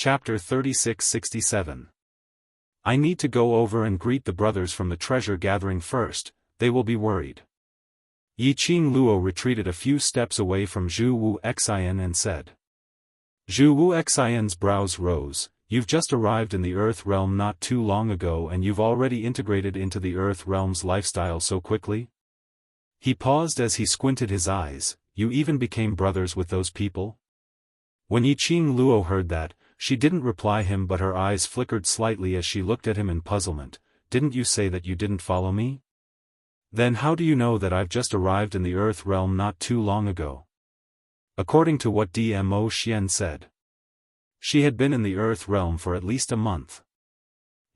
Chapter 3667. I need to go over and greet the brothers from the treasure gathering first, they will be worried. Yi Qing Luo retreated a few steps away from Zhu Wu Xian and said. Zhu Wu Xian's brows rose. You've just arrived in the Earth realm not too long ago and you've already integrated into the Earth realm's lifestyle so quickly? He paused as he squinted his eyes. You even became brothers with those people? When Yi Qing Luo heard that, she didn't reply him but her eyes flickered slightly as she looked at him in puzzlement. Didn't you say that you didn't follow me? Then how do you know that I've just arrived in the Earth realm not too long ago? According to what Dmo Xian said, she had been in the Earth realm for at least a month.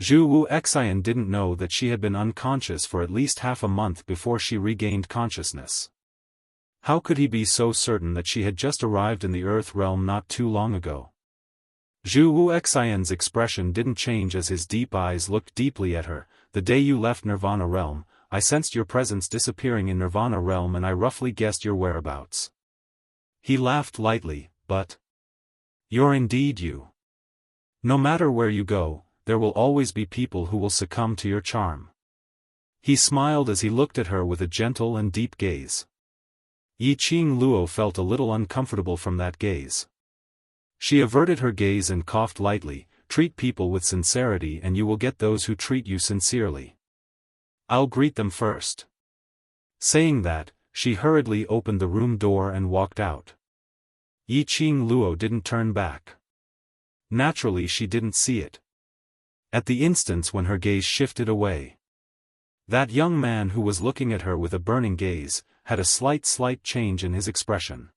Zhu Wu Xian didn't know that she had been unconscious for at least half a month before she regained consciousness. How could he be so certain that she had just arrived in the Earth realm not too long ago? Zhu Wu Xian's expression didn't change as his deep eyes looked deeply at her. The day you left Nirvana realm, I sensed your presence disappearing in Nirvana realm and I roughly guessed your whereabouts. He laughed lightly, but you're indeed you. No matter where you go, there will always be people who will succumb to your charm. He smiled as he looked at her with a gentle and deep gaze. Yi Qing Luo felt a little uncomfortable from that gaze. She averted her gaze and coughed lightly. Treat people with sincerity and you will get those who treat you sincerely. I'll greet them first. Saying that, she hurriedly opened the room door and walked out. Yi Qing Luo didn't turn back. Naturally she didn't see it. At the instant when her gaze shifted away, that young man who was looking at her with a burning gaze, had a slight change in his expression.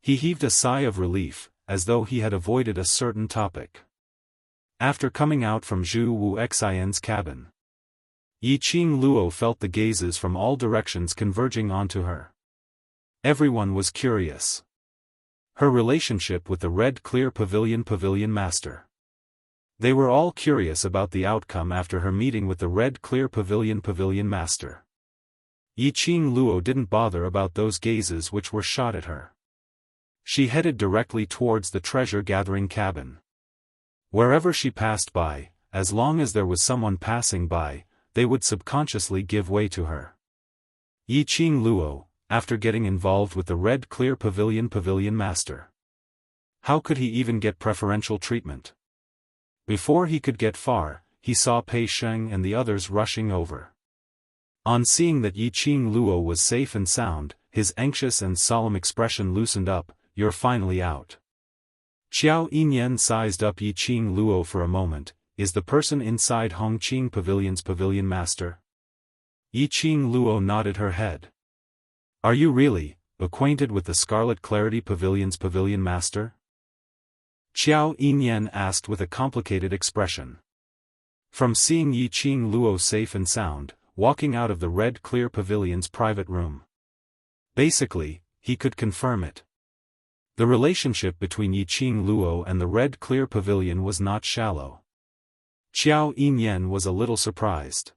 He heaved a sigh of relief, as though he had avoided a certain topic. After coming out from Zhu Wu Xian's cabin, Yi Qing Luo felt the gazes from all directions converging onto her. Everyone was curious. Her relationship with the Red Clear Pavilion Master. They were all curious about the outcome after her meeting with the Red Clear Pavilion Master. Yi Qing Luo didn't bother about those gazes which were shot at her. She headed directly towards the treasure-gathering cabin. Wherever she passed by, as long as there was someone passing by, they would subconsciously give way to her. Yi Qing Luo, after getting involved with the Red Clear Pavilion Master. How could he even get preferential treatment? Before he could get far, he saw Pei Sheng and the others rushing over. On seeing that Yi Qing Luo was safe and sound, his anxious and solemn expression loosened up. You're finally out. Xiao Yinyan sized up Yi Qing Luo for a moment. Is the person inside Hongqing Pavilion's Pavilion Master? Yi Qing Luo nodded her head. Are you really acquainted with the Scarlet Clarity Pavilion's Pavilion Master? Xiao Yinyan asked with a complicated expression. From seeing Yi Qing Luo safe and sound, walking out of the Red Clear Pavilion's private room. Basically, he could confirm it. The relationship between Yi Qing Luo and the Red Clear Pavilion was not shallow. Xiao Yinyan was a little surprised.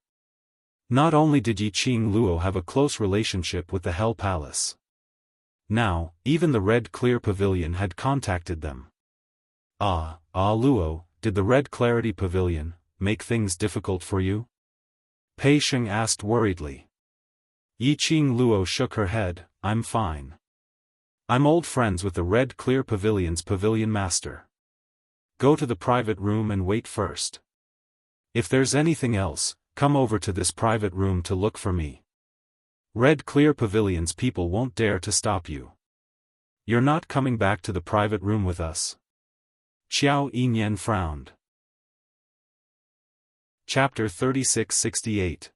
Not only did Yi Qing Luo have a close relationship with the Hell Palace. Now, even the Red Clear Pavilion had contacted them. Luo, did the Red Clarity Pavilion make things difficult for you? Pei Sheng asked worriedly. Yi Qing Luo shook her head. I'm fine. I'm old friends with the Red Clear Pavilion's Pavilion Master. Go to the private room and wait first. If there's anything else, come over to this private room to look for me. Red Clear Pavilion's people won't dare to stop you. You're not coming back to the private room with us? Xiao Yinyan frowned. Chapter 3668.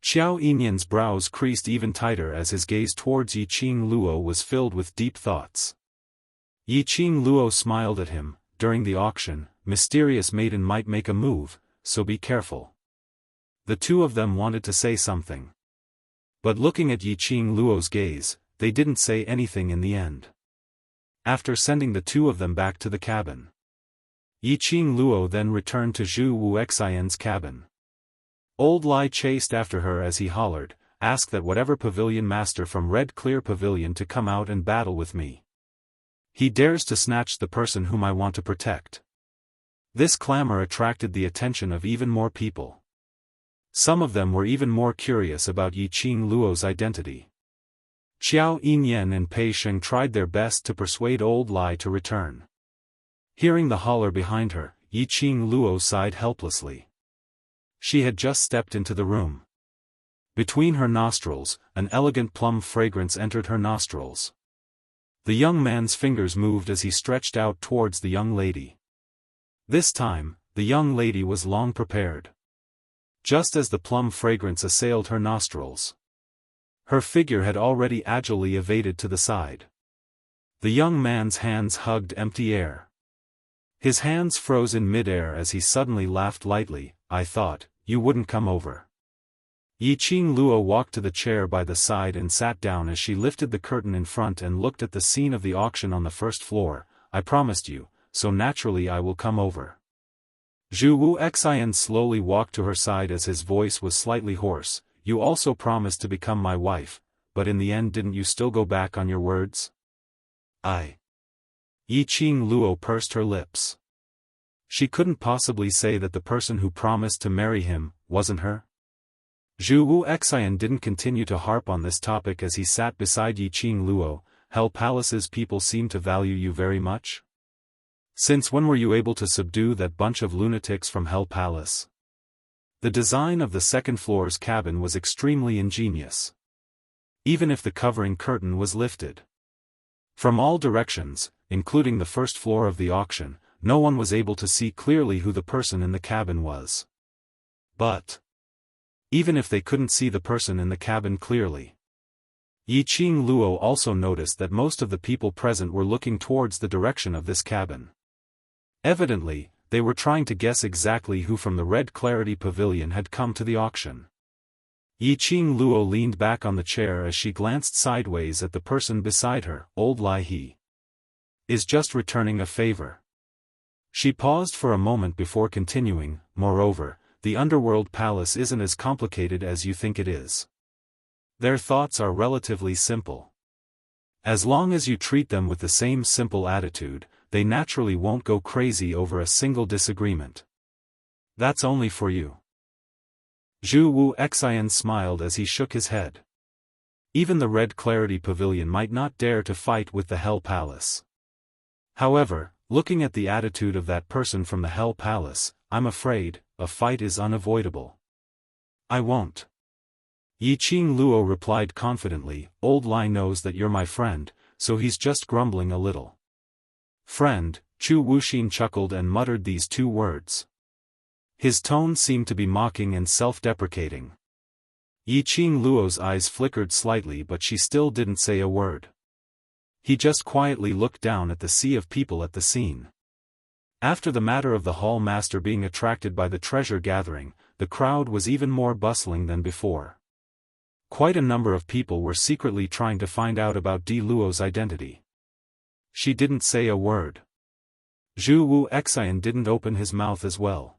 Xiao Yinyan's brows creased even tighter as his gaze towards Yi Qing Luo was filled with deep thoughts. Yi Qing Luo smiled at him. During the auction, mysterious maiden might make a move, so be careful. The two of them wanted to say something. But looking at Yi Qing Luo's gaze, they didn't say anything in the end. After sending the two of them back to the cabin, Yi Qing Luo then returned to Zhu Wu Xian's cabin. Old Lai chased after her as he hollered, ask that whatever pavilion master from Red Clear Pavilion to come out and battle with me. He dares to snatch the person whom I want to protect. This clamor attracted the attention of even more people. Some of them were even more curious about Yiqing Luo's identity. Xiao Yinyan and Pei Sheng tried their best to persuade Old Lai to return. Hearing the holler behind her, Yiqing Luo sighed helplessly. She had just stepped into the room. Between her nostrils, an elegant plum fragrance entered her nostrils. The young man's fingers moved as he stretched out towards the young lady. This time, the young lady was long prepared. Just as the plum fragrance assailed her nostrils, her figure had already agilely evaded to the side. The young man's hands hugged empty air. His hands froze in mid-air as he suddenly laughed lightly. I thought, you wouldn't come over. Yiqing Luo walked to the chair by the side and sat down as she lifted the curtain in front and looked at the scene of the auction on the first floor. I promised you, so naturally I will come over. Zhu Wu Xian slowly walked to her side as his voice was slightly hoarse. You also promised to become my wife, but in the end didn't you still go back on your words? Yiqing Luo pursed her lips. She couldn't possibly say that the person who promised to marry him wasn't her. Zhu Wu Xian didn't continue to harp on this topic as he sat beside Yiqing Luo. Hell Palace's people seem to value you very much? Since when were you able to subdue that bunch of lunatics from Hell Palace? The design of the second floor's cabin was extremely ingenious. Even if the covering curtain was lifted from all directions, including the first floor of the auction, no one was able to see clearly who the person in the cabin was. But even if they couldn't see the person in the cabin clearly, Yiqing Luo also noticed that most of the people present were looking towards the direction of this cabin. Evidently, they were trying to guess exactly who from the Red Clarity Pavilion had come to the auction. Yiqing Luo leaned back on the chair as she glanced sideways at the person beside her. Old Lai he is just returning a favor. She paused for a moment before continuing. Moreover, the underworld palace isn't as complicated as you think it is. Their thoughts are relatively simple. As long as you treat them with the same simple attitude, they naturally won't go crazy over a single disagreement. That's only for you. Zhu Wu Xian smiled as he shook his head. Even the Red Clarity Pavilion might not dare to fight with the Hell Palace. However, looking at the attitude of that person from the Hell Palace, I'm afraid, a fight is unavoidable. I won't. Yiqing Luo replied confidently. Old Lai knows that you're my friend, so he's just grumbling a little. Friend, Chu Wuxin chuckled and muttered these two words. His tone seemed to be mocking and self-deprecating. Yiqing Luo's eyes flickered slightly but she still didn't say a word. He just quietly looked down at the sea of people at the scene. After the matter of the hall master being attracted by the treasure gathering, the crowd was even more bustling than before. Quite a number of people were secretly trying to find out about Di Luo's identity. She didn't say a word. Zhu Wu Xian didn't open his mouth as well.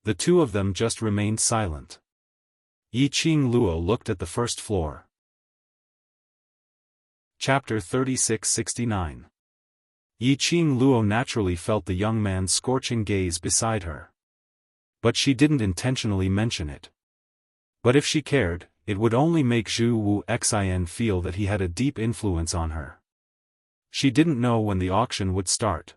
The two of them just remained silent. Yiqing Luo looked at the first floor. Chapter 3669. Yiqing Luo naturally felt the young man's scorching gaze beside her. But she didn't intentionally mention it. But if she cared, it would only make Zhu Wu Xian feel that he had a deep influence on her. She didn't know when the auction would start.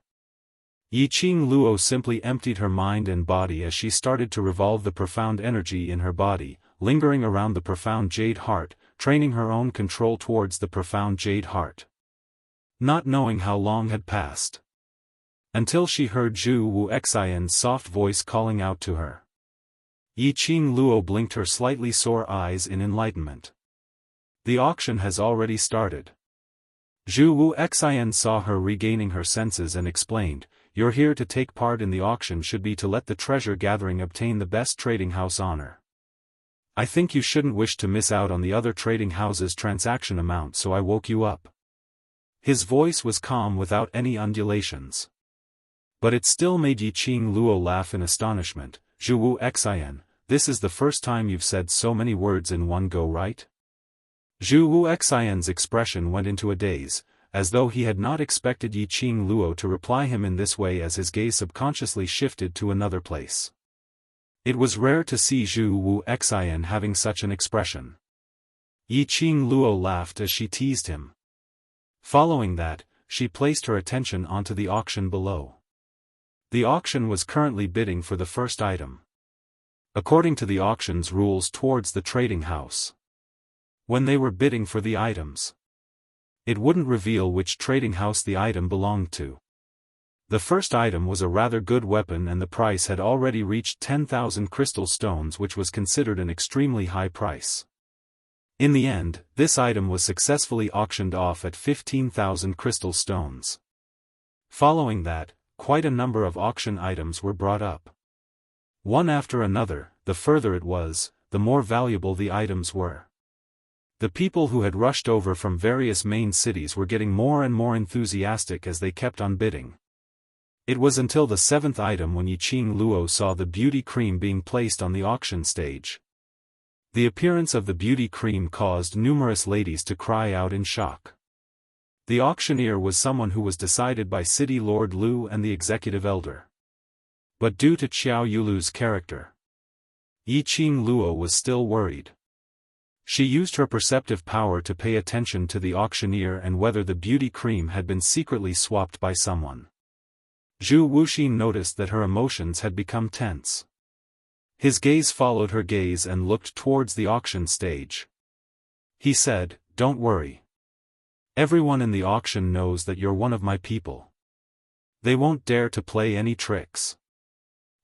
Yiqing Luo simply emptied her mind and body as she started to revolve the profound energy in her body, lingering around the profound jade heart, training her own control towards the profound jade heart. Not knowing how long had passed, until she heard Zhu Wu Xian's soft voice calling out to her. Yiqing Luo blinked her slightly sore eyes in enlightenment. The auction has already started. Zhu Wu Xian saw her regaining her senses and explained, "You're here to take part in the auction should be to let the treasure gathering obtain the best trading house honor. I think you shouldn't wish to miss out on the other trading house's transaction amount, so I woke you up." His voice was calm without any undulations. But it still made Yiqing Luo laugh in astonishment. "Zhu Wu Xian, this is the first time you've said so many words in one go, right?" Zhu Wu Xian's expression went into a daze, as though he had not expected Yiqing Luo to reply him in this way, as his gaze subconsciously shifted to another place. It was rare to see Zhu Wuxian having such an expression. Yiqing Luo laughed as she teased him. Following that, she placed her attention onto the auction below. The auction was currently bidding for the first item. According to the auction's rules towards the trading house, when they were bidding for the items, it wouldn't reveal which trading house the item belonged to. The first item was a rather good weapon, and the price had already reached 10,000 crystal stones, which was considered an extremely high price. In the end, this item was successfully auctioned off at 15,000 crystal stones. Following that, quite a number of auction items were brought up. One after another, the further it was, the more valuable the items were. The people who had rushed over from various main cities were getting more and more enthusiastic as they kept on bidding. It was until the seventh item when Yiqing Luo saw the beauty cream being placed on the auction stage. The appearance of the beauty cream caused numerous ladies to cry out in shock. The auctioneer was someone who was decided by City Lord Lu and the executive elder. But due to Xiao Yulu's character, Yiqing Luo was still worried. She used her perceptive power to pay attention to the auctioneer and whether the beauty cream had been secretly swapped by someone. Zhu Wuxin noticed that her emotions had become tense. His gaze followed her gaze and looked towards the auction stage. He said, "Don't worry. Everyone in the auction knows that you're one of my people. They won't dare to play any tricks."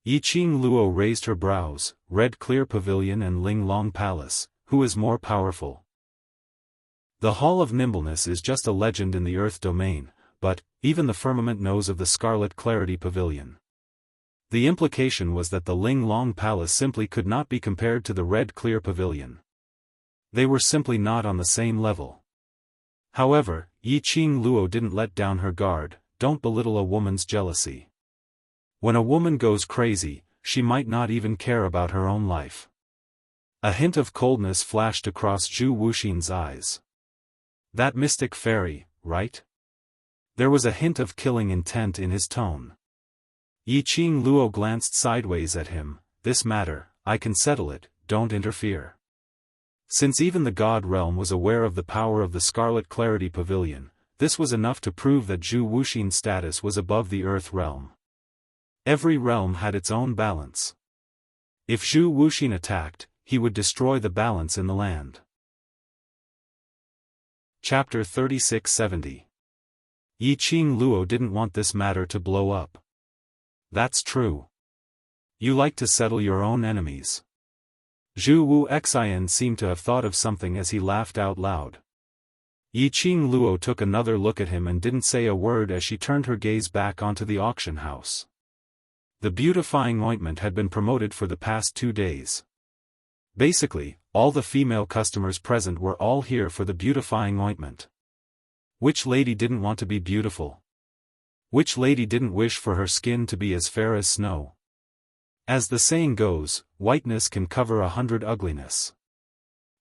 Yiqing Luo raised her brows. Red Clear Pavilion and Ling Long Palace, who is more powerful? The Hall of Nimbleness is just a legend in the Earth domain, but even the firmament knows of the Scarlet Clarity Pavilion. The implication was that the Ling Long Palace simply could not be compared to the Red Clear Pavilion. They were simply not on the same level. However, Yiqing Luo didn't let down her guard. Don't belittle a woman's jealousy. When a woman goes crazy, she might not even care about her own life. A hint of coldness flashed across Zhu Wuxin's eyes. That mystic fairy, right? There was a hint of killing intent in his tone. Yiqing Luo glanced sideways at him. This matter, I can settle it, don't interfere. Since even the God Realm was aware of the power of the Scarlet Clarity Pavilion, this was enough to prove that Zhu Wuxin's status was above the Earth Realm. Every realm had its own balance. If Zhu Wuxin attacked, he would destroy the balance in the land. Chapter 3670. Yiqing Luo didn't want this matter to blow up. That's true. You like to settle your own enemies. Zhu Wuxian seemed to have thought of something as he laughed out loud. Yiqing Luo took another look at him and didn't say a word as she turned her gaze back onto the auction house. The beautifying ointment had been promoted for the past 2 days. Basically, all the female customers present were all here for the beautifying ointment. Which lady didn't want to be beautiful? Which lady didn't wish for her skin to be as fair as snow? As the saying goes, whiteness can cover 100 ugliness.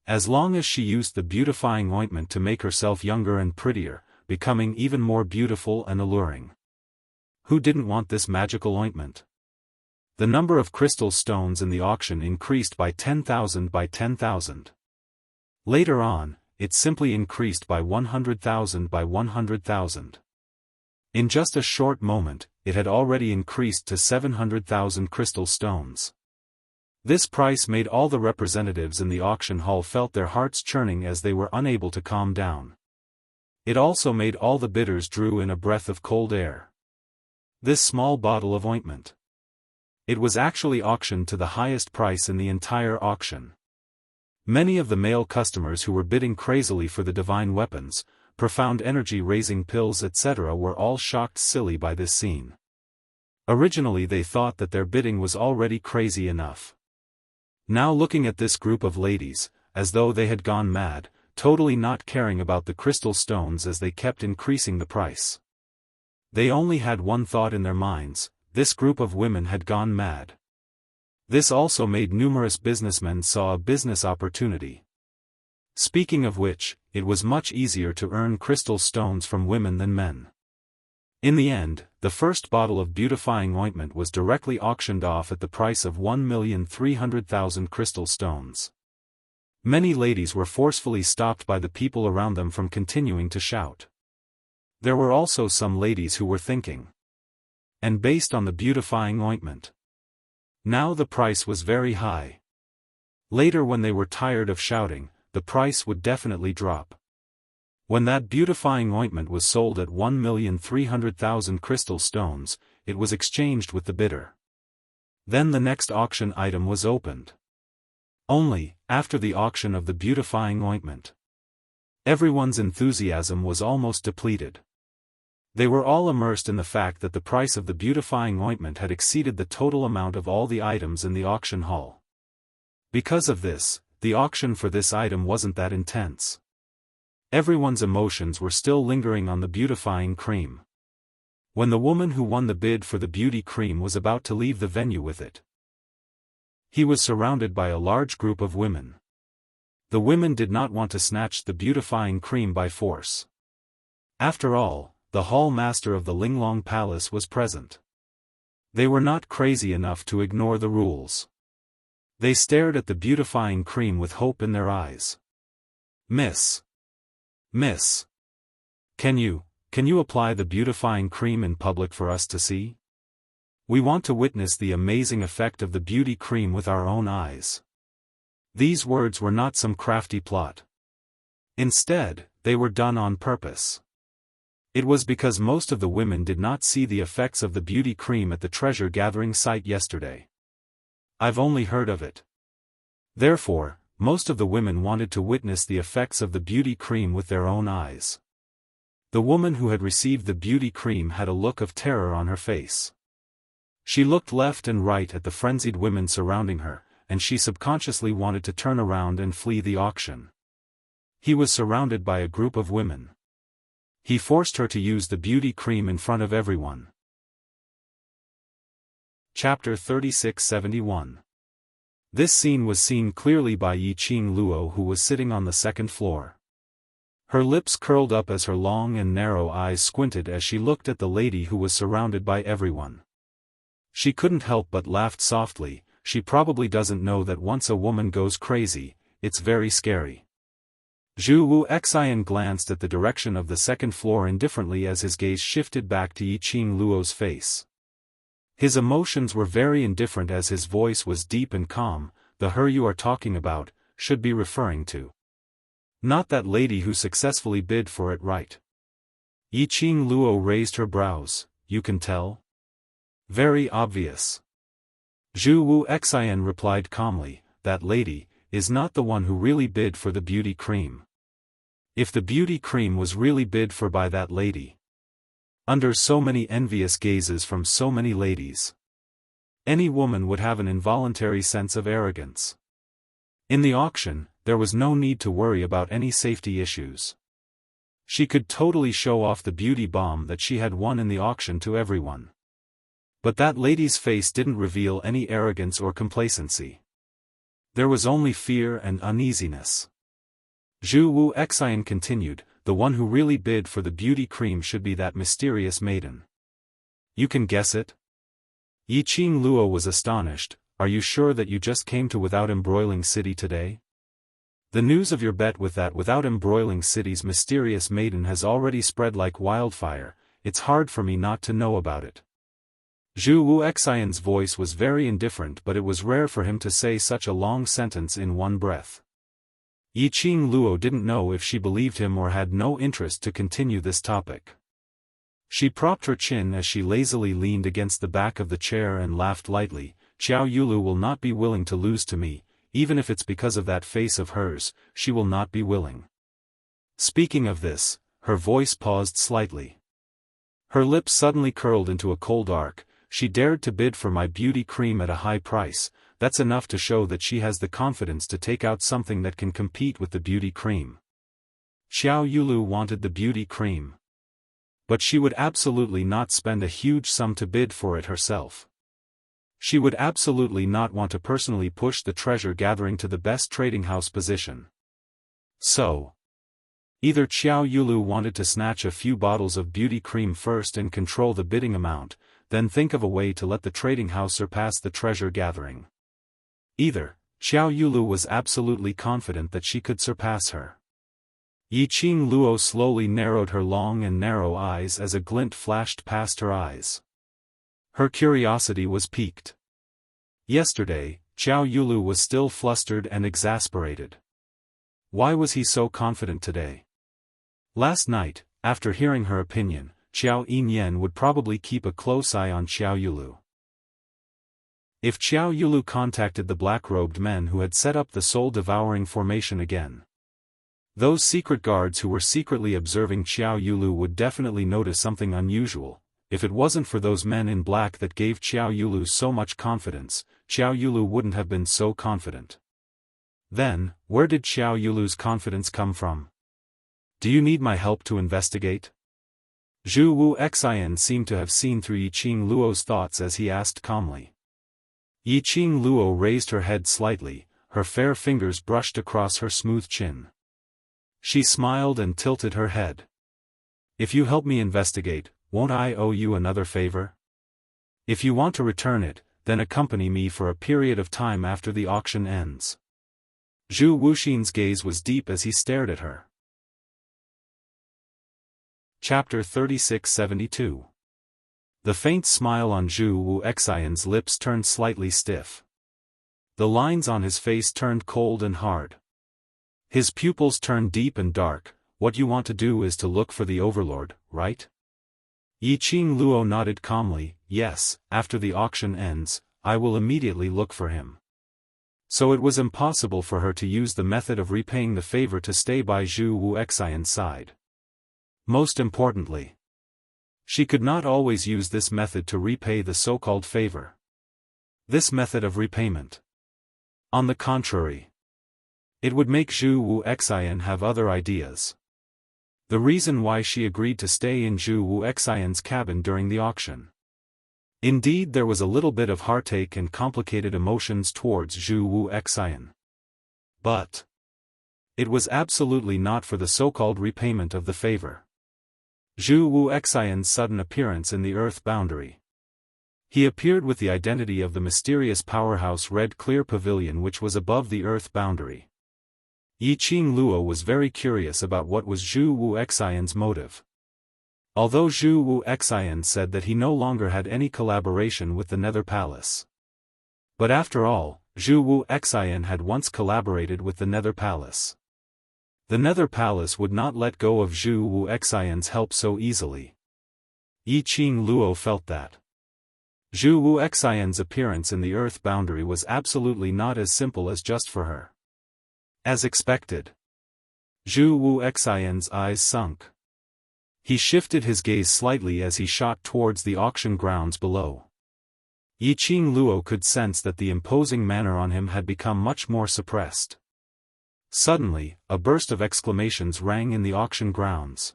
As long as she used the beautifying ointment to make herself younger and prettier, becoming even more beautiful and alluring. Who didn't want this magical ointment? The number of crystal stones in the auction increased by 10,000 by 10,000. Later on, it simply increased by 100,000 by 100,000. In just a short moment, it had already increased to 700,000 crystal stones. This price made all the representatives in the auction hall felt their hearts churning as they were unable to calm down. It also made all the bidders drew in a breath of cold air. This small bottle of ointment. It was actually auctioned to the highest price in the entire auction. Many of the male customers who were bidding crazily for the divine weapons, profound energy-raising pills etc. were all shocked silly by this scene. Originally they thought that their bidding was already crazy enough. Now looking at this group of ladies, as though they had gone mad, totally not caring about the crystal stones as they kept increasing the price. They only had one thought in their minds: this group of women had gone mad. This also made numerous businessmen saw a business opportunity. Speaking of which, it was much easier to earn crystal stones from women than men. In the end, the first bottle of beautifying ointment was directly auctioned off at the price of 1,300,000 crystal stones. Many ladies were forcefully stopped by the people around them from continuing to shout. There were also some ladies who were thinking. And based on the beautifying ointment. Now the price was very high. Later, when they were tired of shouting, the price would definitely drop. When that beautifying ointment was sold at 1,300,000 crystal stones, it was exchanged with the bidder. Then the next auction item was opened. Only, after the auction of the beautifying ointment, everyone's enthusiasm was almost depleted. They were all immersed in the fact that the price of the beautifying ointment had exceeded the total amount of all the items in the auction hall. Because of this, the auction for this item wasn't that intense. Everyone's emotions were still lingering on the beautifying cream. When the woman who won the bid for the beauty cream was about to leave the venue with it, he was surrounded by a large group of women. The women did not want to snatch the beautifying cream by force. After all, the hall master of the Linglong Palace was present. They were not crazy enough to ignore the rules. They stared at the beautifying cream with hope in their eyes. Miss, can you apply the beautifying cream in public for us to see? We want to witness the amazing effect of the beauty cream with our own eyes. These words were not some crafty plot. Instead, they were done on purpose. It was because most of the women did not see the effects of the beauty cream at the treasure-gathering site yesterday. I've only heard of it. Therefore, most of the women wanted to witness the effects of the beauty cream with their own eyes. The woman who had received the beauty cream had a look of terror on her face. She looked left and right at the frenzied women surrounding her, and she subconsciously wanted to turn around and flee the auction. He was surrounded by a group of women. He forced her to use the beauty cream in front of everyone. Chapter 3671. This scene was seen clearly by Yiqing Luo, who was sitting on the second floor. Her lips curled up as her long and narrow eyes squinted as she looked at the lady who was surrounded by everyone. She couldn't help but laughed softly. She probably doesn't know that once a woman goes crazy, it's very scary. Zhu Wuxian glanced at the direction of the second floor indifferently as his gaze shifted back to Yiqing Luo's face. His emotions were very indifferent as his voice was deep and calm. The her you are talking about, should be referring to. Not that lady who successfully bid for it, right? Yiqing Luo raised her brows. You can tell? Very obvious. Zhu Wuxian replied calmly, that lady is not the one who really bid for the beauty cream. If the beauty cream was really bid for by that lady, under so many envious gazes from so many ladies, any woman would have an involuntary sense of arrogance. In the auction, there was no need to worry about any safety issues. She could totally show off the beauty bomb that she had won in the auction to everyone. But that lady's face didn't reveal any arrogance or complacency. There was only fear and uneasiness. Zhu Wuxian continued, the one who really bid for the beauty cream should be that mysterious maiden. You can guess it? Yiqing Luo was astonished. Are you sure that you just came to Without Embroiling City today? The news of your bet with that Without Embroiling City's mysterious maiden has already spread like wildfire. It's hard for me not to know about it. Zhu Wuxian's voice was very indifferent, but it was rare for him to say such a long sentence in one breath. Yiqing Luo didn't know if she believed him or had no interest to continue this topic. She propped her chin as she lazily leaned against the back of the chair and laughed lightly. Xiao Yulu will not be willing to lose to me, even if it's because of that face of hers, she will not be willing. Speaking of this, her voice paused slightly. Her lips suddenly curled into a cold arc. She dared to bid for my beauty cream at a high price. That's enough to show that she has the confidence to take out something that can compete with the beauty cream. Xiao Yulu wanted the beauty cream. But she would absolutely not spend a huge sum to bid for it herself. She would absolutely not want to personally push the treasure gathering to the best trading house position. So, Either Xiao Yulu wanted to snatch a few bottles of beauty cream first and control the bidding amount, then think of a way to let the trading house surpass the treasure gathering. Either, Xiao Yulu was absolutely confident that she could surpass her. Yiqing Luo slowly narrowed her long and narrow eyes as a glint flashed past her eyes. Her curiosity was piqued. Yesterday, Xiao Yulu was still flustered and exasperated. Why was he so confident today? Last night, after hearing her opinion, Xiao Yinyan would probably keep a close eye on Xiao Yulu. If Xiao Yulu contacted the black-robed men who had set up the soul-devouring formation again, those secret guards who were secretly observing Xiao Yulu would definitely notice something unusual. If it wasn't for those men in black that gave Xiao Yulu so much confidence, Xiao Yulu wouldn't have been so confident. Then, where did Xiao Yulu's confidence come from? Do you need my help to investigate? Zhu Wu Xian seemed to have seen through Yiqing Luo's thoughts as he asked calmly. Yiqing Luo raised her head slightly, her fair fingers brushed across her smooth chin. She smiled and tilted her head. If you help me investigate, won't I owe you another favor? If you want to return it, then accompany me for a period of time after the auction ends. Zhu Wuxin's gaze was deep as he stared at her. Chapter 3672. The faint smile on Zhu Wu Xian's lips turned slightly stiff. The lines on his face turned cold and hard. His pupils turned deep and dark. What you want to do is to look for the overlord, right? Yiqing Luo nodded calmly. Yes, after the auction ends, I will immediately look for him. So it was impossible for her to use the method of repaying the favor to stay by Zhu Wu Xian's side. Most importantly, she could not always use this method to repay the so-called favor. This method of repayment, on the contrary, it would make Zhu Wu Xian have other ideas. The reason why she agreed to stay in Zhu Wu Xian's cabin during the auction. Indeed, there was a little bit of heartache and complicated emotions towards Zhu Wu Xian. But it was absolutely not for the so-called repayment of the favor. Zhu Wu Xian's sudden appearance in the Earth boundary. He appeared with the identity of the mysterious powerhouse Red Clear Pavilion which was above the Earth boundary. Yiqing Luo was very curious about what was Zhu Wu Xian's motive. Although Zhu Wu Xian said that he no longer had any collaboration with the Nether Palace. But after all, Zhu Wu Xian had once collaborated with the Nether Palace. The Nether Palace would not let go of Zhu Wu Xian's help so easily. Yiqing Luo felt that Zhu Wu Xian's appearance in the Earth boundary was absolutely not as simple as just for her. As expected, Zhu Wu Xian's eyes sunk. He shifted his gaze slightly as he shot towards the auction grounds below. Yiqing Luo could sense that the imposing manner on him had become much more suppressed. Suddenly, a burst of exclamations rang in the auction grounds.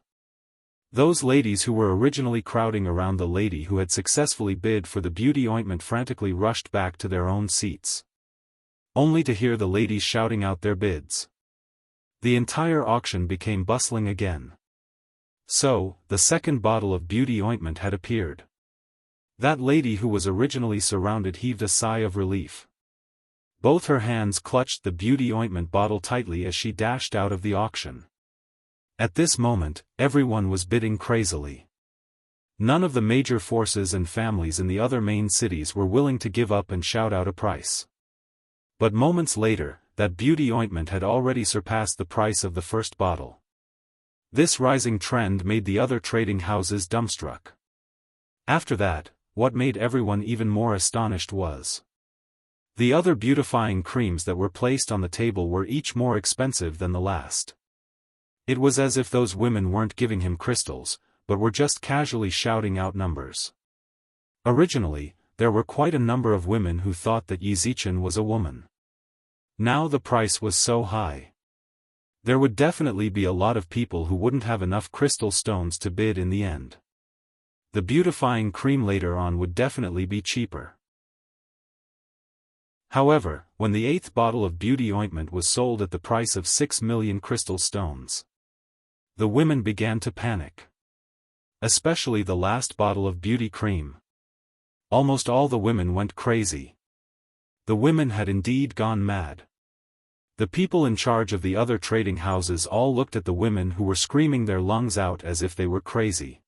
Those ladies who were originally crowding around the lady who had successfully bid for the beauty ointment frantically rushed back to their own seats, only to hear the ladies shouting out their bids. The entire auction became bustling again. So, the second bottle of beauty ointment had appeared. That lady who was originally surrounded heaved a sigh of relief. Both her hands clutched the beauty ointment bottle tightly as she dashed out of the auction. At this moment, everyone was bidding crazily. None of the major forces and families in the other main cities were willing to give up and shout out a price. But moments later, that beauty ointment had already surpassed the price of the first bottle. This rising trend made the other trading houses dumbstruck. After that, what made everyone even more astonished was the other beautifying creams that were placed on the table were each more expensive than the last. It was as if those women weren't giving him crystals, but were just casually shouting out numbers. Originally, there were quite a number of women who thought that Yi Zichen was a woman. Now the price was so high. There would definitely be a lot of people who wouldn't have enough crystal stones to bid in the end. The beautifying cream later on would definitely be cheaper. However, when the 8th bottle of beauty ointment was sold at the price of 6 million crystal stones, The women began to panic. Especially the last bottle of beauty cream. Almost all the women went crazy. The women had indeed gone mad. The people in charge of the other trading houses all looked at the women who were screaming their lungs out as if they were crazy.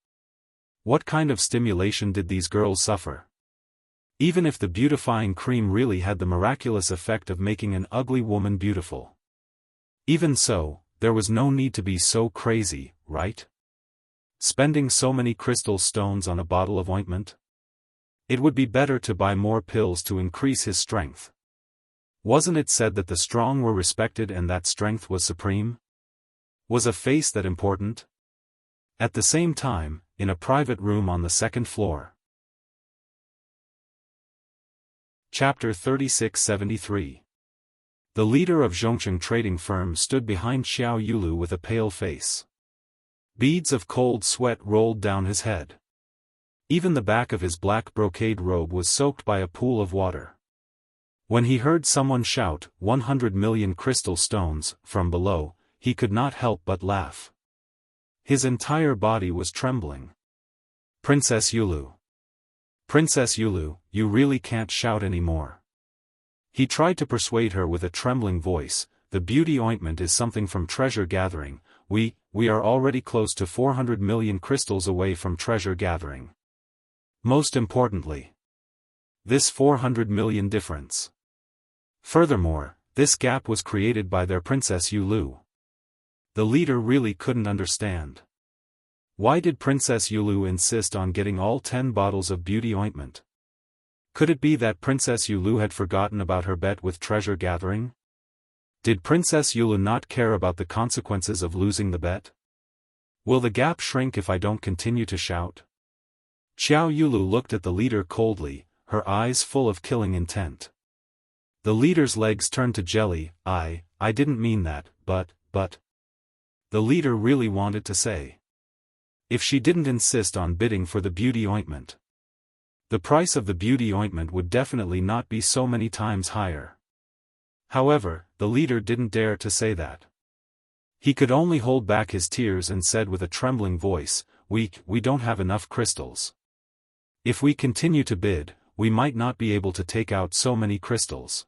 What kind of stimulation did these girls suffer? Even if the beautifying cream really had the miraculous effect of making an ugly woman beautiful. Even so, there was no need to be so crazy, right? Spending so many crystal stones on a bottle of ointment? It would be better to buy more pills to increase his strength. Wasn't it said that the strong were respected and that strength was supreme? Was a face that important? At the same time, in a private room on the second floor. Chapter 3673. The leader of Zhongcheng trading firm stood behind Xiao Yulu with a pale face. Beads of cold sweat rolled down his head. Even the back of his black brocade robe was soaked by a pool of water. When he heard someone shout, 100 million crystal stones, from below, he could not help but laugh. His entire body was trembling. Princess Yulu. Princess Yulu, you really can't shout anymore. He tried to persuade her with a trembling voice, the beauty ointment is something from treasure gathering, we are already close to 400 million crystals away from treasure gathering. Most importantly, this 400 million difference. Furthermore, this gap was created by their Princess Yulu. The leader really couldn't understand. Why did Princess Yulu insist on getting all 10 bottles of beauty ointment? Could it be that Princess Yulu had forgotten about her bet with treasure gathering? Did Princess Yulu not care about the consequences of losing the bet? Will the gap shrink if I don't continue to shout? Xiao Yulu looked at the leader coldly, her eyes full of killing intent. The leader's legs turned to jelly. I didn't mean that, but. The leader really wanted to say. If she didn't insist on bidding for the beauty ointment. The price of the beauty ointment would definitely not be so many times higher. However, the leader didn't dare to say that. He could only hold back his tears and said with a trembling voice, we don't have enough crystals. If we continue to bid, we might not be able to take out so many crystals.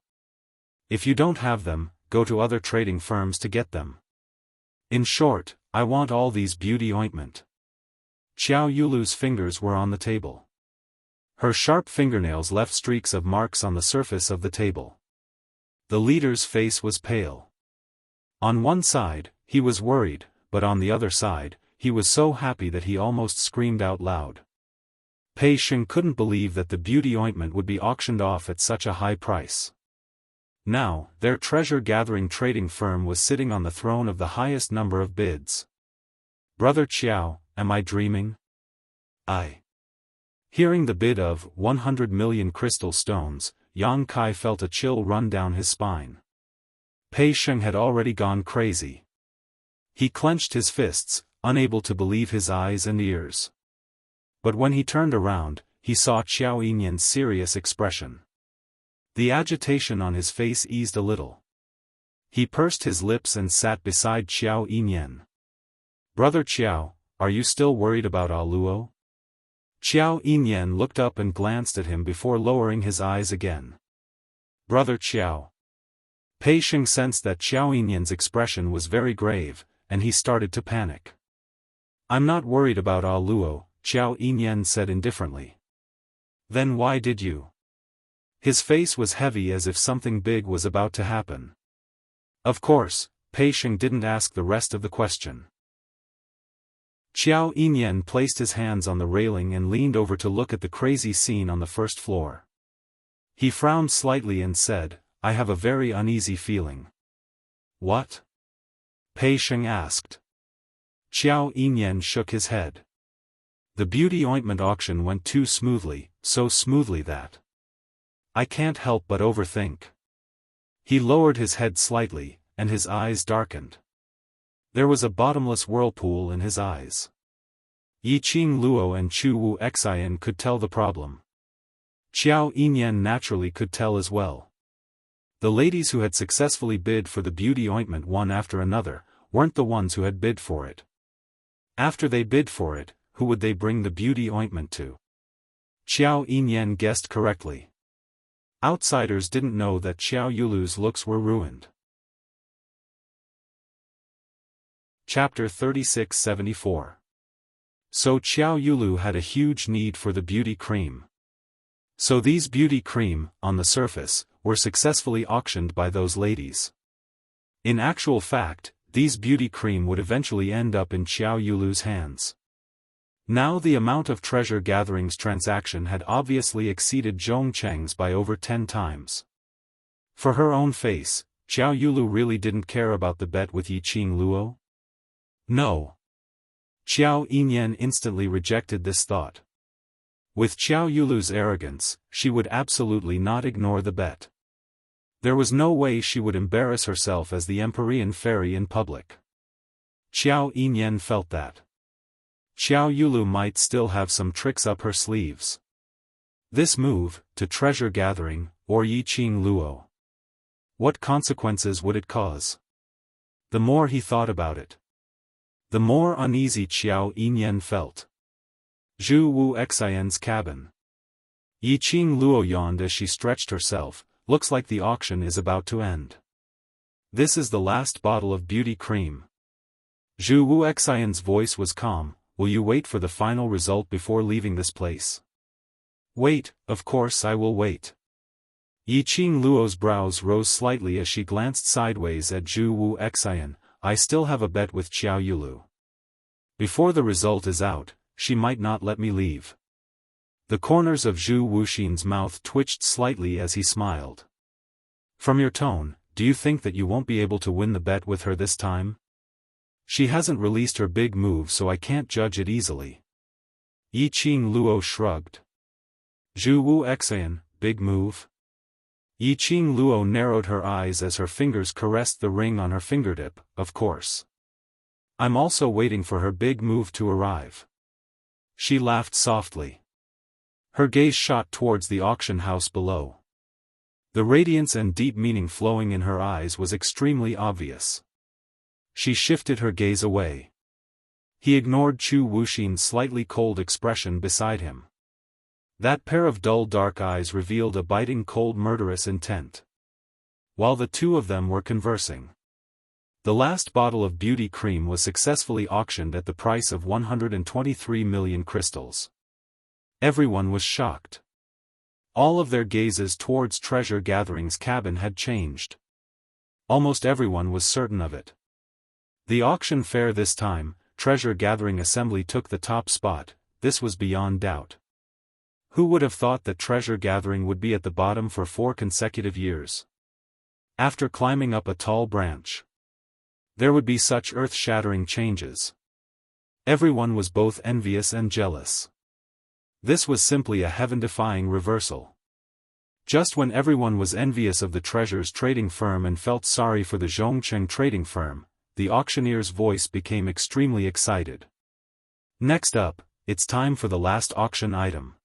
If you don't have them, go to other trading firms to get them. In short, I want all these beauty ointment. Xiao Yulu's fingers were on the table. Her sharp fingernails left streaks of marks on the surface of the table. The leader's face was pale. On one side, he was worried, but on the other side, he was so happy that he almost screamed out loud. Pei Sheng couldn't believe that the beauty ointment would be auctioned off at such a high price. Now, their treasure-gathering trading firm was sitting on the throne of the highest number of bids. Brother Qiao, am I dreaming? Hearing the bid of 100 million crystal stones, Yang Kai felt a chill run down his spine. Pei Sheng had already gone crazy. He clenched his fists, unable to believe his eyes and ears. But when he turned around, he saw Xiao Yinyan's serious expression. The agitation on his face eased a little. He pursed his lips and sat beside Xiao Yinyan. Brother Qiao, are you still worried about Luo? Xiao Yinyan looked up and glanced at him before lowering his eyes again. Brother Qiao. Pei Sheng sensed that Xiao Yinyan's expression was very grave, and he started to panic. I'm not worried about Luo, Xiao Yinyan said indifferently. Then why did you? His face was heavy as if something big was about to happen. Of course, Pei Sheng didn't ask the rest of the question. Xiao Yinyan placed his hands on the railing and leaned over to look at the crazy scene on the first floor. He frowned slightly and said, I have a very uneasy feeling. What? Pei Sheng asked. Xiao Yinyan shook his head. The beauty ointment auction went too smoothly, so smoothly that I can't help but overthink. He lowered his head slightly, and his eyes darkened. There was a bottomless whirlpool in his eyes. Yiqing Luo and Chu Wu Xian could tell the problem. Xiao Yinyan naturally could tell as well. The ladies who had successfully bid for the beauty ointment one after another, weren't the ones who had bid for it. After they bid for it, who would they bring the beauty ointment to? Xiao Yinyan guessed correctly. Outsiders didn't know that Xiao Yulu's looks were ruined. Chapter 3674. So Xiao Yulu had a huge need for the beauty cream. So these beauty cream, on the surface, were successfully auctioned by those ladies. In actual fact, these beauty cream would eventually end up in Xiao Yulu's hands. Now the amount of treasure gatherings transaction had obviously exceeded Zhongcheng's by over 10 times. For her own face, Xiao Yulu really didn't care about the bet with Yiqing Luo? No. Xiao Yinyan instantly rejected this thought. With Xiao Yulu's arrogance, she would absolutely not ignore the bet. There was no way she would embarrass herself as the Empyrean fairy in public. Xiao Yinyan felt that Xiao Yulu might still have some tricks up her sleeves. This move, to treasure gathering, or Yiqing Luo. What consequences would it cause? The more he thought about it, the more uneasy Xiao Yinyan felt. Zhu Wuxian's cabin. Yiqing Luo yawned as she stretched herself. Looks like the auction is about to end. This is the last bottle of beauty cream. Zhu Wuxian's voice was calm. Will you wait for the final result before leaving this place? Wait, of course I will wait. Yiqing Luo's brows rose slightly as she glanced sideways at Zhu Wuxian. I still have a bet with Xiao Yulu. Before the result is out, she might not let me leave. The corners of Zhu Wuxian's mouth twitched slightly as he smiled. From your tone, do you think that you won't be able to win the bet with her this time? She hasn't released her big move, so I can't judge it easily. Yiqing Luo shrugged. Zhu Wuxian, big move? Yiqing Luo narrowed her eyes as her fingers caressed the ring on her fingertip. Of course. I'm also waiting for her big move to arrive. She laughed softly. Her gaze shot towards the auction house below. The radiance and deep meaning flowing in her eyes was extremely obvious. She shifted her gaze away. He ignored Chu Wuxin's slightly cold expression beside him. That pair of dull dark eyes revealed a biting cold murderous intent. While the two of them were conversing, the last bottle of beauty cream was successfully auctioned at the price of 123 million crystals. Everyone was shocked. All of their gazes towards Treasure Gathering's cabin had changed. Almost everyone was certain of it. The auction fair this time, Treasure Gathering Assembly took the top spot. This was beyond doubt. Who would have thought that Treasure Gathering would be at the bottom for 4 consecutive years? After climbing up a tall branch, there would be such earth-shattering changes. Everyone was both envious and jealous. This was simply a heaven-defying reversal. Just when everyone was envious of the treasures trading firm and felt sorry for the Zhongcheng trading firm, the auctioneer's voice became extremely excited. Next up, it's time for the last auction item.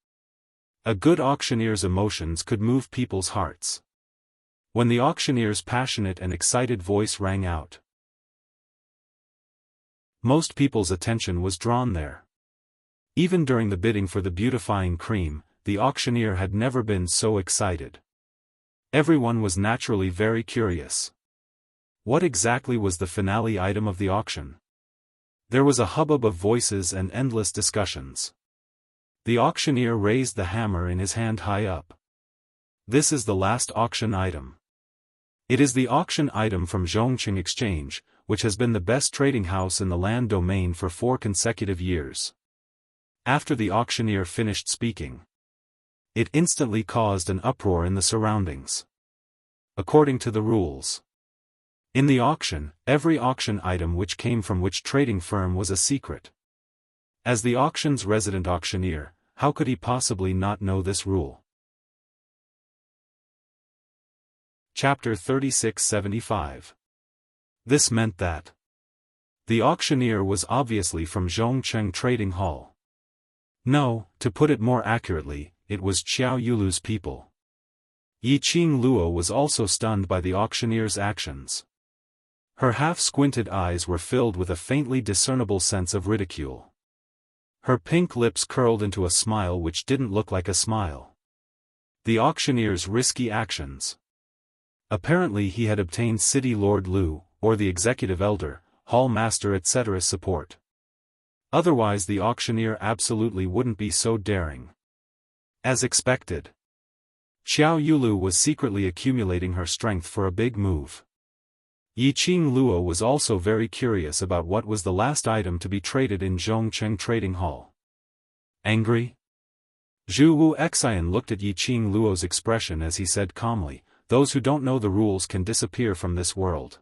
A good auctioneer's emotions could move people's hearts. When the auctioneer's passionate and excited voice rang out, most people's attention was drawn there. Even during the bidding for the beautifying cream, the auctioneer had never been so excited. Everyone was naturally very curious. What exactly was the finale item of the auction? There was a hubbub of voices and endless discussions. The auctioneer raised the hammer in his hand high up. This is the last auction item. It is the auction item from Zhongcheng Exchange, which has been the best trading house in the land domain for 4 consecutive years. After the auctioneer finished speaking, it instantly caused an uproar in the surroundings. According to the rules, in the auction, every auction item which came from which trading firm was a secret. As the auction's resident auctioneer, how could he possibly not know this rule? Chapter 3675. This meant that the auctioneer was obviously from Zhongcheng Trading Hall. No, to put it more accurately, it was Xiao Yulu's people. Yiqing Luo was also stunned by the auctioneer's actions. Her half-squinted eyes were filled with a faintly discernible sense of ridicule. Her pink lips curled into a smile which didn't look like a smile. The auctioneer's risky actions. Apparently he had obtained City Lord Lu, or the Executive Elder, Hall Master etc.'s support. Otherwise the auctioneer absolutely wouldn't be so daring. As expected, Xiao Yulu was secretly accumulating her strength for a big move. Yiqing Luo was also very curious about what was the last item to be traded in Zhongcheng Trading Hall. Angry? Zhu Wu Xian looked at Yiqing Luo's expression as he said calmly, "Those who don't know the rules can disappear from this world."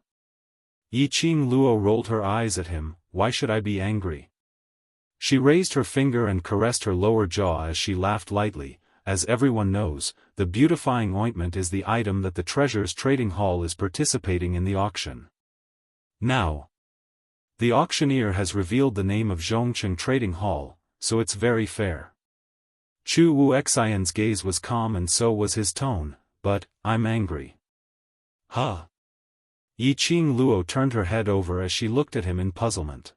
Yiqing Luo rolled her eyes at him. "Why should I be angry?" She raised her finger and caressed her lower jaw as she laughed lightly. As everyone knows, the beautifying ointment is the item that the Treasures Trading Hall is participating in the auction. Now, the auctioneer has revealed the name of Zhongcheng Trading Hall, so it's very fair. Chu Wu Xian's gaze was calm and so was his tone, "But, I'm angry." Huh? Yiqing Luo turned her head over as she looked at him in puzzlement.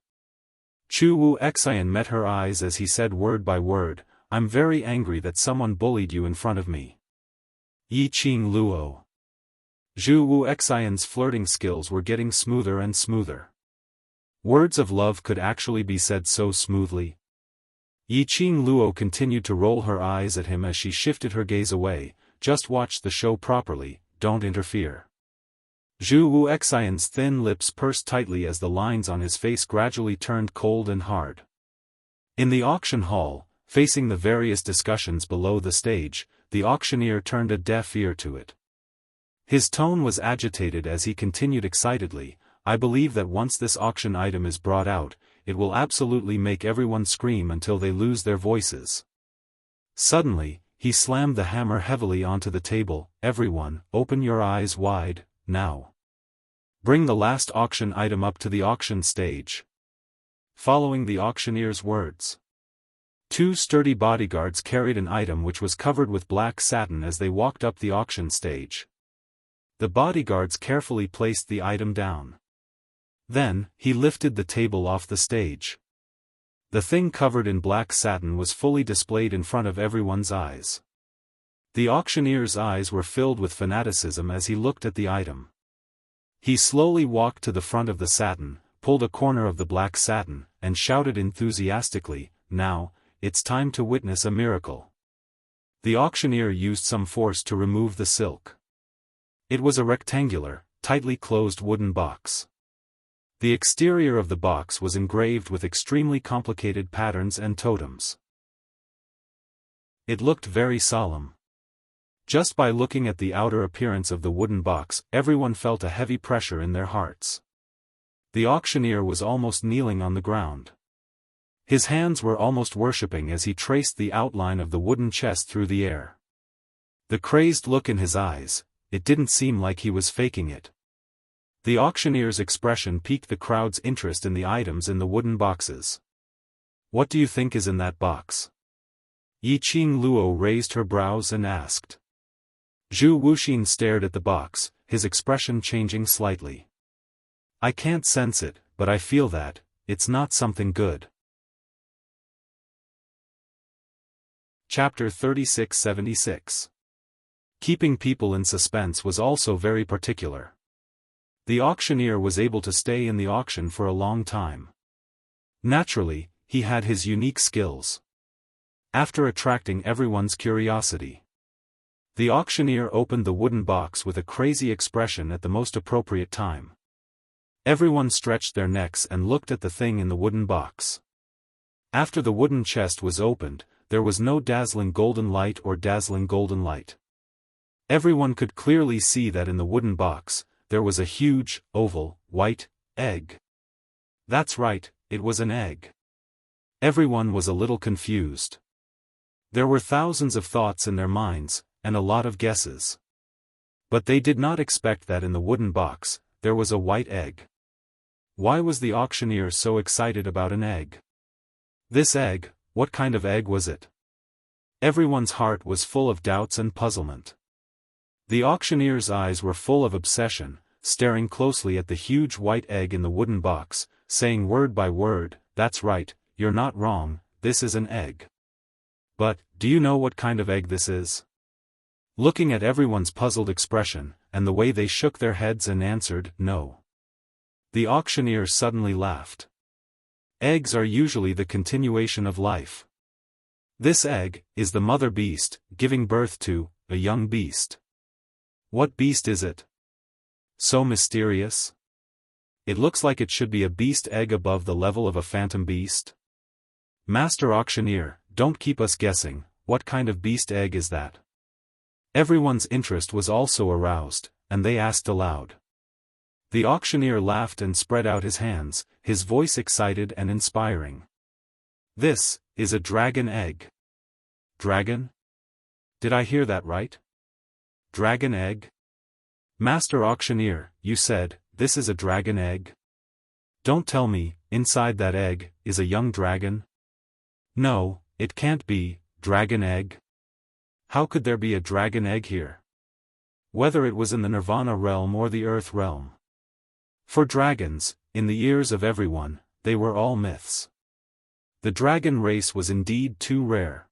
Chu Wu Xian met her eyes as he said word by word, "I'm very angry that someone bullied you in front of me." Yiqing Luo. Zhu Wu Xian's flirting skills were getting smoother and smoother. Words of love could actually be said so smoothly. Yiqing Luo continued to roll her eyes at him as she shifted her gaze away. "Just watch the show properly, don't interfere." Zhu Wu Xian's thin lips pursed tightly as the lines on his face gradually turned cold and hard. In the auction hall, facing the various discussions below the stage, the auctioneer turned a deaf ear to it. His tone was agitated as he continued excitedly, "I believe that once this auction item is brought out, it will absolutely make everyone scream until they lose their voices." Suddenly, he slammed the hammer heavily onto the table. "Everyone, open your eyes wide, now. Bring the last auction item up to the auction stage." Following the auctioneer's words, two sturdy bodyguards carried an item which was covered with black satin as they walked up the auction stage. The bodyguards carefully placed the item down. Then, he lifted the table off the stage. The thing covered in black satin was fully displayed in front of everyone's eyes. The auctioneer's eyes were filled with fanaticism as he looked at the item. He slowly walked to the front of the satin, pulled a corner of the black satin, and shouted enthusiastically, "Now, it's time to witness a miracle." The auctioneer used some force to remove the silk. It was a rectangular, tightly closed wooden box. The exterior of the box was engraved with extremely complicated patterns and totems. It looked very solemn. Just by looking at the outer appearance of the wooden box, everyone felt a heavy pressure in their hearts. The auctioneer was almost kneeling on the ground. His hands were almost worshipping as he traced the outline of the wooden chest through the air. The crazed look in his eyes, it didn't seem like he was faking it. The auctioneer's expression piqued the crowd's interest in the items in the wooden boxes. "What do you think is in that box?" Yiqing Luo raised her brows and asked. Zhu Wuxin stared at the box, his expression changing slightly. "I can't sense it, but I feel that it's not something good." Chapter 3676. Keeping people in suspense was also very particular. The auctioneer was able to stay in the auction for a long time. Naturally, he had his unique skills. After attracting everyone's curiosity, the auctioneer opened the wooden box with a crazy expression at the most appropriate time. Everyone stretched their necks and looked at the thing in the wooden box. After the wooden chest was opened, there was no dazzling golden light or dazzling golden light. Everyone could clearly see that in the wooden box, there was a huge, oval, white egg. That's right, it was an egg. Everyone was a little confused. There were thousands of thoughts in their minds, and a lot of guesses. But they did not expect that in the wooden box, there was a white egg. Why was the auctioneer so excited about an egg? This egg, what kind of egg was it? Everyone's heart was full of doubts and puzzlement. The auctioneer's eyes were full of obsession, staring closely at the huge white egg in the wooden box, saying word by word, "That's right, you're not wrong, this is an egg. But, do you know what kind of egg this is?" Looking at everyone's puzzled expression, and the way they shook their heads and answered, "No." The auctioneer suddenly laughed. Eggs are usually the continuation of life. This egg is the mother beast, giving birth to a young beast. What beast is it? So mysterious? It looks like it should be a beast egg above the level of a phantom beast. Master Auctioneer, don't keep us guessing, what kind of beast egg is that? Everyone's interest was also aroused, and they asked aloud. The auctioneer laughed and spread out his hands, his voice excited and inspiring. "This is a dragon egg." Dragon? Did I hear that right? Dragon egg? Master Auctioneer, you said, this is a dragon egg? Don't tell me, inside that egg, is a young dragon? No, it can't be, dragon egg. How could there be a dragon egg here? Whether it was in the Nirvana realm or the Earth realm. For dragons, in the ears of everyone, they were all myths. The dragon race was indeed too rare.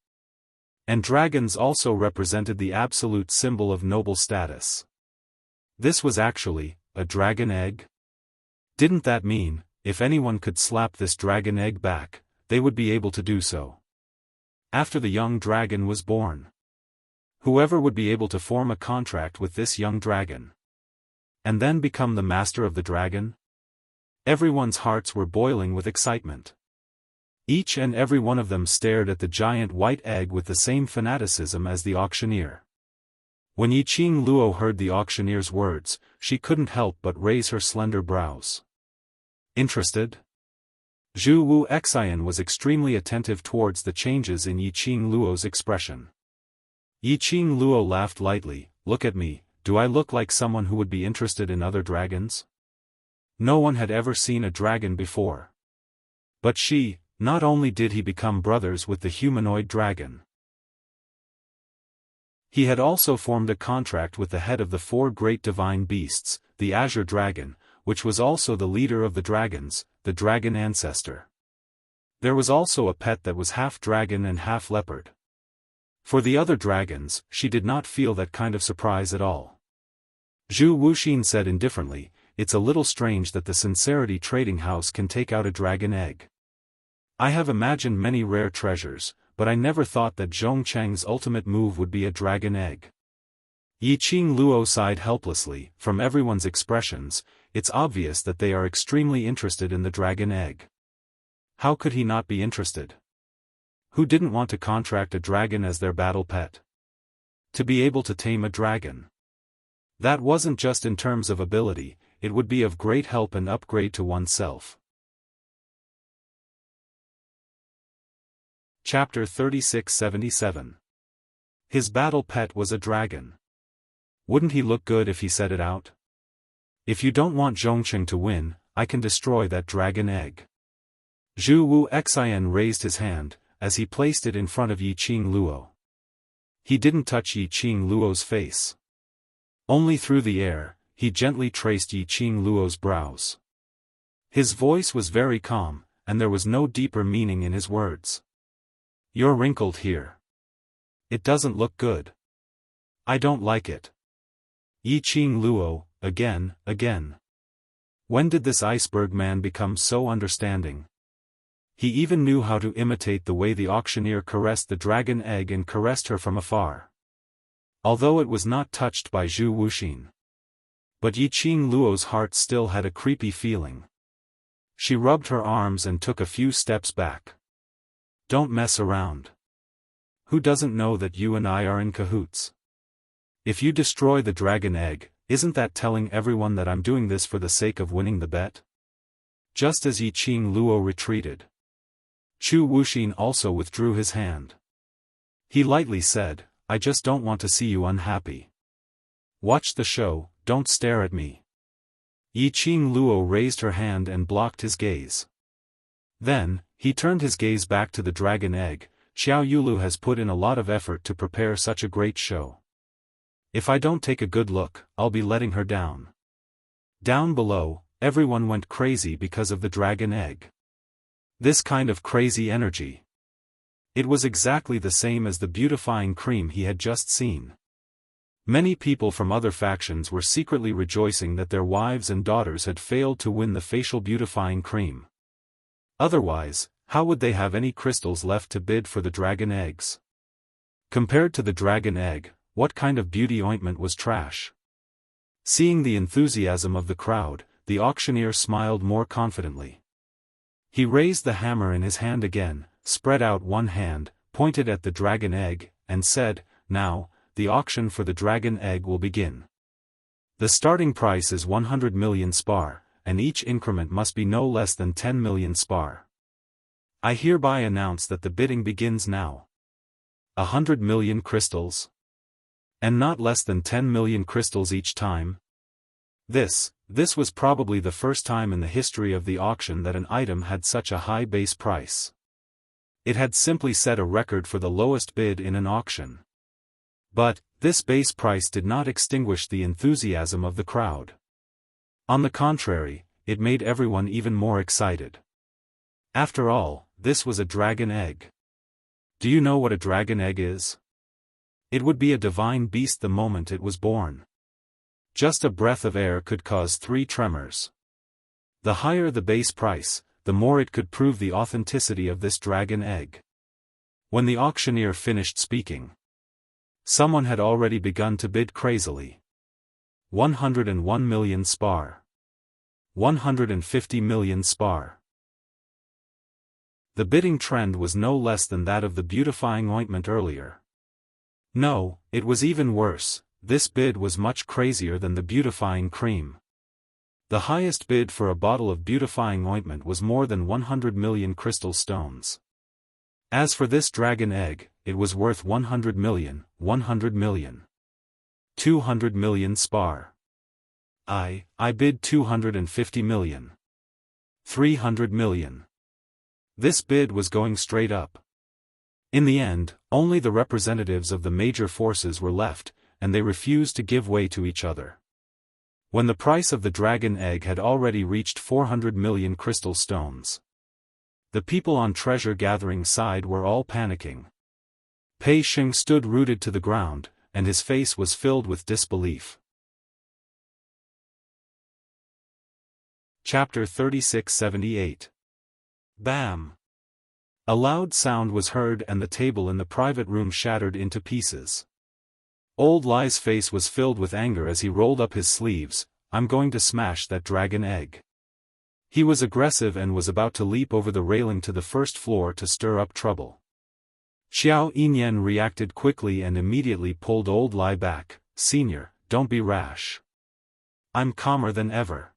And dragons also represented the absolute symbol of noble status. This was actually a dragon egg? Didn't that mean, if anyone could slap this dragon egg back, they would be able to do so? After the young dragon was born. Whoever would be able to form a contract with this young dragon. And then become the master of the dragon? Everyone's hearts were boiling with excitement. Each and every one of them stared at the giant white egg with the same fanaticism as the auctioneer. When Yiqing Luo heard the auctioneer's words, she couldn't help but raise her slender brows. Interested? Zhu Wu Xian was extremely attentive towards the changes in Yiqing Luo's expression. Yiqing Luo laughed lightly, "Look at me, do I look like someone who would be interested in other dragons?" No one had ever seen a dragon before. But not only did he become brothers with the humanoid dragon. He had also formed a contract with the head of the 4 great divine beasts, the Azure Dragon, which was also the leader of the dragons, the dragon ancestor. There was also a pet that was half dragon and half leopard. For the other dragons, she did not feel that kind of surprise at all. Zhu Wuxin said indifferently, "It's a little strange that the Sincerity Trading House can take out a dragon egg. I have imagined many rare treasures, but I never thought that Zhongcheng's ultimate move would be a dragon egg." Yiqing Luo sighed helplessly. From everyone's expressions, it's obvious that they are extremely interested in the dragon egg. How could he not be interested? Who didn't want to contract a dragon as their battle pet? To be able to tame a dragon. That wasn't just in terms of ability, it would be of great help and upgrade to oneself. Chapter 3677. His battle pet was a dragon. Wouldn't he look good if he said it out? "If you don't want Zhongcheng to win, I can destroy that dragon egg." Zhu Wu Xian raised his hand, as he placed it in front of Yiqing Luo. He didn't touch Yiqing Luo's face. Only through the air, he gently traced Yiqing Luo's brows. His voice was very calm, and there was no deeper meaning in his words. "You're wrinkled here. It doesn't look good. I don't like it." Yiqing Luo, again. When did this iceberg man become so understanding? He even knew how to imitate the way the auctioneer caressed the dragon egg and caressed her from afar. Although it was not touched by Zhu Wuxin. But Yiqing Luo's heart still had a creepy feeling. She rubbed her arms and took a few steps back. "Don't mess around. Who doesn't know that you and I are in cahoots? If you destroy the dragon egg, isn't that telling everyone that I'm doing this for the sake of winning the bet?" Just as Yiqing Luo retreated, Zhu Wuxin also withdrew his hand. He lightly said, "I just don't want to see you unhappy. Watch the show, don't stare at me." Yiqing Luo raised her hand and blocked his gaze. Then, he turned his gaze back to the dragon egg. "Xiao Yulu has put in a lot of effort to prepare such a great show. If I don't take a good look, I'll be letting her down." Down below, everyone went crazy because of the dragon egg. This kind of crazy energy. It was exactly the same as the beautifying cream he had just seen. Many people from other factions were secretly rejoicing that their wives and daughters had failed to win the facial beautifying cream. Otherwise, how would they have any crystals left to bid for the dragon eggs? Compared to the dragon egg, what kind of beauty ointment was trash? Seeing the enthusiasm of the crowd, the auctioneer smiled more confidently. He raised the hammer in his hand again, spread out one hand, pointed at the dragon egg, and said, "Now, the auction for the dragon egg will begin. The starting price is 100 million spar, and each increment must be no less than 10 million spar. I hereby announce that the bidding begins now. 100 million crystals? And not less than 10 million crystals each time?" This was probably the first time in the history of the auction that an item had such a high base price. It had simply set a record for the lowest bid in an auction. But, this base price did not extinguish the enthusiasm of the crowd. On the contrary, it made everyone even more excited. After all, this was a dragon egg. Do you know what a dragon egg is? It would be a divine beast the moment it was born. Just a breath of air could cause 3 tremors. The higher the base price, the more it could prove the authenticity of this dragon egg. When the auctioneer finished speaking, someone had already begun to bid crazily. 101 million spar. 150 million spar. The bidding trend was no less than that of the beautifying ointment earlier. No, it was even worse. This bid was much crazier than the beautifying cream. The highest bid for a bottle of beautifying ointment was more than 100 million crystal stones. As for this dragon egg, it was worth 100 million, 100 million. 200 million spar. I bid 250 million. 300 million. This bid was going straight up. In the end, only the representatives of the major forces were left, and they refused to give way to each other. When the price of the dragon egg had already reached 400 million crystal stones, the people on treasure-gathering side were all panicking. Pei Xing stood rooted to the ground, and his face was filled with disbelief. Chapter 3678. Bam! A loud sound was heard and the table in the private room shattered into pieces. Old Lai's face was filled with anger as he rolled up his sleeves. "I'm going to smash that dragon egg." He was aggressive and was about to leap over the railing to the first floor to stir up trouble. Xiao Yinyan reacted quickly and immediately pulled Old Lai back. "Senior, don't be rash." "I'm calmer than ever."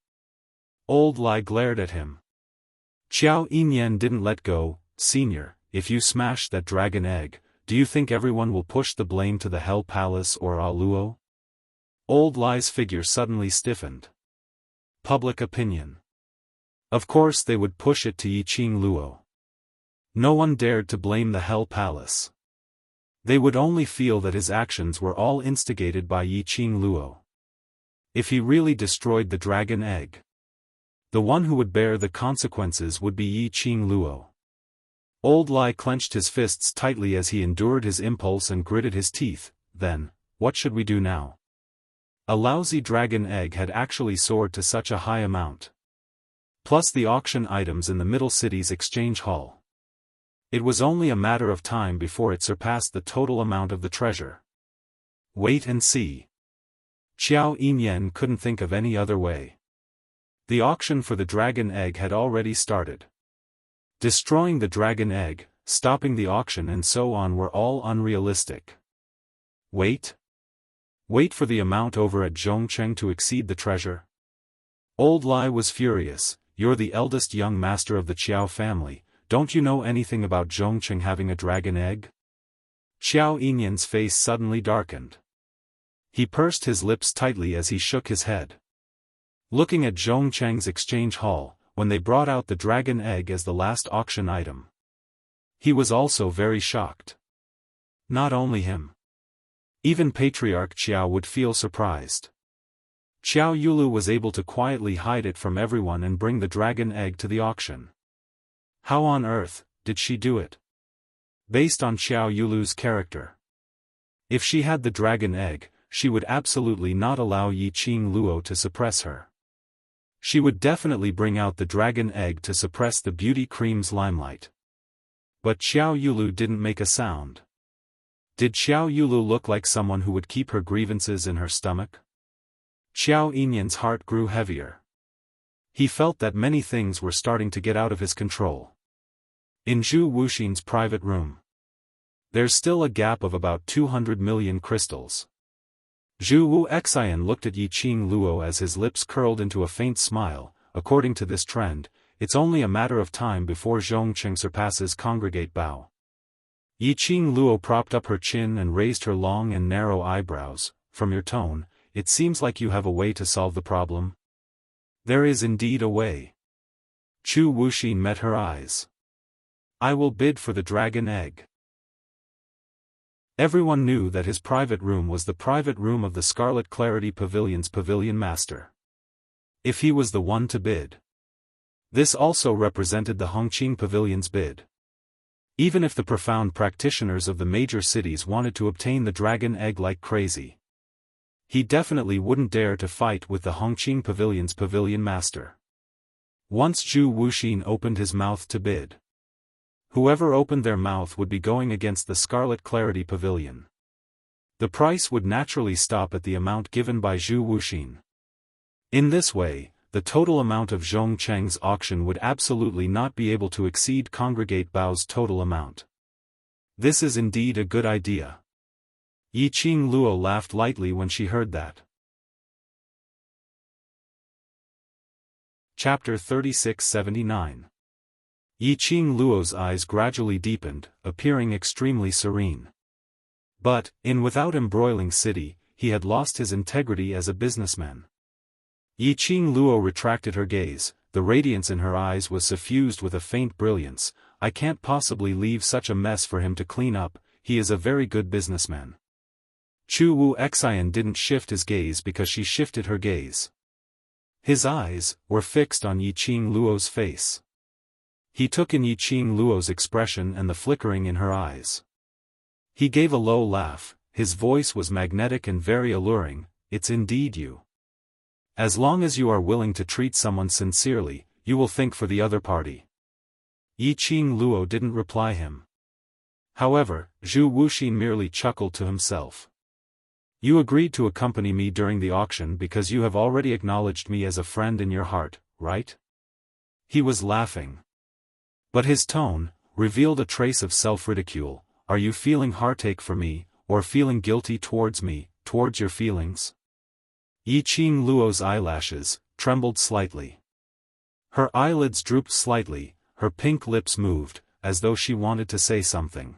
Old Lai glared at him. Xiao Yinyan didn't let go. "Senior, if you smash that dragon egg, do you think everyone will push the blame to the Hell Palace or Aluo?" Old Lai's figure suddenly stiffened. Public opinion. Of course they would push it to Yiqing Luo. No one dared to blame the Hell Palace. They would only feel that his actions were all instigated by Yiqing Luo. If he really destroyed the dragon egg, the one who would bear the consequences would be Yiqing Luo. Old Lai clenched his fists tightly as he endured his impulse and gritted his teeth. "Then, what should we do now?" A lousy dragon egg had actually soared to such a high amount. Plus the auction items in the middle city's exchange hall. It was only a matter of time before it surpassed the total amount of the treasure. Wait and see. Xiao Yinyan couldn't think of any other way. The auction for the dragon egg had already started. Destroying the dragon egg, stopping the auction and so on were all unrealistic. Wait? Wait for the amount over at Zhongcheng to exceed the treasure? Old Lai was furious. "You're the eldest young master of the Qiao family, don't you know anything about Zhongcheng having a dragon egg?" Xiao Yinyan's face suddenly darkened. He pursed his lips tightly as he shook his head. Looking at Zhongcheng's exchange hall, when they brought out the dragon egg as the last auction item, he was also very shocked. Not only him. Even Patriarch Qiao would feel surprised. Xiao Yulu was able to quietly hide it from everyone and bring the dragon egg to the auction. How on earth did she do it? Based on Xiao Yulu's character. If she had the dragon egg, she would absolutely not allow Yiqing Luo to suppress her. She would definitely bring out the dragon egg to suppress the beauty cream's limelight. But Xiao Yulu didn't make a sound. Did Xiao Yulu look like someone who would keep her grievances in her stomach? Xiao Yinyan's heart grew heavier. He felt that many things were starting to get out of his control. In Zhu Wuxin's private room, there's still a gap of about 200 million crystals. Zhu Wuxian looked at Yiqing Luo as his lips curled into a faint smile. According to this trend, it's only a matter of time before Zhongcheng surpasses Congregate Bao. Yiqing Luo propped up her chin and raised her long and narrow eyebrows. From your tone, it seems like you have a way to solve the problem. There is indeed a way. Zhu Wuxin met her eyes. I will bid for the dragon egg. Everyone knew that his private room was the private room of the Scarlet Clarity Pavilion's pavilion master. If he was the one to bid. This also represented the Hongqing Pavilion's bid. Even if the profound practitioners of the major cities wanted to obtain the dragon egg like crazy, he definitely wouldn't dare to fight with the Hongqing Pavilion's pavilion master. Once Zhu Wuxin opened his mouth to bid, whoever opened their mouth would be going against the Scarlet Clarity Pavilion. The price would naturally stop at the amount given by Zhu Wuxin. In this way, the total amount of Zhongcheng's auction would absolutely not be able to exceed Congregate Bao's total amount. This is indeed a good idea. Yiqing Luo laughed lightly when she heard that. Chapter 3679. Yiqing Luo's eyes gradually deepened, appearing extremely serene. But, in Without Embroiling City, he had lost his integrity as a businessman. Yiqing Luo retracted her gaze. The radiance in her eyes was suffused with a faint brilliance. I can't possibly leave such a mess for him to clean up. He is a very good businessman. Zhu Wuxian didn't shift his gaze because she shifted her gaze. His eyes were fixed on Yiqing Luo's face. He took in Yiqing Luo's expression and the flickering in her eyes. He gave a low laugh. His voice was magnetic and very alluring. It's indeed you. As long as you are willing to treat someone sincerely, you will think for the other party. Yiqing Luo didn't reply him. However, Zhu Wuxin merely chuckled to himself. You agreed to accompany me during the auction because you have already acknowledged me as a friend in your heart, right? He was laughing. But his tone revealed a trace of self-ridicule. Are you feeling heartache for me, or feeling guilty towards me, towards your feelings? Yiqing Luo's eyelashes trembled slightly. Her eyelids drooped slightly, her pink lips moved, as though she wanted to say something.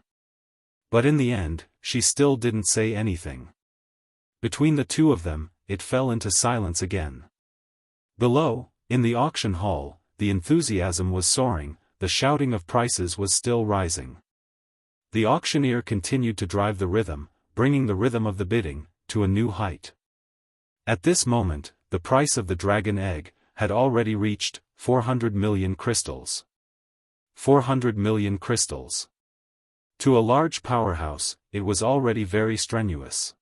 But in the end, she still didn't say anything. Between the two of them, it fell into silence again. Below, in the auction hall, the enthusiasm was soaring, the shouting of prices was still rising. The auctioneer continued to drive the rhythm, bringing the rhythm of the bidding to a new height. At this moment, the price of the dragon egg had already reached 400 million crystals. 400 million crystals. To a large powerhouse, it was already very strenuous.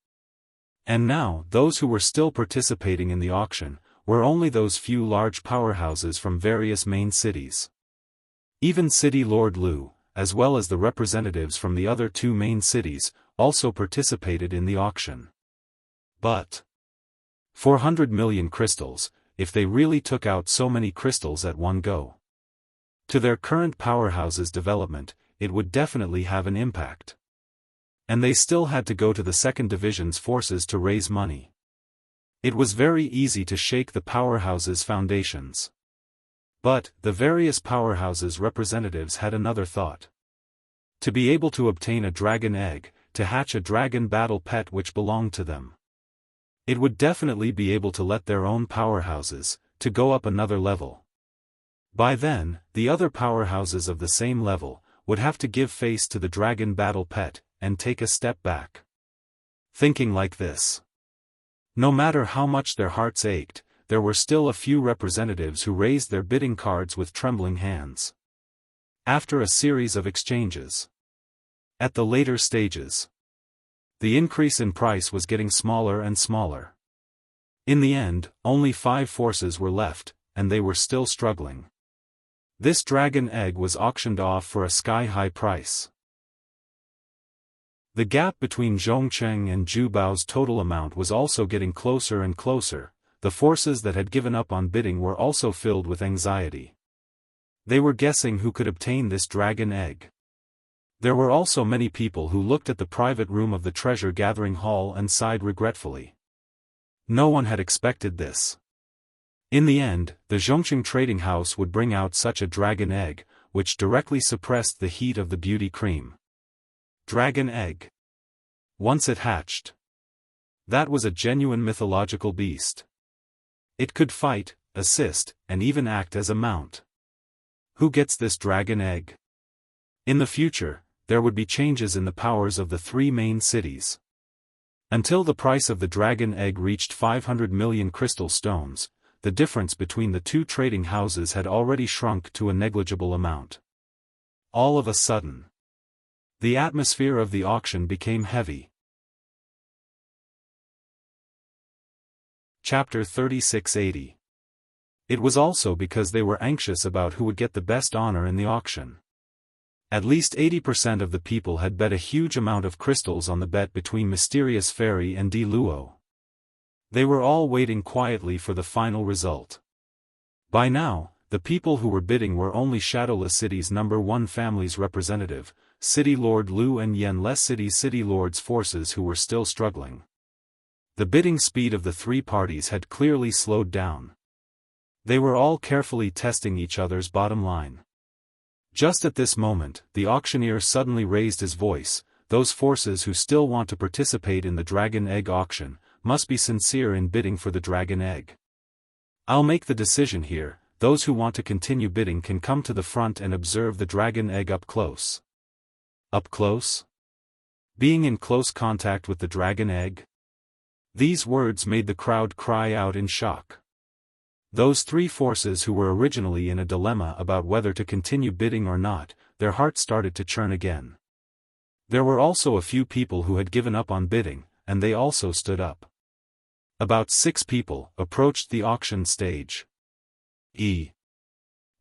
And now, those who were still participating in the auction were only those few large powerhouses from various main cities. Even City Lord Lu, as well as the representatives from the other two main cities, also participated in the auction. But 400 million crystals, if they really took out so many crystals at one go. To their current powerhouse's development, it would definitely have an impact. And they still had to go to the second division's forces to raise money. It was very easy to shake the powerhouse's foundations. But, the various powerhouses' representatives had another thought. To be able to obtain a dragon egg, to hatch a dragon battle pet which belonged to them. It would definitely be able to let their own powerhouses, to go up another level. By then, the other powerhouses of the same level, would have to give face to the dragon battle pet, and take a step back. Thinking like this. No matter how much their hearts ached, there were still a few representatives who raised their bidding cards with trembling hands. After a series of exchanges, at the later stages, the increase in price was getting smaller and smaller. In the end, only 5 forces were left, and they were still struggling. This dragon egg was auctioned off for a sky-high price. The gap between Zhongcheng and Jubao's total amount was also getting closer and closer. The forces that had given up on bidding were also filled with anxiety. They were guessing who could obtain this dragon egg. There were also many people who looked at the private room of the treasure-gathering hall and sighed regretfully. No one had expected this. In the end, the Zhongcheng trading house would bring out such a dragon egg, which directly suppressed the heat of the beauty cream. Dragon egg. Once it hatched, that was a genuine mythological beast. It could fight, assist, and even act as a mount. Who gets this dragon egg? In the future, there would be changes in the powers of the 3 main cities. Until the price of the dragon egg reached 500 million crystal stones, the difference between the 2 trading houses had already shrunk to a negligible amount. All of a sudden, the atmosphere of the auction became heavy. Chapter 3680. It was also because they were anxious about who would get the best honor in the auction. At least 80% of the people had bet a huge amount of crystals on the bet between Mysterious Fairy and Di Luo. They were all waiting quietly for the final result. By now, the people who were bidding were only Shadowless City's number 1 family's representative, City Lord Lu, and Yanless City's City Lord's forces who were still struggling. The bidding speed of the 3 parties had clearly slowed down. They were all carefully testing each other's bottom line. Just at this moment, the auctioneer suddenly raised his voice. Those forces who still want to participate in the dragon egg auction must be sincere in bidding for the dragon egg. I'll make the decision here. Those who want to continue bidding can come to the front and observe the dragon egg up close. Up close? Being in close contact with the dragon egg? These words made the crowd cry out in shock. Those 3 forces who were originally in a dilemma about whether to continue bidding or not, their hearts started to churn again. There were also a few people who had given up on bidding, and they also stood up. About 6 people approached the auction stage.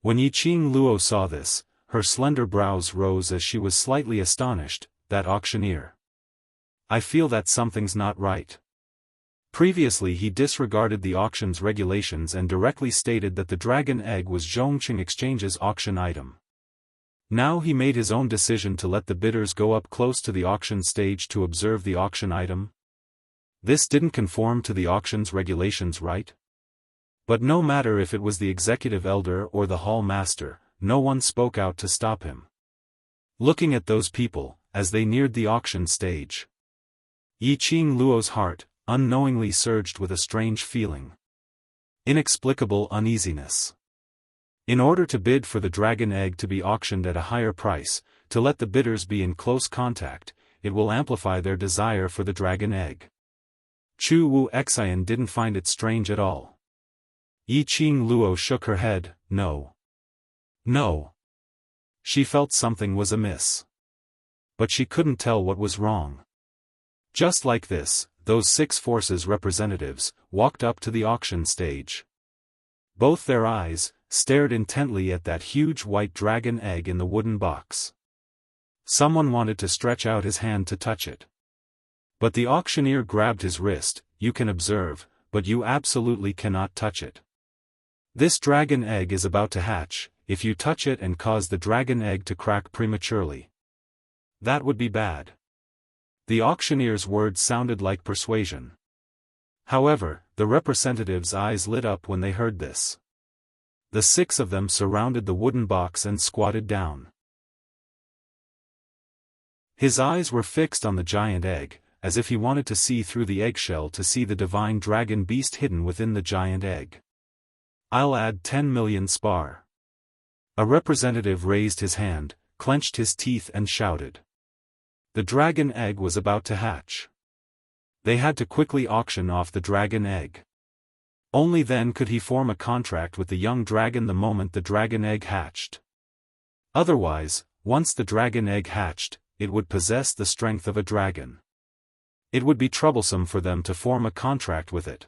When Yiqing Luo saw this, her slender brows rose as she was slightly astonished. That auctioneer. I feel that something's not right. Previously he disregarded the auction's regulations and directly stated that the dragon egg was Zhongcheng Exchange's auction item. Now he made his own decision to let the bidders go up close to the auction stage to observe the auction item. This didn't conform to the auction's regulations, right? But no matter if it was the executive elder or the hall master, no one spoke out to stop him. Looking at those people, as they neared the auction stage, Yiqing Luo's heart unknowingly surged with a strange feeling. Inexplicable uneasiness. In order to bid for the dragon egg to be auctioned at a higher price, to let the bidders be in close contact, it will amplify their desire for the dragon egg. Chu Wu Xian didn't find it strange at all. Yiqing Luo shook her head. No. No. She felt something was amiss. But she couldn't tell what was wrong. Just like this, those 6 forces representatives walked up to the auction stage. Both their eyes stared intently at that huge white dragon egg in the wooden box. Someone wanted to stretch out his hand to touch it. But the auctioneer grabbed his wrist. You can observe, but you absolutely cannot touch it. This dragon egg is about to hatch. If you touch it and cause the dragon egg to crack prematurely, that would be bad. The auctioneer's words sounded like persuasion. However, the representatives' eyes lit up when they heard this. The 6 of them surrounded the wooden box and squatted down. His eyes were fixed on the giant egg, as if he wanted to see through the eggshell to see the divine dragon beast hidden within the giant egg. I'll add 10 million spar. A representative raised his hand, clenched his teeth and shouted. The dragon egg was about to hatch. They had to quickly auction off the dragon egg. Only then could he form a contract with the young dragon the moment the dragon egg hatched. Otherwise, once the dragon egg hatched, it would possess the strength of a dragon. It would be troublesome for them to form a contract with it.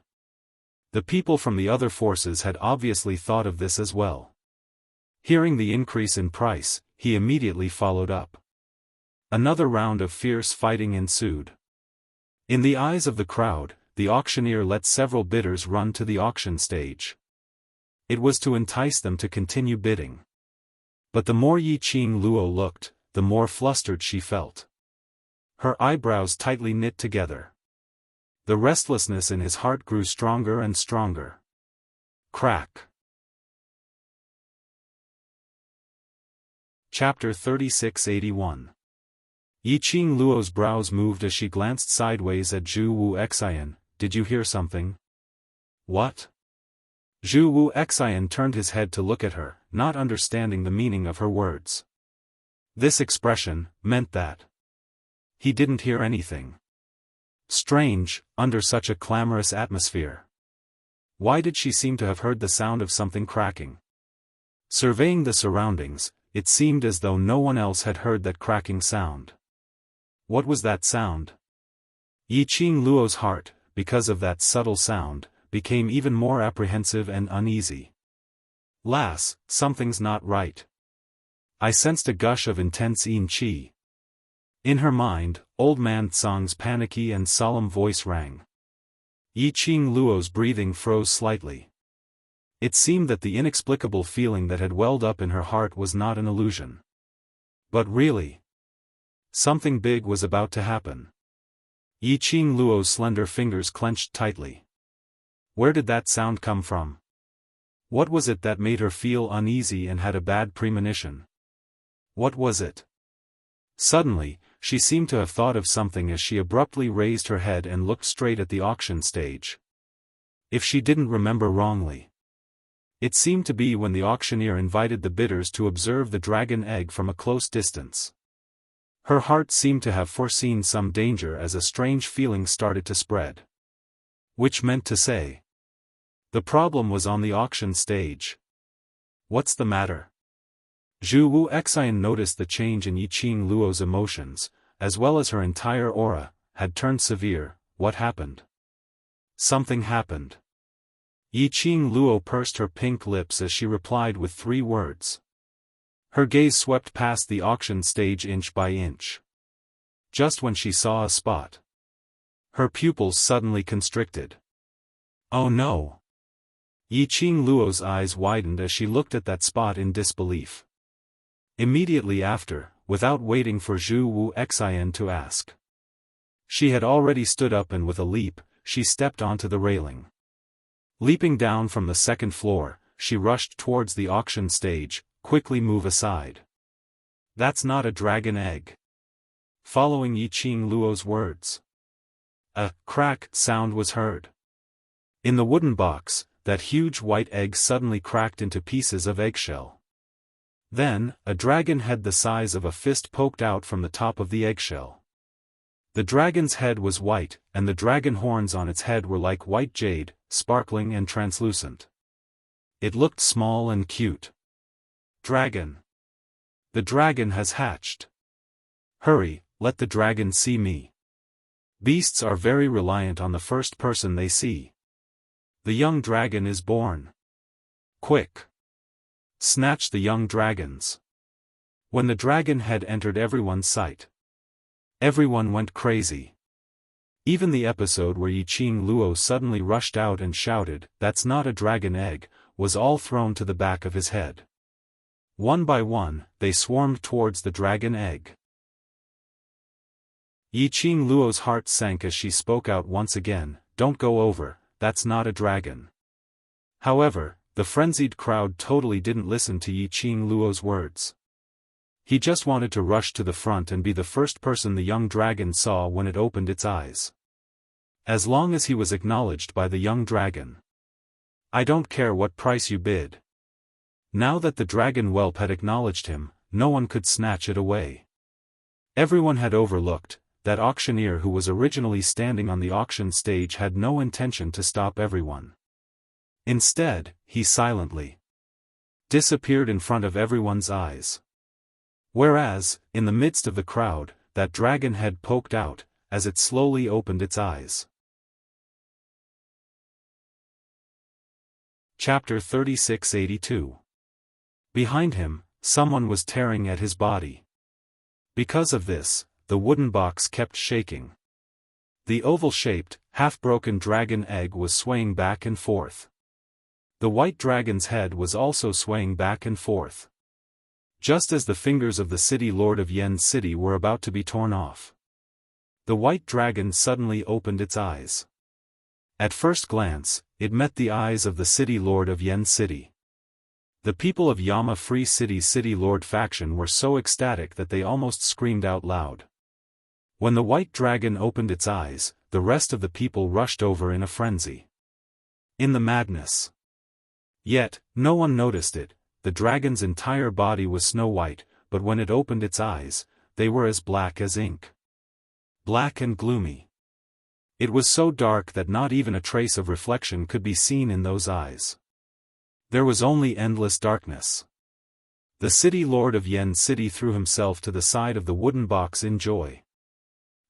The people from the other forces had obviously thought of this as well. Hearing the increase in price, he immediately followed up. Another round of fierce fighting ensued. In the eyes of the crowd, the auctioneer let several bidders run to the auction stage. It was to entice them to continue bidding. But the more Yiqing Luo looked, the more flustered she felt. Her eyebrows tightly knit together. The restlessness in his heart grew stronger and stronger. Crack. Chapter 3681. Yiqing Luo's brows moved as she glanced sideways at Zhu Wu Xian. Did you hear something? What? Zhu Wu Xian turned his head to look at her, not understanding the meaning of her words. This expression meant that he didn't hear anything. Strange, under such a clamorous atmosphere. Why did she seem to have heard the sound of something cracking? Surveying the surroundings, it seemed as though no one else had heard that cracking sound. What was that sound? Yiqing Luo's heart, because of that subtle sound, became even more apprehensive and uneasy. Lass, something's not right. I sensed a gush of intense yin qi. In her mind, old man Tsang's panicky and solemn voice rang. Yiqing Luo's breathing froze slightly. It seemed that the inexplicable feeling that had welled up in her heart was not an illusion. But really, something big was about to happen. Yiqing Luo's slender fingers clenched tightly. Where did that sound come from? What was it that made her feel uneasy and had a bad premonition? What was it? Suddenly, she seemed to have thought of something as she abruptly raised her head and looked straight at the auction stage. If she didn't remember wrongly, it seemed to be when the auctioneer invited the bidders to observe the dragon egg from a close distance. Her heart seemed to have foreseen some danger as a strange feeling started to spread. Which meant to say, the problem was on the auction stage. What's the matter? Zhu Wu Xian noticed the change in Yiqing Luo's emotions, as well as her entire aura, had turned severe. What happened? Something happened. Yiqing Luo pursed her pink lips as she replied with 3 words. Her gaze swept past the auction stage inch by inch. Just when she saw a spot, her pupils suddenly constricted. Oh no! Yiqing Luo's eyes widened as she looked at that spot in disbelief. Immediately after, without waiting for Zhu Wu Xian to ask, she had already stood up and with a leap, she stepped onto the railing. Leaping down from the 2nd floor, she rushed towards the auction stage. Quickly move aside. That's not a dragon egg. Following Yiqing Luo's words, a crack sound was heard. In the wooden box, that huge white egg suddenly cracked into pieces of eggshell. Then, a dragon head the size of a fist poked out from the top of the eggshell. The dragon's head was white, and the dragon horns on its head were like white jade, sparkling and translucent. It looked small and cute. Dragon. The dragon has hatched. Hurry, let the dragon see me. Beasts are very reliant on the first person they see. The young dragon is born. Quick! Snatch the young dragons. When the dragon head entered everyone's sight, everyone went crazy. Even the episode where Yiqing Luo suddenly rushed out and shouted, "That's not a dragon egg," was all thrown to the back of his head. One by one, they swarmed towards the dragon egg. Yiqing Luo's heart sank as she spoke out once again, "Don't go over, that's not a dragon." However, the frenzied crowd totally didn't listen to Yiqing Luo's words. He just wanted to rush to the front and be the first person the young dragon saw when it opened its eyes. As long as he was acknowledged by the young dragon. I don't care what price you bid. Now that the dragon whelp had acknowledged him, no one could snatch it away. Everyone had overlooked, that auctioneer who was originally standing on the auction stage had no intention to stop everyone. Instead, he silently disappeared in front of everyone's eyes. Whereas, in the midst of the crowd, that dragon head poked out, as it slowly opened its eyes. Chapter 3682. Behind him, someone was tearing at his body. Because of this, the wooden box kept shaking. The oval-shaped, half-broken dragon egg was swaying back and forth. The white dragon's head was also swaying back and forth. Just as the fingers of the city lord of Yen's city were about to be torn off, the white dragon suddenly opened its eyes. At first glance, it met the eyes of the city lord of Yen's city. The people of Yama Free City's city lord faction were so ecstatic that they almost screamed out loud. When the white dragon opened its eyes, the rest of the people rushed over in a frenzy. In the madness. Yet, no one noticed it. The dragon's entire body was snow white, but when it opened its eyes, they were as black as ink. Black and gloomy. It was so dark that not even a trace of reflection could be seen in those eyes. There was only endless darkness. The city lord of Yen's city threw himself to the side of the wooden box in joy.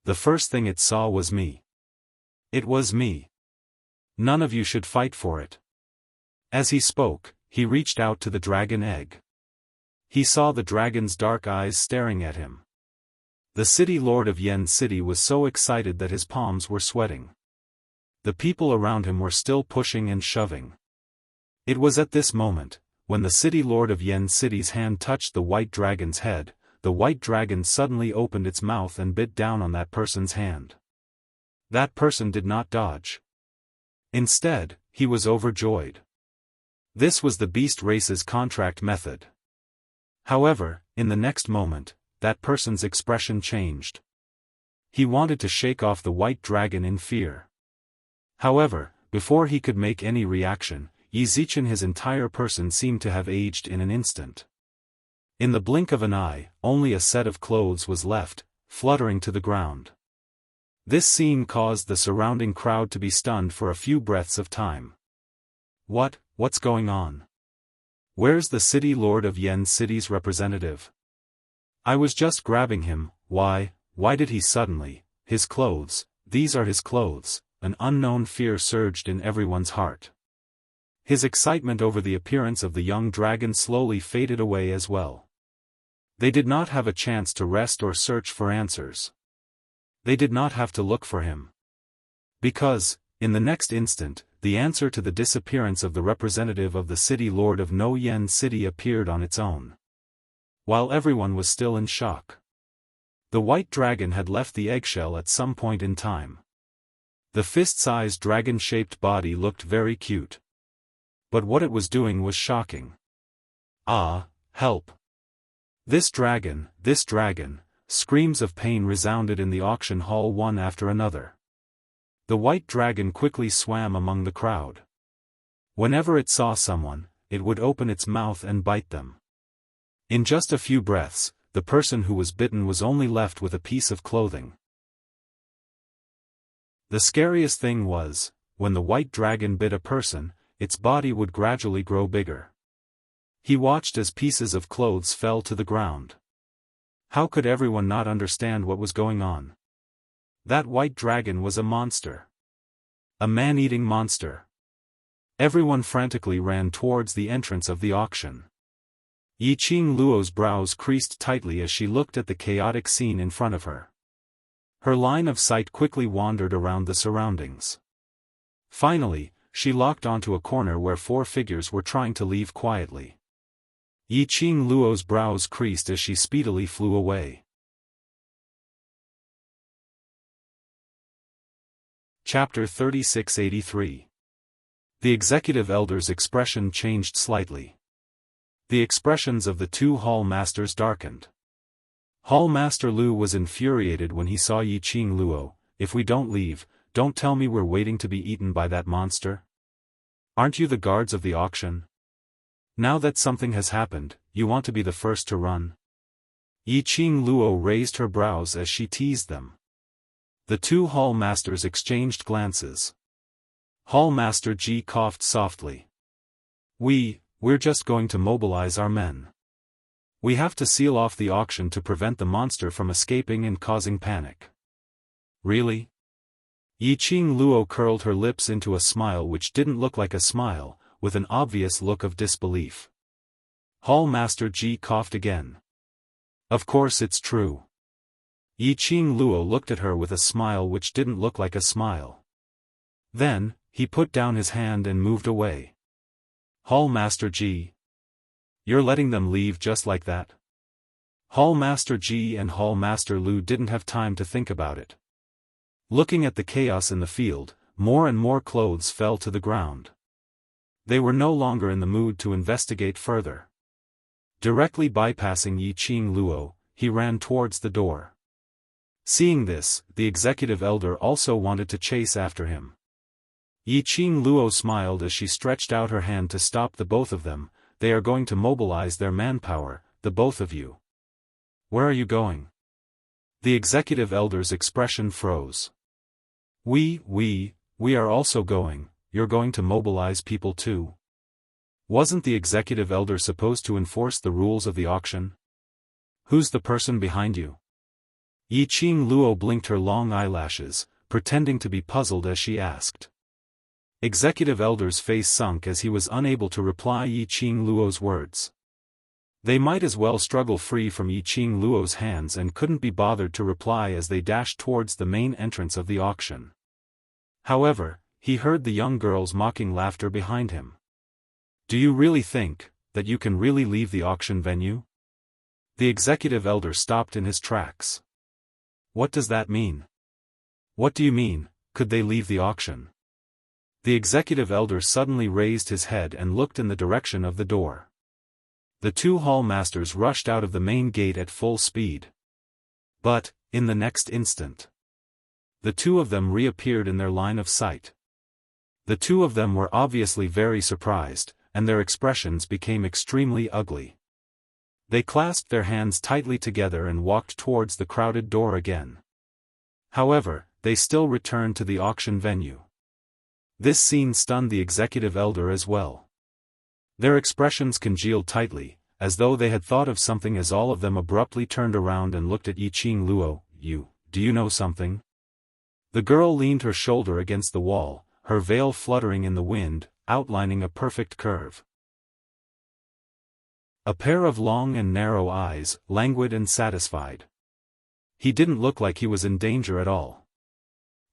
The first thing it saw was me. It was me. None of you should fight for it. As he spoke, he reached out to the dragon egg. He saw the dragon's dark eyes staring at him. The city lord of Yen's city was so excited that his palms were sweating. The people around him were still pushing and shoving. It was at this moment, when the city lord of Yen's city's hand touched the white dragon's head, the white dragon suddenly opened its mouth and bit down on that person's hand. That person did not dodge. Instead, he was overjoyed. This was the beast race's contract method. However, in the next moment, that person's expression changed. He wanted to shake off the white dragon in fear. However, before he could make any reaction, Yizichin his entire person seemed to have aged in an instant. In the blink of an eye, only a set of clothes was left, fluttering to the ground. This scene caused the surrounding crowd to be stunned for a few breaths of time. What's going on? Where's the city lord of Yen's city's representative? I was just grabbing him. Why did he suddenly? His clothes, these are his clothes. An unknown fear surged in everyone's heart. His excitement over the appearance of the young dragon slowly faded away as well. They did not have a chance to rest or search for answers. They did not have to look for him. Because, in the next instant, the answer to the disappearance of the representative of the city lord of No Yen City appeared on its own. While everyone was still in shock. The white dragon had left the eggshell at some point in time. The fist-sized dragon-shaped body looked very cute. But what it was doing was shocking. Ah, help! This dragon, screams of pain resounded in the auction hall one after another. The white dragon quickly swam among the crowd. Whenever it saw someone, it would open its mouth and bite them. In just a few breaths, the person who was bitten was only left with a piece of clothing. The scariest thing was, when the white dragon bit a person, its body would gradually grow bigger. He watched as pieces of clothes fell to the ground. How could everyone not understand what was going on? That white dragon was a monster. A man-eating monster. Everyone frantically ran towards the entrance of the auction. Yiqing Luo's brows creased tightly as she looked at the chaotic scene in front of her. Her line of sight quickly wandered around the surroundings. Finally, she locked onto a corner where four figures were trying to leave quietly. Yiqing Luo's brows creased as she speedily flew away. Chapter 3683. The executive elder's expression changed slightly. The expressions of the two hall masters darkened. Hall Master Lu was infuriated when he saw Yiqing Luo. If we don't leave, don't tell me we're waiting to be eaten by that monster. Aren't you the guards of the auction? Now that something has happened, you want to be the first to run? Yiqing Luo raised her brows as she teased them. The two hall masters exchanged glances. Hall Master Ji coughed softly. We're just going to mobilize our men. We have to seal off the auction to prevent the monster from escaping and causing panic. Really? Yiqing Luo curled her lips into a smile which didn't look like a smile, with an obvious look of disbelief. Hall Master Ji coughed again. Of course it's true. Yiqing Luo looked at her with a smile which didn't look like a smile. Then, he put down his hand and moved away. Hall Master Ji. You're letting them leave just like that? Hall Master Ji and Hall Master Lu didn't have time to think about it. Looking at the chaos in the field, more and more clothes fell to the ground. They were no longer in the mood to investigate further. Directly bypassing Yiqing Luo, he ran towards the door. Seeing this, the executive elder also wanted to chase after him. Yiqing Luo smiled as she stretched out her hand to stop the both of them. They are going to mobilize their manpower, the both of you. Where are you going? The executive elder's expression froze. We are also going. You're going to mobilize people too? Wasn't the executive elder supposed to enforce the rules of the auction? Who's the person behind you? Yiqing Luo blinked her long eyelashes, pretending to be puzzled as she asked. Executive elder's face sunk as he was unable to reply Yiqing Luo's words. They might as well struggle free from Yiqing Luo's hands and couldn't be bothered to reply as they dashed towards the main entrance of the auction. However, he heard the young girl's mocking laughter behind him. Do you really think that you can really leave the auction venue? The executive elder stopped in his tracks. What does that mean? What do you mean, could they leave the auction? The executive elder suddenly raised his head and looked in the direction of the door. The two hall masters rushed out of the main gate at full speed. But, in the next instant, the two of them reappeared in their line of sight. The two of them were obviously very surprised, and their expressions became extremely ugly. They clasped their hands tightly together and walked towards the crowded door again. However, they still returned to the auction venue. This scene stunned the executive elder as well. Their expressions congealed tightly, as though they had thought of something as all of them abruptly turned around and looked at Yiqing Luo. Do you know something? The girl leaned her shoulder against the wall, her veil fluttering in the wind, outlining a perfect curve. A pair of long and narrow eyes, languid and satisfied. He didn't look like he was in danger at all.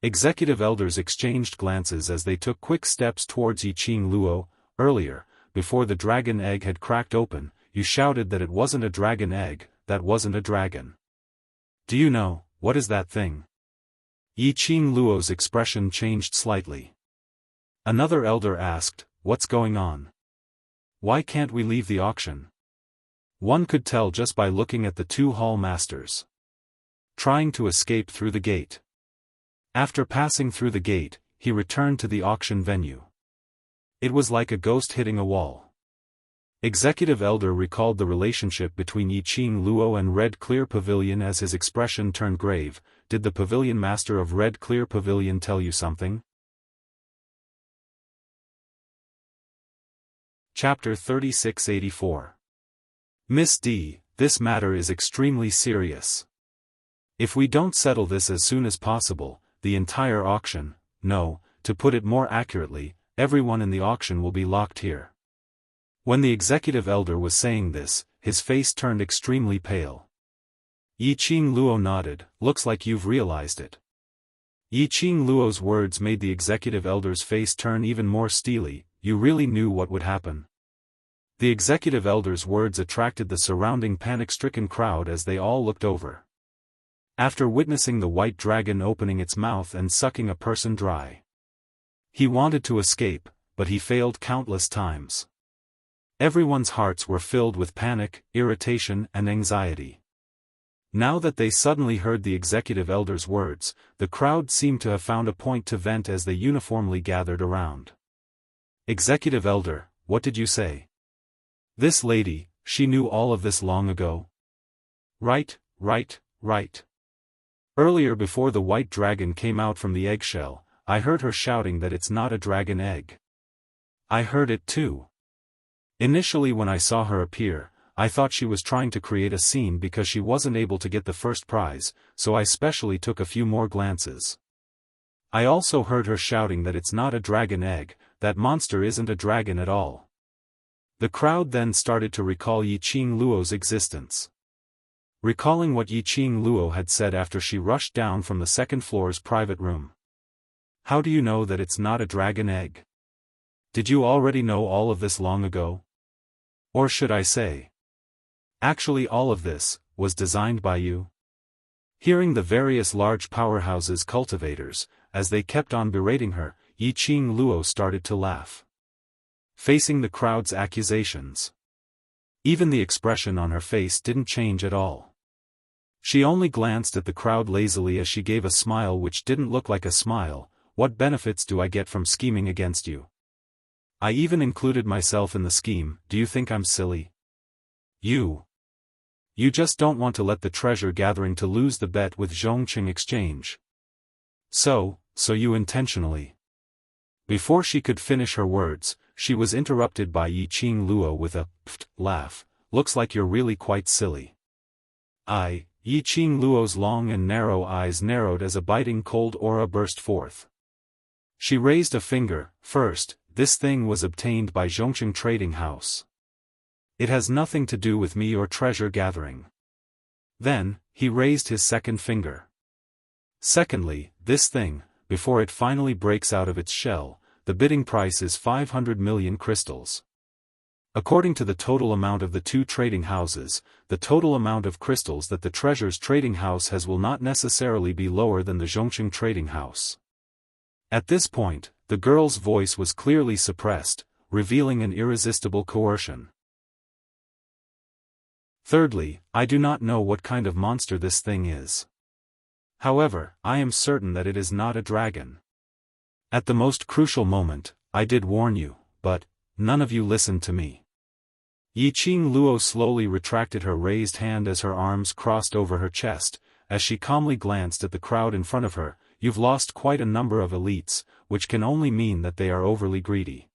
Executive elders exchanged glances as they took quick steps towards Yiqing Luo. Earlier, before the dragon egg had cracked open, you shouted that it wasn't a dragon egg, that wasn't a dragon. Do you know, what is that thing? Yiqing Luo's expression changed slightly. Another elder asked, what's going on? Why can't we leave the auction? One could tell just by looking at the two hall masters trying to escape through the gate. After passing through the gate, he returned to the auction venue. It was like a ghost hitting a wall. Executive Elder recalled the relationship between Yiqing Luo and Red Clear Pavilion as his expression turned grave. Did the pavilion master of Red Clear Pavilion tell you something? Chapter 3684. Miss D, this matter is extremely serious. If we don't settle this as soon as possible, the entire auction, no, to put it more accurately, everyone in the auction will be locked here. When the executive elder was saying this, his face turned extremely pale. Yiqing Luo nodded, looks like you've realized it. Yiqing Luo's words made the executive elder's face turn even more steely. You really knew what would happen. The executive elder's words attracted the surrounding panic-stricken crowd as they all looked over. After witnessing the white dragon opening its mouth and sucking a person dry, he wanted to escape, but he failed countless times. Everyone's hearts were filled with panic, irritation, and anxiety. Now that they suddenly heard the executive elder's words, the crowd seemed to have found a point to vent as they uniformly gathered around. Executive Elder, what did you say? This lady, she knew all of this long ago? Right. Earlier, before the white dragon came out from the eggshell, I heard her shouting that it's not a dragon egg. I heard it too. Initially, when I saw her appear, I thought she was trying to create a scene because she wasn't able to get the first prize, so I specially took a few more glances. I also heard her shouting that it's not a dragon egg, that monster isn't a dragon at all. The crowd then started to recall Yiqing Luo's existence. Recalling what Yiqing Luo had said after she rushed down from the second floor's private room. How do you know that it's not a dragon egg? Did you already know all of this long ago? Or should I say, actually all of this was designed by you? Hearing the various large powerhouses' cultivators, as they kept on berating her, Yiqing Luo started to laugh. Facing the crowd's accusations, even the expression on her face didn't change at all. She only glanced at the crowd lazily as she gave a smile which didn't look like a smile. What benefits do I get from scheming against you? I even included myself in the scheme. Do you think I'm silly? You just don't want to let the treasure gathering to lose the bet with Zhongqing Exchange. So you intentionally. Before she could finish her words, she was interrupted by Yiqing Luo with a pfft laugh. Looks like you're really quite silly. Yiqing Luo's long and narrow eyes narrowed as a biting cold aura burst forth. She raised a finger. First, this thing was obtained by Zhongqing Trading House. It has nothing to do with me or treasure gathering. Then, he raised his second finger. Secondly, this thing, before it finally breaks out of its shell, the bidding price is 500 million crystals. According to the total amount of the two trading houses, the total amount of crystals that the treasure's trading house has will not necessarily be lower than the Zhongqing Trading House. At this point, the girl's voice was clearly suppressed, revealing an irresistible coercion. Thirdly, I do not know what kind of monster this thing is. However, I am certain that it is not a dragon. At the most crucial moment, I did warn you, but none of you listened to me. Yiqing Luo slowly retracted her raised hand as her arms crossed over her chest, as she calmly glanced at the crowd in front of her. You've lost quite a number of elites, which can only mean that they are overly greedy.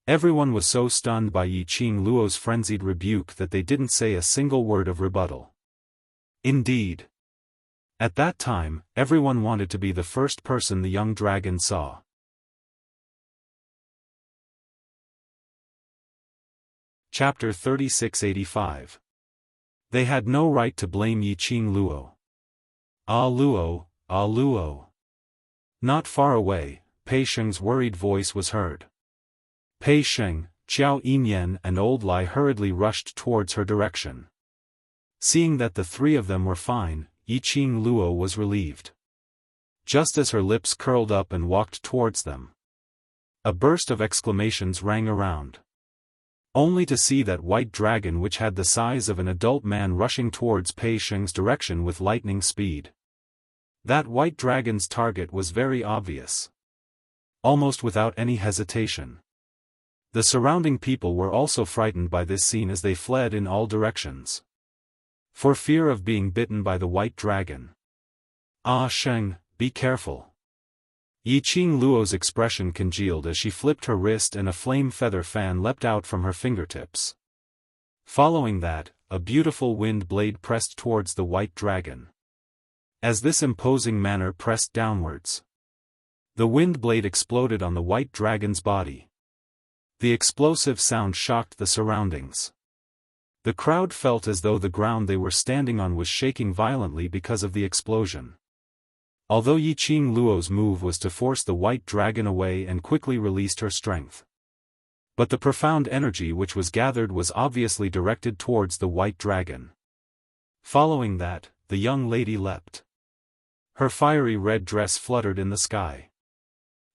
Everyone was so stunned by Yiqing Luo's frenzied rebuke that they didn't say a single word of rebuttal. Indeed. At that time, everyone wanted to be the first person the young dragon saw. Chapter 3685. They had no right to blame Yiqing Luo. Ah Luo, ah Luo. Not far away, Pei Sheng's worried voice was heard. Pei Sheng, Qiao Yinyan and Old Lai hurriedly rushed towards her direction. Seeing that the three of them were fine, Yiqing Luo was relieved. Just as her lips curled up and walked towards them, a burst of exclamations rang around. Only to see that white dragon which had the size of an adult man rushing towards Pei Sheng's direction with lightning speed. That white dragon's target was very obvious. Almost without any hesitation. The surrounding people were also frightened by this scene as they fled in all directions. For fear of being bitten by the white dragon. Ah Sheng, be careful. Yiqing Luo's expression congealed as she flipped her wrist and a flame feather fan leapt out from her fingertips. Following that, a beautiful wind blade pressed towards the white dragon. As this imposing manner pressed downwards, the wind blade exploded on the white dragon's body. The explosive sound shocked the surroundings. The crowd felt as though the ground they were standing on was shaking violently because of the explosion. Although Yiqing Luo's move was to force the white dragon away and quickly released her strength. But the profound energy which was gathered was obviously directed towards the white dragon. Following that, the young lady leapt. Her fiery red dress fluttered in the sky.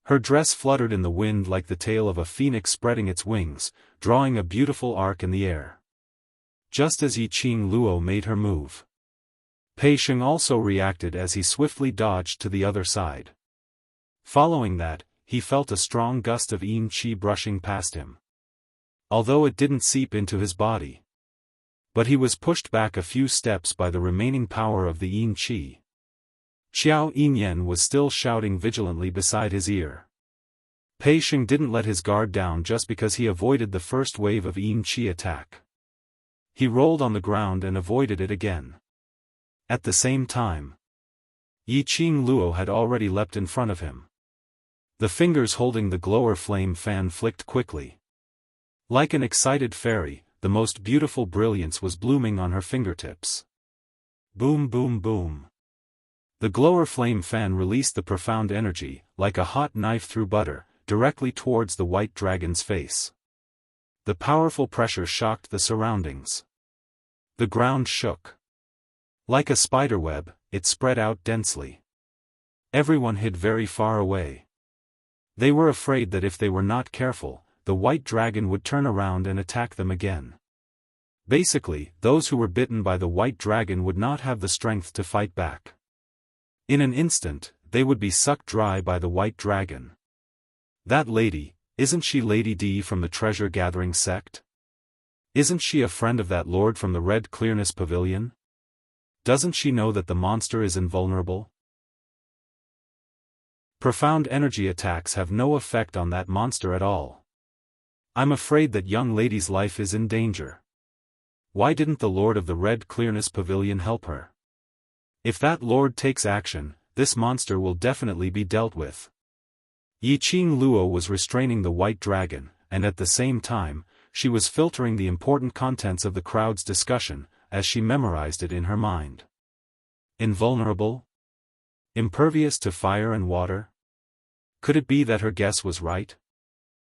Her dress fluttered in the wind like the tail of a phoenix spreading its wings, drawing a beautiful arc in the air. Just as Yiqing Luo made her move, Pei Sheng also reacted as he swiftly dodged to the other side. Following that, he felt a strong gust of yin qi brushing past him. Although it didn't seep into his body, but he was pushed back a few steps by the remaining power of the yin qi. Xiao Yinyan was still shouting vigilantly beside his ear. Pei Sheng didn't let his guard down just because he avoided the first wave of Yin Qi attack. He rolled on the ground and avoided it again. At the same time, Yiqing Luo had already leapt in front of him. The fingers holding the glower flame fan flicked quickly. Like an excited fairy, the most beautiful brilliance was blooming on her fingertips. Boom boom boom. The glower flame fan released the profound energy, like a hot knife through butter, directly towards the white dragon's face. The powerful pressure shocked the surroundings. The ground shook. Like a spiderweb, it spread out densely. Everyone hid very far away. They were afraid that if they were not careful, the white dragon would turn around and attack them again. Basically, those who were bitten by the white dragon would not have the strength to fight back. In an instant, they would be sucked dry by the white dragon. That lady, isn't she Lady D from the treasure-gathering sect? Isn't she a friend of that lord from the Red Clearness Pavilion? Doesn't she know that the monster is invulnerable? Profound energy attacks have no effect on that monster at all. I'm afraid that young lady's life is in danger. Why didn't the Lord of the Red Clearness Pavilion help her? If that lord takes action, this monster will definitely be dealt with. Yiqing Luo was restraining the white dragon, and at the same time, she was filtering the important contents of the crowd's discussion, as she memorized it in her mind. Invulnerable? Impervious to fire and water? Could it be that her guess was right?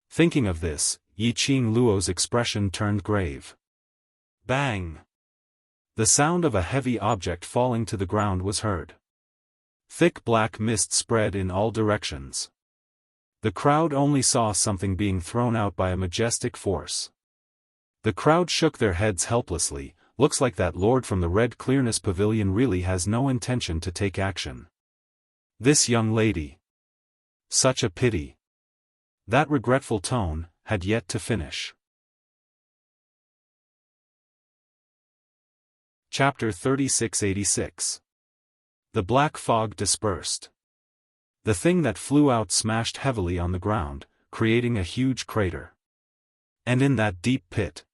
Thinking of this, Yiqing Luo's expression turned grave. Bang! The sound of a heavy object falling to the ground was heard. Thick black mist spread in all directions. The crowd only saw something being thrown out by a majestic force. The crowd shook their heads helplessly. Looks like that lord from the Red Clearness Pavilion really has no intention to take action. This young lady. Such a pity. That regretful tone had yet to finish. Chapter 3686. The black fog dispersed. The thing that flew out smashed heavily on the ground, creating a huge crater. And in that deep pit,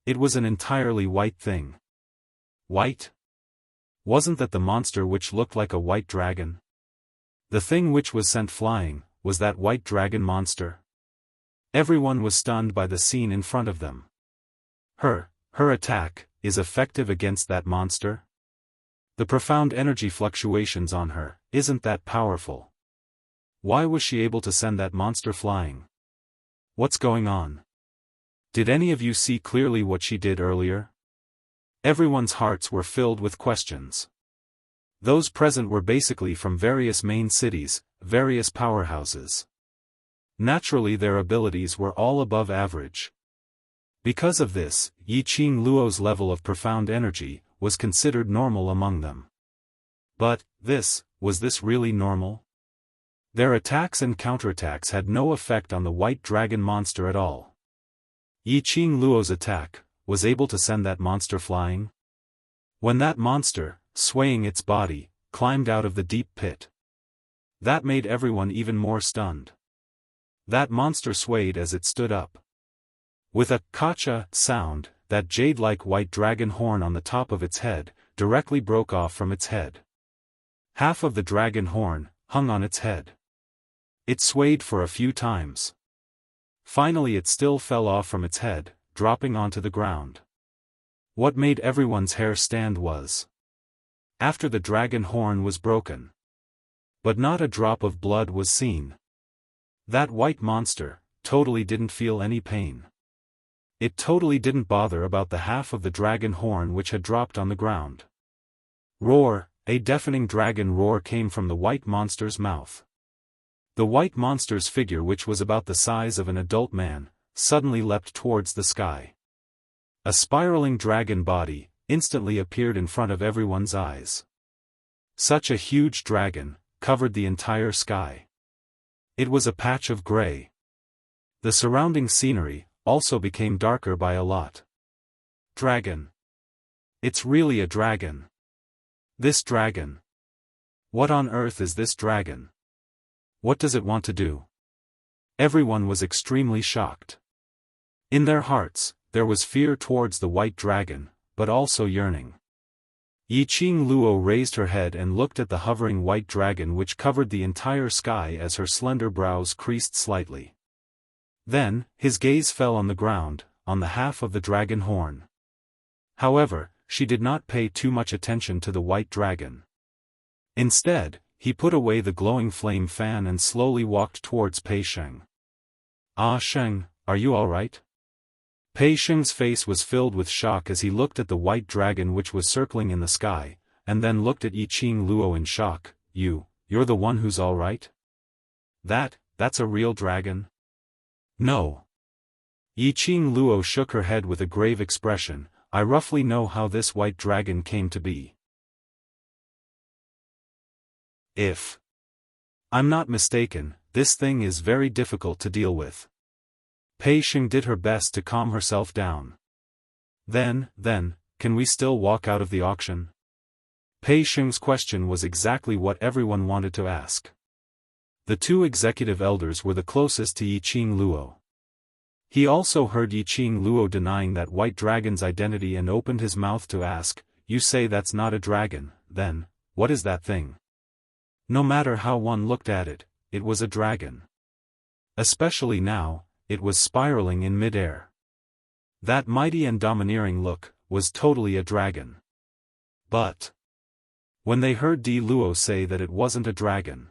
it was an entirely white thing. White? Wasn't that the monster which looked like a white dragon? The thing which was sent flying, was that white dragon monster? Everyone was stunned by the scene in front of them. Her attack, is effective against that monster? The profound energy fluctuations on her, isn't that powerful? Why was she able to send that monster flying? What's going on? Did any of you see clearly what she did earlier? Everyone's hearts were filled with questions. Those present were basically from various main cities, various powerhouses. Naturally their abilities were all above average. Because of this, Yiqing Luo's level of profound energy was considered normal among them. But, was this really normal? Their attacks and counterattacks had no effect on the white dragon monster at all. Yiqing Luo's attack was able to send that monster flying. When that monster, swaying its body, climbed out of the deep pit. That made everyone even more stunned. That monster swayed as it stood up. With a "kacha" sound, that jade-like white dragon horn on the top of its head, directly broke off from its head. Half of the dragon horn hung on its head. It swayed for a few times. Finally it still fell off from its head, dropping onto the ground. What made everyone's hair stand was after the dragon horn was broken. But not a drop of blood was seen. That white monster totally didn't feel any pain. It totally didn't bother about the half of the dragon horn which had dropped on the ground. Roar! A deafening dragon roar came from the white monster's mouth. The white monster's figure, which was about the size of an adult man, suddenly leapt towards the sky. A spiraling dragon body instantly appeared in front of everyone's eyes. Such a huge dragon covered the entire sky. It was a patch of gray. The surrounding scenery also became darker by a lot. Dragon. It's really a dragon. This dragon. What on earth is this dragon? What does it want to do? Everyone was extremely shocked. In their hearts, there was fear towards the white dragon, but also yearning. Yiqing Luo raised her head and looked at the hovering white dragon which covered the entire sky as her slender brows creased slightly. Then, his gaze fell on the ground, on the half of the dragon horn. However, she did not pay too much attention to the white dragon. Instead, he put away the glowing flame fan and slowly walked towards Pei Sheng. "Ah Sheng, are you all right?" Pei Sheng's face was filled with shock as he looked at the white dragon which was circling in the sky, and then looked at Yiqing Luo in shock. You're the one who's all right? That's a real dragon?" "No." Yiqing Luo shook her head with a grave expression. "I roughly know how this white dragon came to be. If I'm not mistaken, this thing is very difficult to deal with." Pei Sheng did her best to calm herself down. Then, can we still walk out of the auction?" Pei Sheng's question was exactly what everyone wanted to ask. The two executive elders were the closest to Yiqing Luo. He also heard Yiqing Luo denying that white dragon's identity and opened his mouth to ask, "You say that's not a dragon, then, what is that thing?" No matter how one looked at it, it was a dragon. Especially now, it was spiraling in mid-air. That mighty and domineering look was totally a dragon. But when they heard Di Luo say that it wasn't a dragon.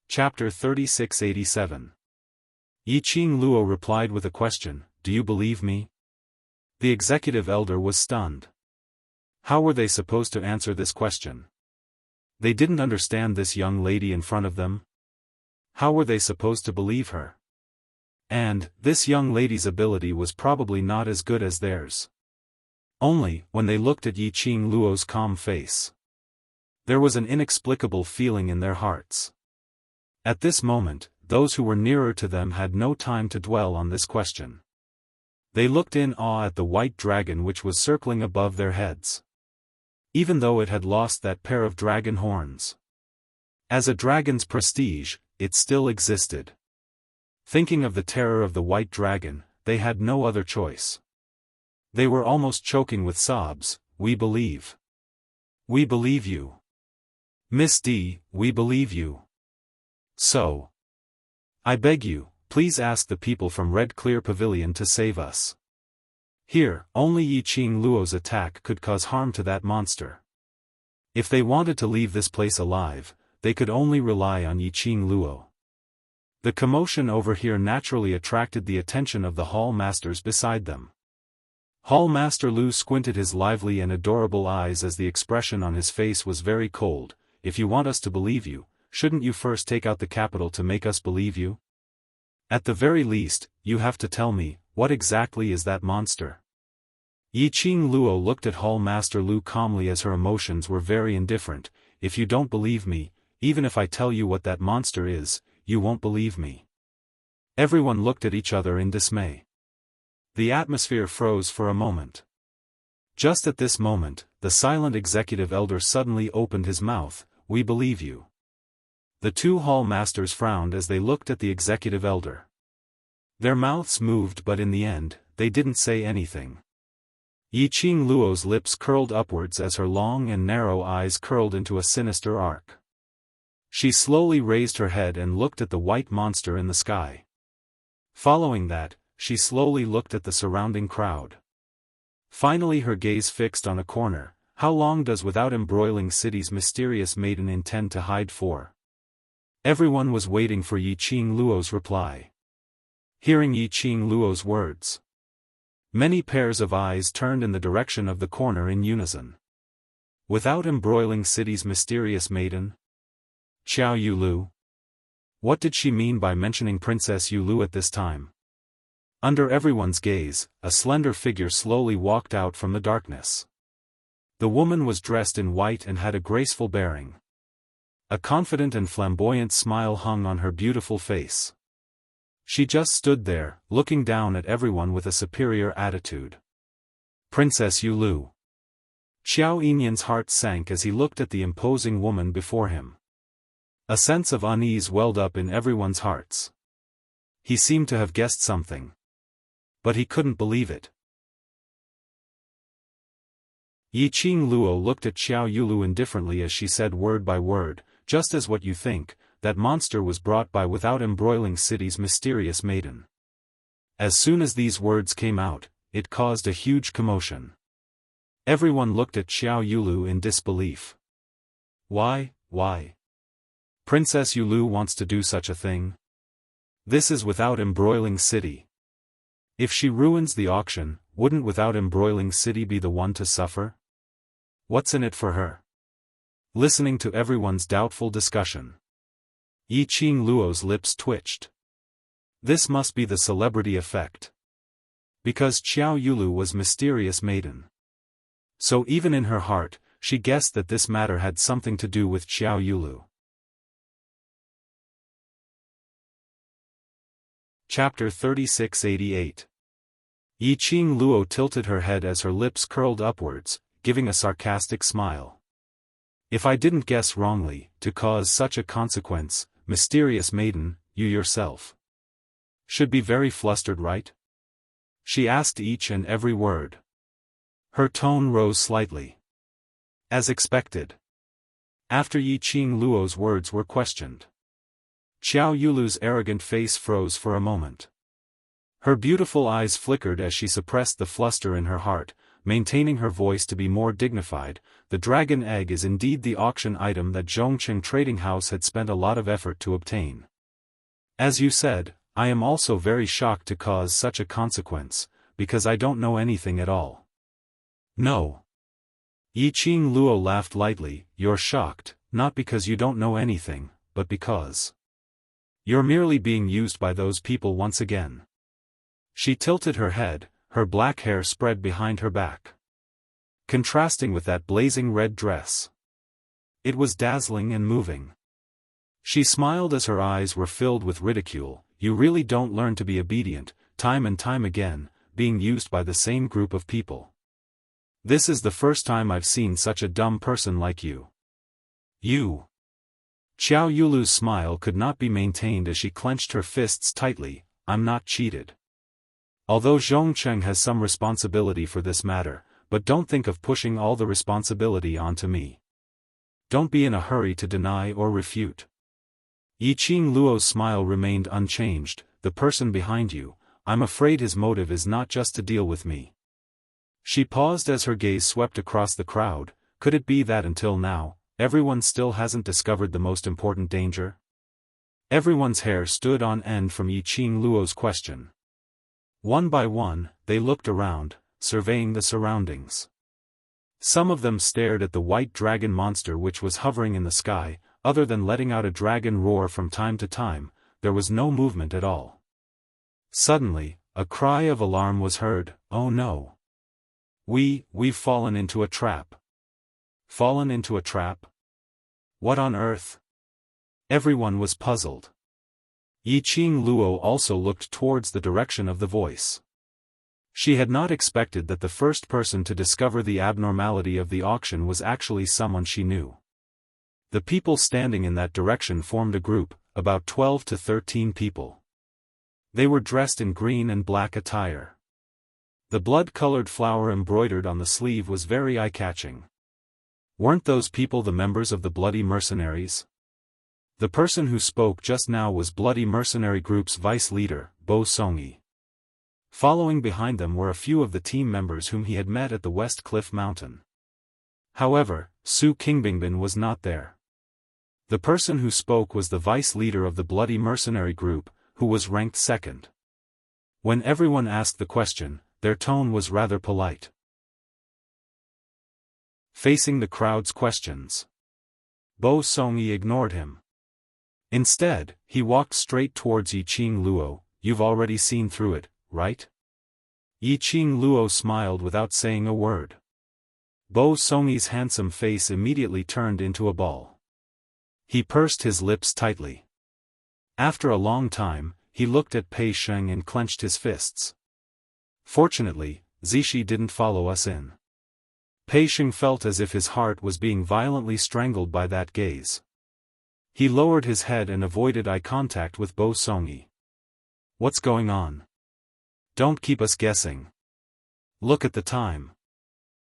Chapter 3687. Yiqing Luo replied with a question, "Do you believe me?" The executive elder was stunned. How were they supposed to answer this question? They didn't understand this young lady in front of them. How were they supposed to believe her? And, this young lady's ability was probably not as good as theirs. Only, when they looked at Yiqing Luo's calm face, there was an inexplicable feeling in their hearts. At this moment, those who were nearer to them had no time to dwell on this question. They looked in awe at the white dragon which was circling above their heads. Even though it had lost that pair of dragon horns. As a dragon's prestige, it still existed. Thinking of the terror of the white dragon, they had no other choice. They were almost choking with sobs. "We believe. We believe you. Miss D, we believe you. So, I beg you, please ask the people from Red Clear Pavilion to save us." Here, only Yiqing Luo's attack could cause harm to that monster. If they wanted to leave this place alive, they could only rely on Yiqing Luo. The commotion over here naturally attracted the attention of the hall masters beside them. Hall Master Lu squinted his lively and adorable eyes as the expression on his face was very cold. "If you want us to believe you, shouldn't you first take out the capital to make us believe you? At the very least, you have to tell me, what exactly is that monster?" Yiqing Luo looked at Hall Master Lu calmly as her emotions were very indifferent. "If you don't believe me, even if I tell you what that monster is, you won't believe me." Everyone looked at each other in dismay. The atmosphere froze for a moment. Just at this moment, the silent executive elder suddenly opened his mouth. "We believe you." The two hall masters frowned as they looked at the executive elder. Their mouths moved, but in the end, they didn't say anything. Yiqing Luo's lips curled upwards as her long and narrow eyes curled into a sinister arc. She slowly raised her head and looked at the white monster in the sky. Following that, she slowly looked at the surrounding crowd. Finally her gaze fixed on a corner. "How long does Without Embroiling City's mysterious maiden intend to hide for?" Everyone was waiting for Yiqing Luo's reply. Hearing Yiqing Luo's words, many pairs of eyes turned in the direction of the corner in unison. Without Embroiling City's mysterious maiden? Xiao Yulu? What did she mean by mentioning Princess Yulu at this time? Under everyone's gaze, a slender figure slowly walked out from the darkness. The woman was dressed in white and had a graceful bearing. A confident and flamboyant smile hung on her beautiful face. She just stood there, looking down at everyone with a superior attitude. Princess Yulu. Xiao Yinyan's heart sank as he looked at the imposing woman before him. A sense of unease welled up in everyone's hearts. He seemed to have guessed something. But he couldn't believe it. Yiqing Luo looked at Xiao Yulu indifferently as she said word by word, "Just as what you think, that monster was brought by without embroiling city's mysterious maiden." As soon as these words came out, it caused a huge commotion. Everyone looked at Xiao Yulu in disbelief. Why? Princess Yulu wants to do such a thing? This is without embroiling city. If she ruins the auction, wouldn't without embroiling city be the one to suffer? What's in it for her? Listening to everyone's doubtful discussion, Yiqing Luo's lips twitched. This must be the celebrity effect. Because Xiao Yulu was mysterious maiden. So even in her heart, she guessed that this matter had something to do with Xiao Yulu. Chapter 3688. Yiqing Luo tilted her head as her lips curled upwards, giving a sarcastic smile. If I didn't guess wrongly, to cause such a consequence, mysterious maiden, you yourself should be very flustered, right? She asked each and every word. Her tone rose slightly. As expected. After Yiqing Luo's words were questioned, Xiao Yulu's arrogant face froze for a moment. Her beautiful eyes flickered as she suppressed the fluster in her heart, maintaining her voice to be more dignified. The dragon egg is indeed the auction item that Zhongcheng Trading House had spent a lot of effort to obtain. As you said, I am also very shocked to cause such a consequence, because I don't know anything at all. No. Yiqing Luo laughed lightly. You're shocked, not because you don't know anything, but because you're merely being used by those people once again. She tilted her head, her black hair spread behind her back, contrasting with that blazing red dress. It was dazzling and moving. She smiled as her eyes were filled with ridicule. You really don't learn to be obedient, time and time again, being used by the same group of people. This is the first time I've seen such a dumb person like you. You. Xiao Yulu's smile could not be maintained as she clenched her fists tightly. I'm not cheated. Although Zhongcheng has some responsibility for this matter, but don't think of pushing all the responsibility onto me. Don't be in a hurry to deny or refute. Yiqing Luo's smile remained unchanged. The person behind you, I'm afraid his motive is not just to deal with me. She paused as her gaze swept across the crowd. Could it be that until now, everyone still hasn't discovered the most important danger? Everyone's hair stood on end from Yiqing Luo's question. One by one, they looked around, surveying the surroundings. Some of them stared at the white dragon monster which was hovering in the sky. Other than letting out a dragon roar from time to time, there was no movement at all. Suddenly, a cry of alarm was heard. Oh no! We've fallen into a trap. Fallen into a trap? What on earth? Everyone was puzzled. Yiqing Luo also looked towards the direction of the voice. She had not expected that the first person to discover the abnormality of the auction was actually someone she knew. The people standing in that direction formed a group, about 12 to 13 people. They were dressed in green and black attire. The blood-colored flower embroidered on the sleeve was very eye-catching. Weren't those people the members of the Bloody Mercenaries? The person who spoke just now was Bloody Mercenary Group's vice leader, Bo Songyi. Following behind them were a few of the team members whom he had met at the West Cliff Mountain. However, Su Qingbingbin was not there. The person who spoke was the vice leader of the Bloody Mercenary Group, who was ranked second. When everyone asked the question, their tone was rather polite. Facing the crowd's questions, Bo Songyi ignored him. Instead, he walked straight towards Yiqing Luo. You've already seen through it, right? Yiqing Luo smiled without saying a word. Bo Songyi's handsome face immediately turned into a ball. He pursed his lips tightly. After a long time, he looked at Pei Sheng and clenched his fists. Fortunately, Zishi didn't follow us in. Pei Sheng felt as if his heart was being violently strangled by that gaze. He lowered his head and avoided eye contact with Bo Songyi. What's going on? Don't keep us guessing. Look at the time.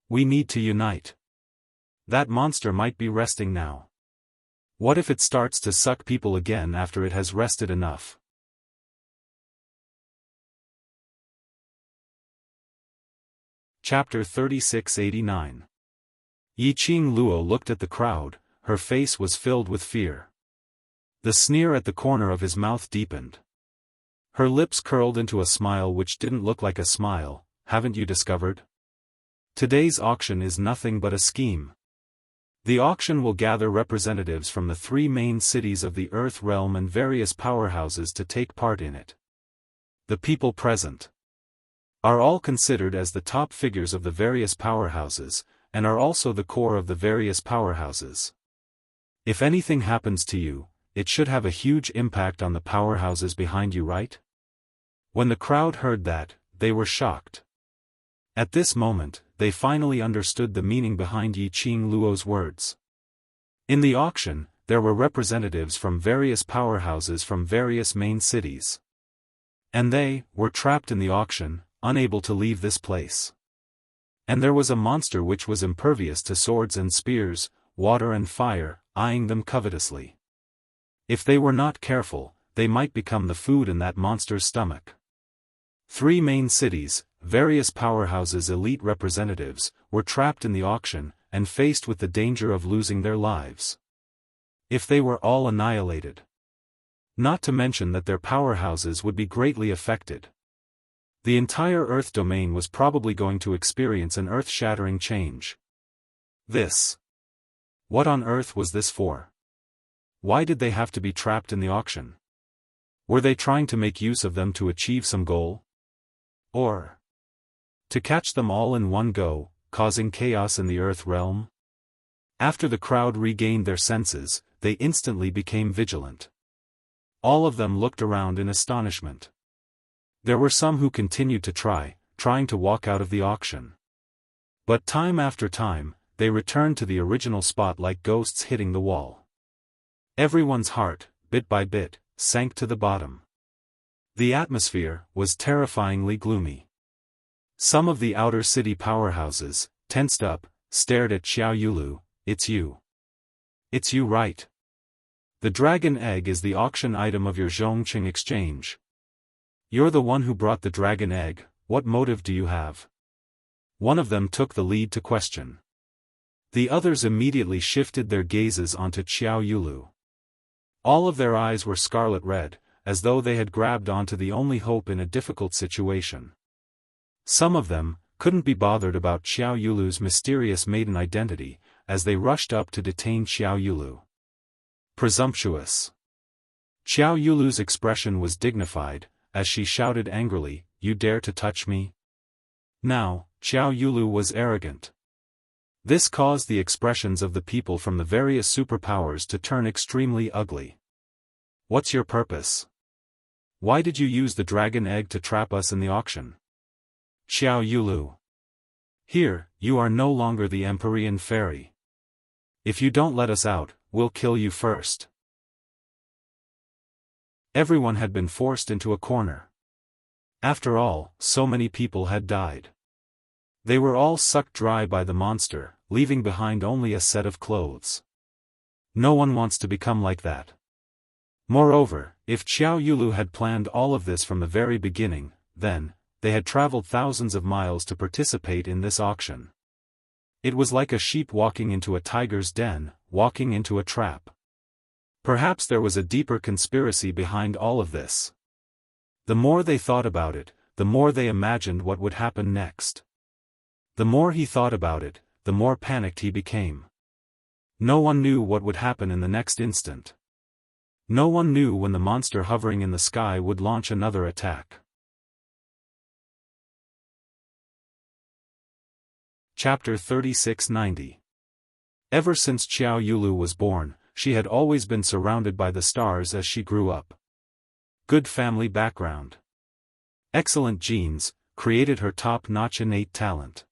We need to unite. That monster might be resting now. What if it starts to suck people again after it has rested enough? Chapter 3689. Yiqing Luo looked at the crowd, her face was filled with fear. The sneer at the corner of his mouth deepened. Her lips curled into a smile which didn't look like a smile. Haven't you discovered? Today's auction is nothing but a scheme. The auction will gather representatives from the 3 main cities of the Earth realm and various powerhouses to take part in it. The people present are all considered as the top figures of the various powerhouses, and are also the core of the various powerhouses. If anything happens to you, it should have a huge impact on the powerhouses behind you, right? When the crowd heard that, they were shocked. At this moment, they finally understood the meaning behind Yiqing Luo's words. In the auction, there were representatives from various powerhouses from various main cities. And they were trapped in the auction, unable to leave this place. And there was a monster which was impervious to swords and spears, water and fire, eyeing them covetously. If they were not careful, they might become the food in that monster's stomach. 3 main cities, various powerhouses' elite representatives, were trapped in the auction, and faced with the danger of losing their lives. If they were all annihilated. Not to mention that their powerhouses would be greatly affected. The entire Earth domain was probably going to experience an earth-shattering change. What on earth was this for? Why did they have to be trapped in the auction? Were they trying to make use of them to achieve some goal? Or to catch them all in one go, causing chaos in the Earth realm? After the crowd regained their senses, they instantly became vigilant. All of them looked around in astonishment. There were some who continued to trying to walk out of the auction. But time after time, they returned to the original spot like ghosts hitting the wall. Everyone's heart, bit by bit, sank to the bottom. The atmosphere was terrifyingly gloomy. Some of the outer city powerhouses, tensed up, stared at Xiao Yulu. It's you. It's you, right? The dragon egg is the auction item of your Zhongqing exchange. You're the one who brought the dragon egg. What motive do you have? One of them took the lead to question. The others immediately shifted their gazes onto Xiao Yulu. All of their eyes were scarlet red, as though they had grabbed onto the only hope in a difficult situation. Some of them couldn't be bothered about Xiao Yulu's mysterious maiden identity, as they rushed up to detain Xiao Yulu. Presumptuous. Xiao Yulu's expression was dignified, as she shouted angrily, "You dare to touch me?" Now, Xiao Yulu was arrogant. This caused the expressions of the people from the various superpowers to turn extremely ugly. What's your purpose? Why did you use the dragon egg to trap us in the auction? Xiao Yulu. Here, you are no longer the Empyrean fairy. If you don't let us out, we'll kill you first. Everyone had been forced into a corner. After all, so many people had died. They were all sucked dry by the monster, leaving behind only a set of clothes. No one wants to become like that. Moreover, if Xiao Yulu had planned all of this from the very beginning, then, they had traveled thousands of miles to participate in this auction. It was like a sheep walking into a tiger's den, walking into a trap. Perhaps there was a deeper conspiracy behind all of this. The more they thought about it, the more they imagined what would happen next. The more he thought about it, the more panicked he became. No one knew what would happen in the next instant. No one knew when the monster hovering in the sky would launch another attack. Chapter 3690. Ever since Xiao Yulu was born, she had always been surrounded by the stars as she grew up. Good family background. Excellent genes, created her top-notch innate talent.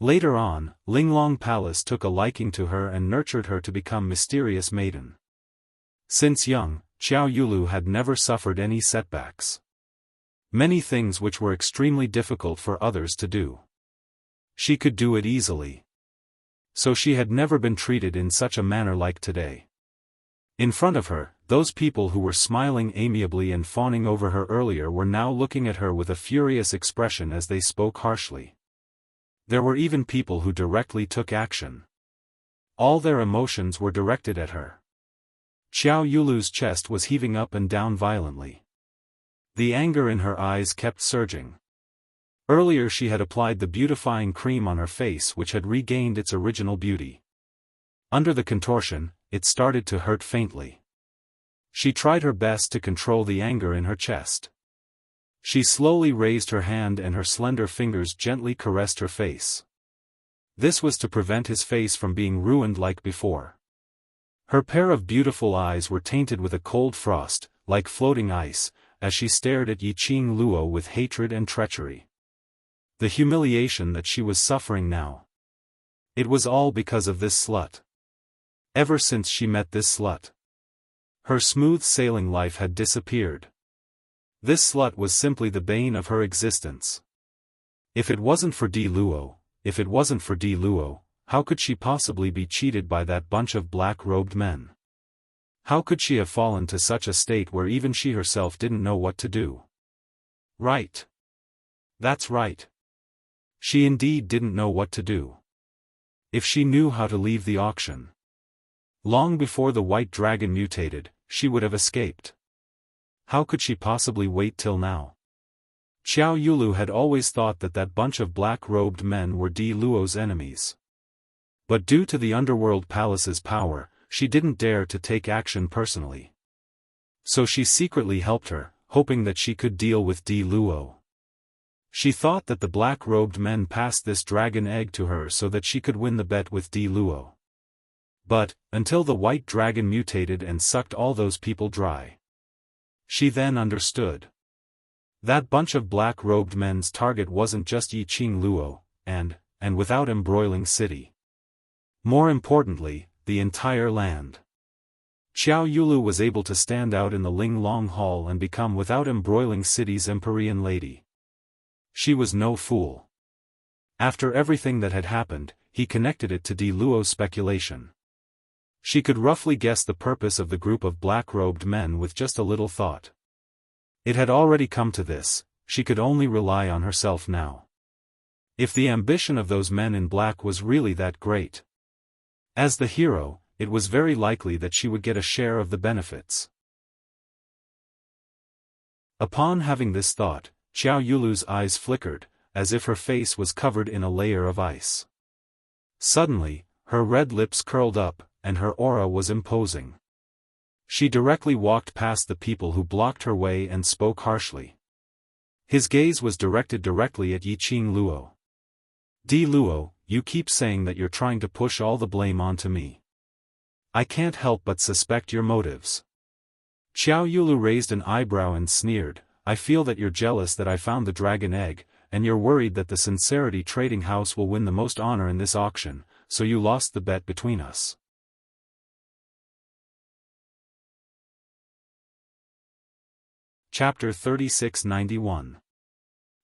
Later on, Linglong Palace took a liking to her and nurtured her to become mysterious maiden. Since young, Xiao Yulu had never suffered any setbacks. Many things which were extremely difficult for others to do, she could do it easily. So she had never been treated in such a manner like today. In front of her, those people who were smiling amiably and fawning over her earlier were now looking at her with a furious expression as they spoke harshly. There were even people who directly took action. All their emotions were directed at her. Xiao Yulu's chest was heaving up and down violently. The anger in her eyes kept surging. Earlier she had applied the beautifying cream on her face which had regained its original beauty. Under the contortion, it started to hurt faintly. She tried her best to control the anger in her chest. She slowly raised her hand and her slender fingers gently caressed her face. This was to prevent his face from being ruined like before. Her pair of beautiful eyes were tainted with a cold frost, like floating ice, as she stared at Yiqing Luo with hatred and treachery. The humiliation that she was suffering now. It was all because of this slut. Ever since she met this slut, her smooth sailing life had disappeared. This slut was simply the bane of her existence. If it wasn't for Di Luo, how could she possibly be cheated by that bunch of black-robed men? How could she have fallen to such a state where even she herself didn't know what to do? Right. That's right. She indeed didn't know what to do. If she knew how to leave the auction, long before the white dragon mutated, she would have escaped. How could she possibly wait till now? Xiao Yulu had always thought that that bunch of black-robed men were Di Luo's enemies. But due to the underworld palace's power, she didn't dare to take action personally. So she secretly helped her, hoping that she could deal with Di Luo. She thought that the black-robed men passed this dragon egg to her so that she could win the bet with Di Luo. But, until the white dragon mutated and sucked all those people dry, she then understood. That bunch of black-robed men's target wasn't just Yiqing Luo, and without embroiling city. More importantly, the entire land. Xiao Yulu was able to stand out in the Linglong Hall and become without embroiling city's Empyrean lady. She was no fool. After everything that had happened, he connected it to Di Luo's speculation. She could roughly guess the purpose of the group of black-robed men with just a little thought. It had already come to this, she could only rely on herself now. If the ambition of those men in black was really that great, as the hero, it was very likely that she would get a share of the benefits. Upon having this thought, Xiao Yulu's eyes flickered, as if her face was covered in a layer of ice. Suddenly, her red lips curled up, and her aura was imposing. She directly walked past the people who blocked her way and spoke harshly. His gaze was directed directly at Yiqing Luo. Di Luo, you keep saying that you're trying to push all the blame onto me. I can't help but suspect your motives. Xiao Yulu raised an eyebrow and sneered, I feel that you're jealous that I found the dragon egg, and you're worried that the Sincerity Trading House will win the most honor in this auction, so you lost the bet between us. Chapter 3691.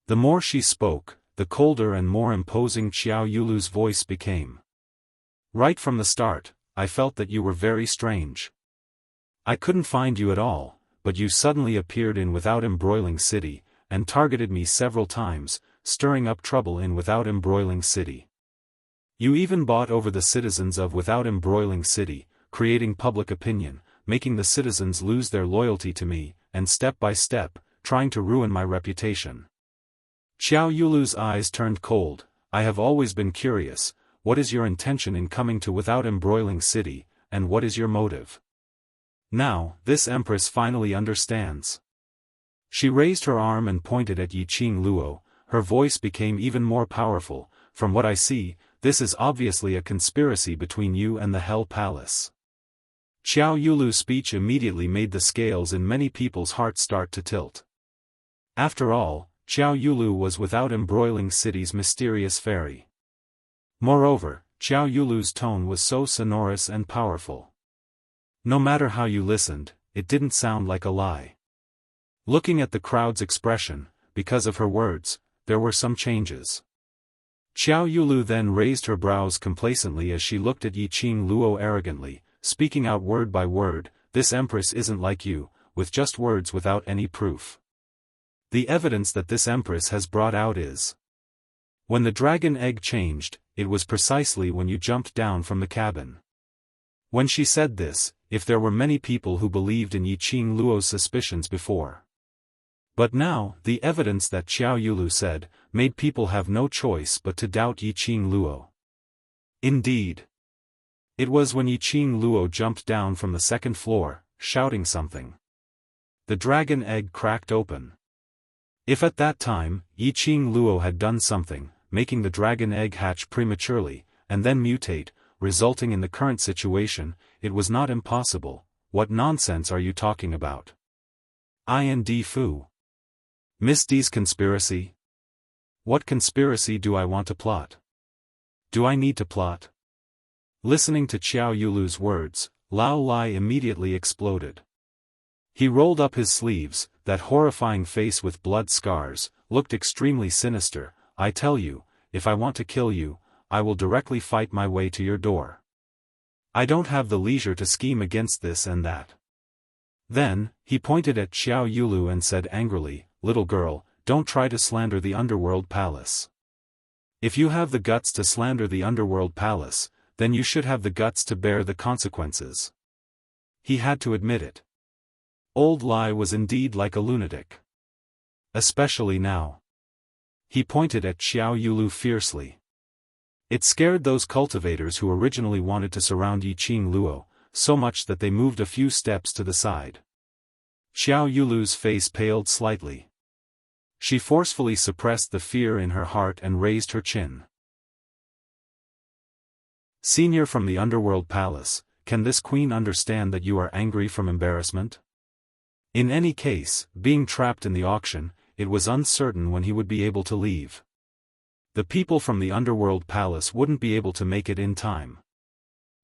The more she spoke, the colder and more imposing Xiao Yulu's voice became. Right from the start, I felt that you were very strange. I couldn't find you at all, but you suddenly appeared in Without Embroiling City, and targeted me several times, stirring up trouble in Without Embroiling City. You even bought over the citizens of Without Embroiling City, creating public opinion, making the citizens lose their loyalty to me, and step by step, trying to ruin my reputation. Xiao Yulu's eyes turned cold. I have always been curious, what is your intention in coming to Without Embroiling City, and what is your motive? Now, this Empress finally understands. She raised her arm and pointed at Yiqing Luo, her voice became even more powerful, from what I see, this is obviously a conspiracy between you and the Hell Palace. Xiao Yulu's speech immediately made the scales in many people's hearts start to tilt. After all, Xiao Yulu was Without Embroiling City's mysterious fairy. Moreover, Xiao Yulu's tone was so sonorous and powerful. No matter how you listened, it didn't sound like a lie. Looking at the crowd's expression, because of her words, there were some changes. Xiao Yulu then raised her brows complacently as she looked at Yiqing Luo arrogantly, speaking out word by word, "This empress isn't like you, with just words without any proof. The evidence that this empress has brought out is. When the dragon egg changed, it was precisely when you jumped down from the cabin." When she said this, if there were many people who believed in Yiqing Luo's suspicions before. But now, the evidence that Xiao Yulu said, made people have no choice but to doubt Yiqing Luo. Indeed. It was when Yiqing Luo jumped down from the second floor, shouting something. The dragon egg cracked open. If at that time, Yiqing Luo had done something, making the dragon egg hatch prematurely, and then mutate, resulting in the current situation, it was not impossible. What nonsense are you talking about? IND Fu. Miss D's conspiracy? What conspiracy do I want to plot? Do I need to plot? Listening to Xiao Yulu's words, Lao Lai immediately exploded. He rolled up his sleeves, that horrifying face with blood scars, looked extremely sinister. "I tell you, if I want to kill you, I will directly fight my way to your door. I don't have the leisure to scheme against this and that." Then, he pointed at Xiao Yulu and said angrily, "Little girl, don't try to slander the Underworld Palace. If you have the guts to slander the Underworld Palace, then you should have the guts to bear the consequences." He had to admit it. Old Lai was indeed like a lunatic. Especially now. He pointed at Xiao Yulu fiercely. It scared those cultivators who originally wanted to surround Yiqing Luo, so much that they moved a few steps to the side. Xiao Yulu's face paled slightly. She forcefully suppressed the fear in her heart and raised her chin. "Senior from the Underworld Palace, can this queen understand that you are angry from embarrassment? In any case, being trapped in the auction, it was uncertain when he would be able to leave. The people from the Underworld Palace wouldn't be able to make it in time."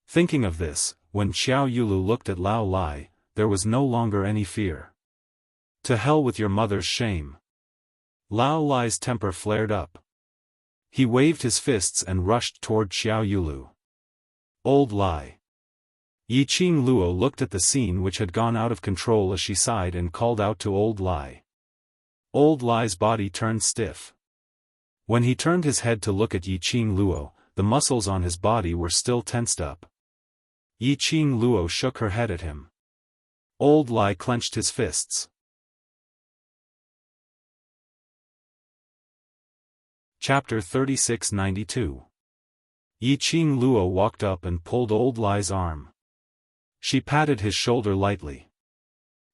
Thinking of this, when Xiao Yulu looked at Lao Lai, there was no longer any fear. "To hell with your mother's shame." Lao Lai's temper flared up. He waved his fists and rushed toward Xiao Yulu. Old Lai. Yiqing Luo looked at the scene which had gone out of control as she sighed and called out to Old Lai. Old Lai's body turned stiff. When he turned his head to look at Yiqing Luo, the muscles on his body were still tensed up. Yiqing Luo shook her head at him. Old Lai clenched his fists. Chapter 3692. Yiqing Luo walked up and pulled Old Lai's arm. She patted his shoulder lightly.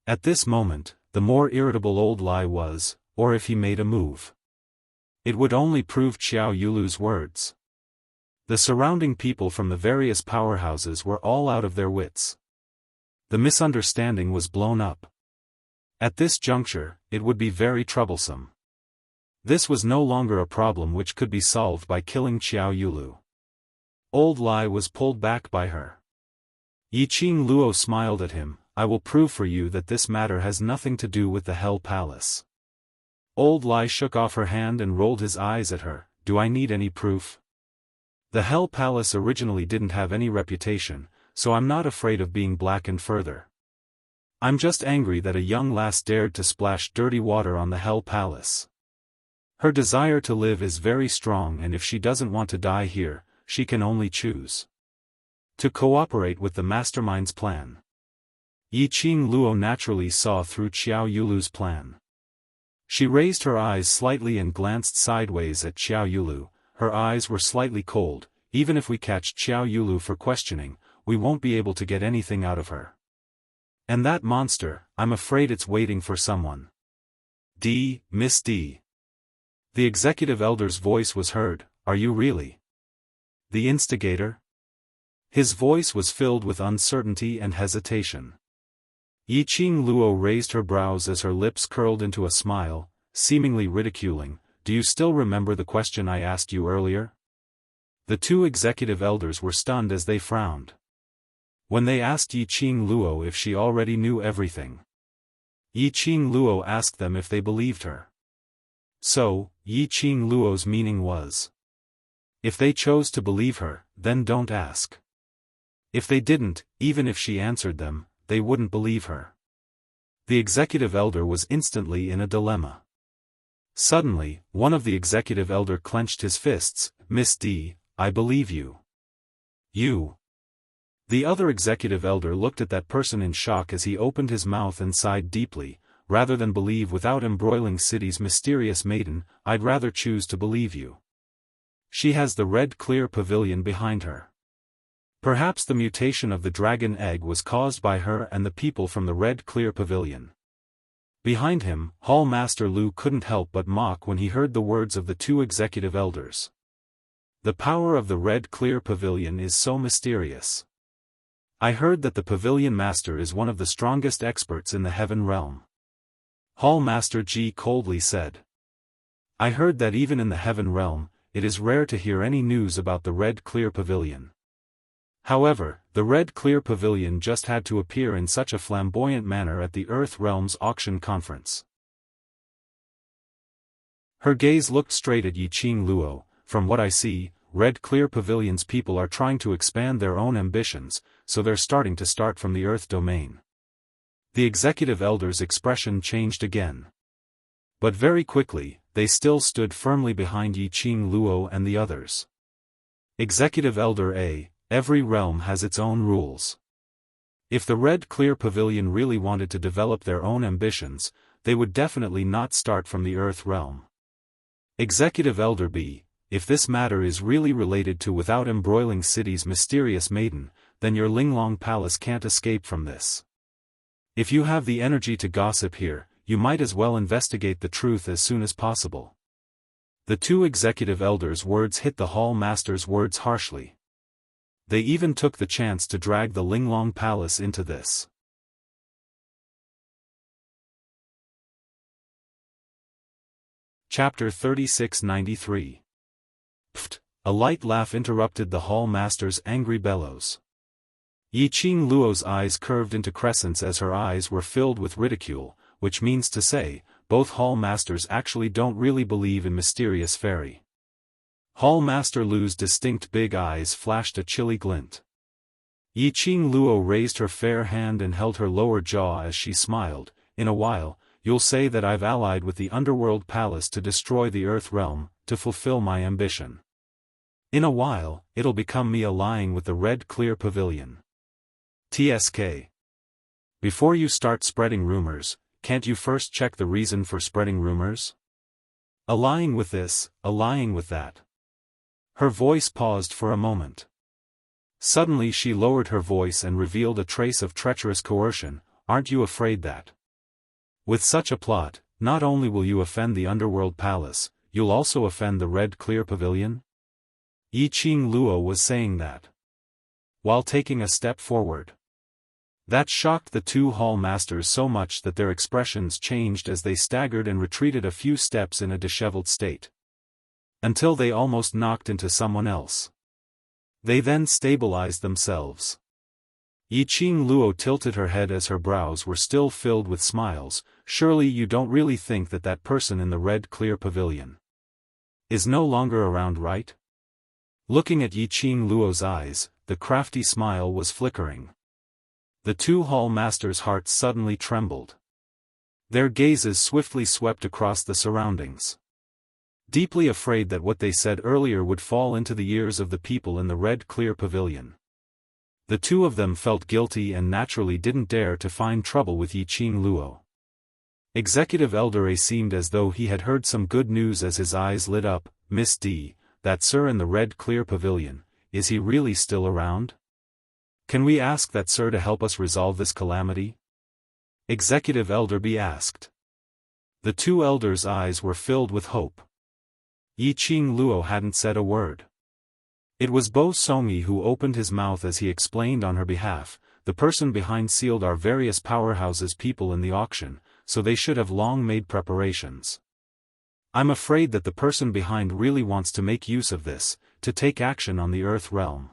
At this moment, the more irritable Old Lai was, or if he made a move, it would only prove Xiao Yulu's words. The surrounding people from the various powerhouses were all out of their wits. The misunderstanding was blown up. At this juncture, it would be very troublesome. This was no longer a problem which could be solved by killing Xiao Yulu. Old Lai was pulled back by her. Yiqing Luo smiled at him. "I will prove for you that this matter has nothing to do with the Hell Palace." Old Lai shook off her hand and rolled his eyes at her. "Do I need any proof? The Hell Palace originally didn't have any reputation, so I'm not afraid of being blackened further. I'm just angry that a young lass dared to splash dirty water on the Hell Palace. Her desire to live is very strong, and if she doesn't want to die here, she can only choose to cooperate with the mastermind's plan." Yiqing Luo naturally saw through Xiao Yulu's plan. She raised her eyes slightly and glanced sideways at Xiao Yulu. Her eyes were slightly cold. "Even if we catch Xiao Yulu for questioning, we won't be able to get anything out of her. And that monster, I'm afraid it's waiting for someone." Miss D. The executive elder's voice was heard. "Are you really the instigator?" His voice was filled with uncertainty and hesitation. Yiqing Luo raised her brows as her lips curled into a smile, seemingly ridiculing. "Do you still remember the question I asked you earlier? The two executive elders were stunned as they frowned. When they asked Yiqing Luo if she already knew everything, Yiqing Luo asked them if they believed her. So, Yiqing Luo's meaning was, if they chose to believe her, then don't ask. If they didn't, even if she answered them, they wouldn't believe her. The executive elder was instantly in a dilemma. Suddenly, one of the executive elder clenched his fists. Miss D, I believe you. You. The other executive elder looked at that person in shock as he opened his mouth and sighed deeply. Rather than believe without embroiling city's mysterious maiden, I'd rather choose to believe you. She has the red clear pavilion behind her. Perhaps the mutation of the dragon egg was caused by her and the people from the red clear pavilion. Behind him, Hall Master Lu couldn't help but mock when he heard the words of the two executive elders. The power of the red clear pavilion is so mysterious. I heard that the pavilion master is one of the strongest experts in the heaven realm. Hall Master Ji coldly said. I heard that even in the heaven realm, it is rare to hear any news about the red clear pavilion. However, the red clear pavilion just had to appear in such a flamboyant manner at the Earth Realm's auction conference. Her gaze looked straight at Yiqing Luo. From what I see, red clear pavilion's people are trying to expand their own ambitions, so they're starting from the Earth domain. The executive elder's expression changed again. But very quickly, they still stood firmly behind Yiqing Luo and the others. Executive Elder A, every realm has its own rules. If the red clear pavilion really wanted to develop their own ambitions, they would definitely not start from the Earth realm. Executive Elder B, if this matter is really related to without embroiling city's mysterious maiden, then your Linglong Palace can't escape from this. If you have the energy to gossip here, you might as well investigate the truth as soon as possible. The two executive elders' words hit the Hall Master's words harshly. They even took the chance to drag the Linglong Palace into this. Chapter 3693. Pfft! A light laugh interrupted the Hall Master's angry bellows. Yiqing Luo's eyes curved into crescents as her eyes were filled with ridicule, which means to say, both Hall Masters actually don't really believe in mysterious fairy. Hall Master Lu's distinct big eyes flashed a chilly glint. Yiqing Luo raised her fair hand and held her lower jaw as she smiled. In a while, you'll say that I've allied with the Underworld Palace to destroy the Earth Realm, to fulfill my ambition. In a while, it'll become me allying with the Red Clear Pavilion. TSK. Before you start spreading rumors, can't you first check the reason for spreading rumors? Allying with this, allying with that. Her voice paused for a moment. Suddenly she lowered her voice and revealed a trace of treacherous coercion. Aren't you afraid that, with such a plot, not only will you offend the Underworld Palace, you'll also offend the Red Clear Pavilion? Yiqing Luo was saying that, while taking a step forward. That shocked the two Hall Masters so much that their expressions changed as they staggered and retreated a few steps in a disheveled state. Until they almost knocked into someone else. They then stabilized themselves. Yiqing Luo tilted her head as her brows were still filled with smiles. Surely you don't really think that that person in the Red Clear Pavilion is no longer around, right? Looking at Yiqing Luo's eyes, the crafty smile was flickering. The two Hall Masters' hearts suddenly trembled. Their gazes swiftly swept across the surroundings. Deeply afraid that what they said earlier would fall into the ears of the people in the Red Clear Pavilion. The two of them felt guilty and naturally didn't dare to find trouble with Yiqing Luo. Executive Elder A seemed as though he had heard some good news as his eyes lit up. Miss D, that sir in the Red Clear Pavilion, is he really still around? Can we ask that sir to help us resolve this calamity? Executive Elder B asked. The two elders' eyes were filled with hope. Yiqing Luo hadn't said a word. It was Bo Songyi who opened his mouth as he explained on her behalf. The person behind sealed our various powerhouses people in the auction, so they should have long made preparations. I'm afraid that the person behind really wants to make use of this, to take action on the Earth realm.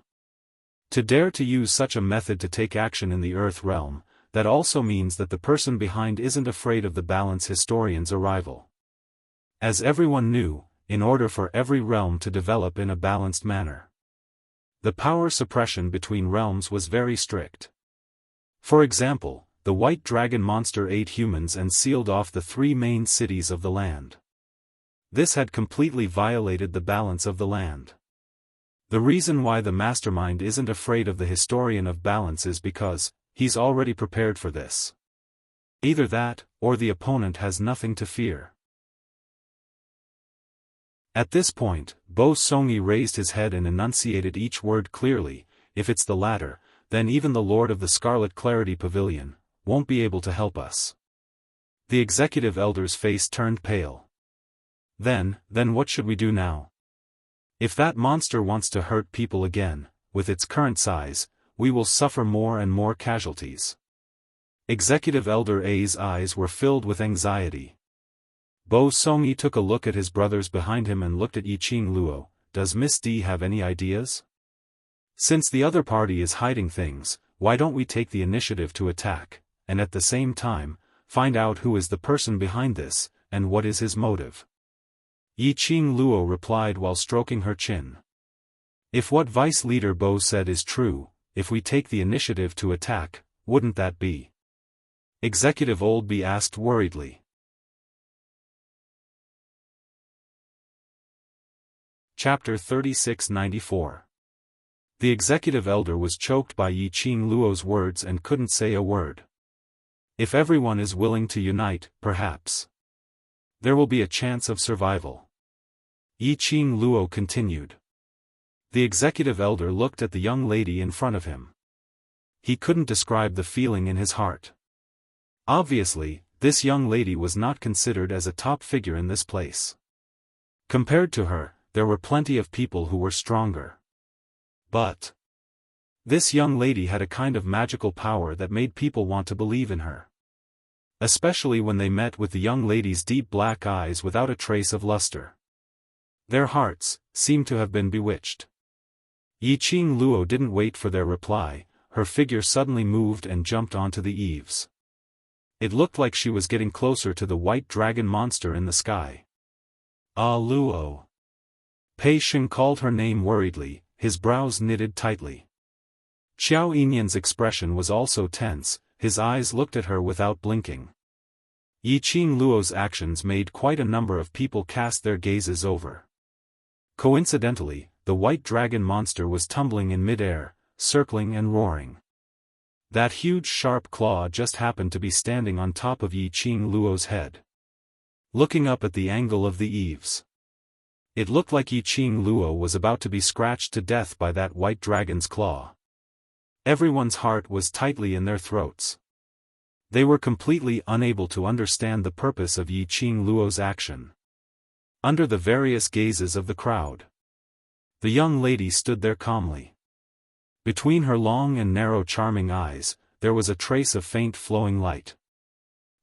To dare to use such a method to take action in the Earth realm, that also means that the person behind isn't afraid of the balance historian's arrival. As everyone knew, in order for every realm to develop in a balanced manner, the power suppression between realms was very strict. For example, the white dragon monster ate humans and sealed off the 3 main cities of the land. This had completely violated the balance of the land. The reason why the mastermind isn't afraid of the historian of balance is because he's already prepared for this. Either that, or the opponent has nothing to fear. At this point, Bo Songyi raised his head and enunciated each word clearly. If it's the latter, then even the Lord of the Scarlet Clarity Pavilion won't be able to help us. The executive elder's face turned pale. Then what should we do now? If that monster wants to hurt people again, with its current size, we will suffer more and more casualties. Executive Elder A's eyes were filled with anxiety. Bo Songyi took a look at his brothers behind him and looked at Yiqing Luo. Does Miss D have any ideas? Since the other party is hiding things, why don't we take the initiative to attack, and at the same time, find out who is the person behind this, and what is his motive? Yiqing Luo replied while stroking her chin. If what Vice Leader Bo said is true, if we take the initiative to attack, wouldn't that be? Executive Old B asked worriedly. Chapter 3694. The executive elder was choked by Yiqing Luo's words and couldn't say a word. If everyone is willing to unite, perhaps there will be a chance of survival. Yiqing Luo continued. The executive elder looked at the young lady in front of him. He couldn't describe the feeling in his heart. Obviously, this young lady was not considered as a top figure in this place. Compared to her, there were plenty of people who were stronger. But this young lady had a kind of magical power that made people want to believe in her. Especially when they met with the young lady's deep black eyes without a trace of luster. Their hearts seemed to have been bewitched. Yiqing Luo didn't wait for their reply, her figure suddenly moved and jumped onto the eaves. It looked like she was getting closer to the white dragon monster in the sky. Ah Luo. Pei Sheng called her name worriedly, his brows knitted tightly. Xiao Yinyan's expression was also tense, his eyes looked at her without blinking. Yiqing Luo's actions made quite a number of people cast their gazes over. Coincidentally, the white dragon monster was tumbling in mid-air, circling and roaring. That huge sharp claw just happened to be standing on top of Yiqing Luo's head, looking up at the angle of the eaves. It looked like Yiqing Luo was about to be scratched to death by that white dragon's claw. Everyone's heart was tightly in their throats. They were completely unable to understand the purpose of Yiqing Luo's action. Under the various gazes of the crowd, the young lady stood there calmly. Between her long and narrow charming eyes, there was a trace of faint flowing light.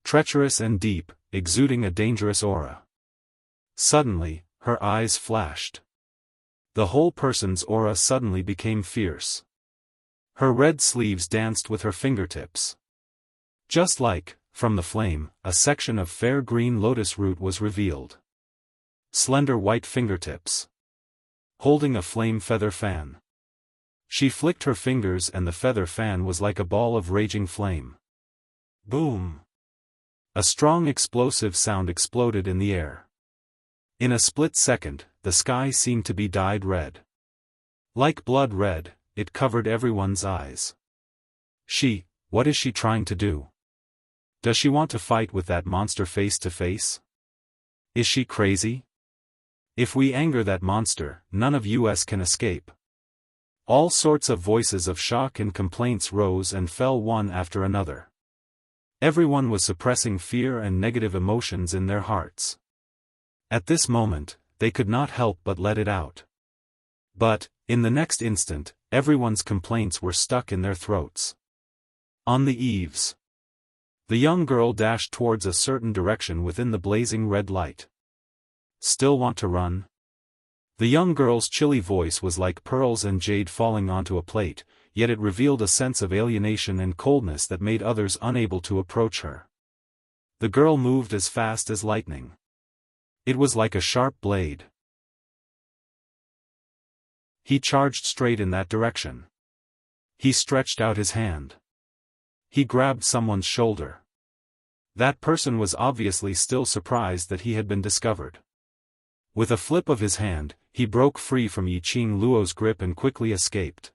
Treacherous and deep, exuding a dangerous aura. Suddenly, her eyes flashed. The whole person's aura suddenly became fierce. Her red sleeves danced with her fingertips. Just like, from the flame, a section of fair green lotus root was revealed. Slender white fingertips, holding a flame feather fan. She flicked her fingers and the feather fan was like a ball of raging flame. Boom! A strong explosive sound exploded in the air. In a split second, the sky seemed to be dyed red. Like blood red, it covered everyone's eyes. What is she trying to do? Does she want to fight with that monster face to face? Is she crazy? If we anger that monster, none of us can escape. All sorts of voices of shock and complaints rose and fell one after another. Everyone was suppressing fear and negative emotions in their hearts. At this moment, they could not help but let it out. But, in the next instant, everyone's complaints were stuck in their throats. On the eaves, the young girl dashed towards a certain direction within the blazing red light. Still want to run? The young girl's chilly voice was like pearls and jade falling onto a plate, yet it revealed a sense of alienation and coldness that made others unable to approach her. The girl moved as fast as lightning. It was like a sharp blade. He charged straight in that direction. He stretched out his hand. He grabbed someone's shoulder. That person was obviously still surprised that he had been discovered. With a flip of his hand, he broke free from Yiqing Luo's grip and quickly escaped.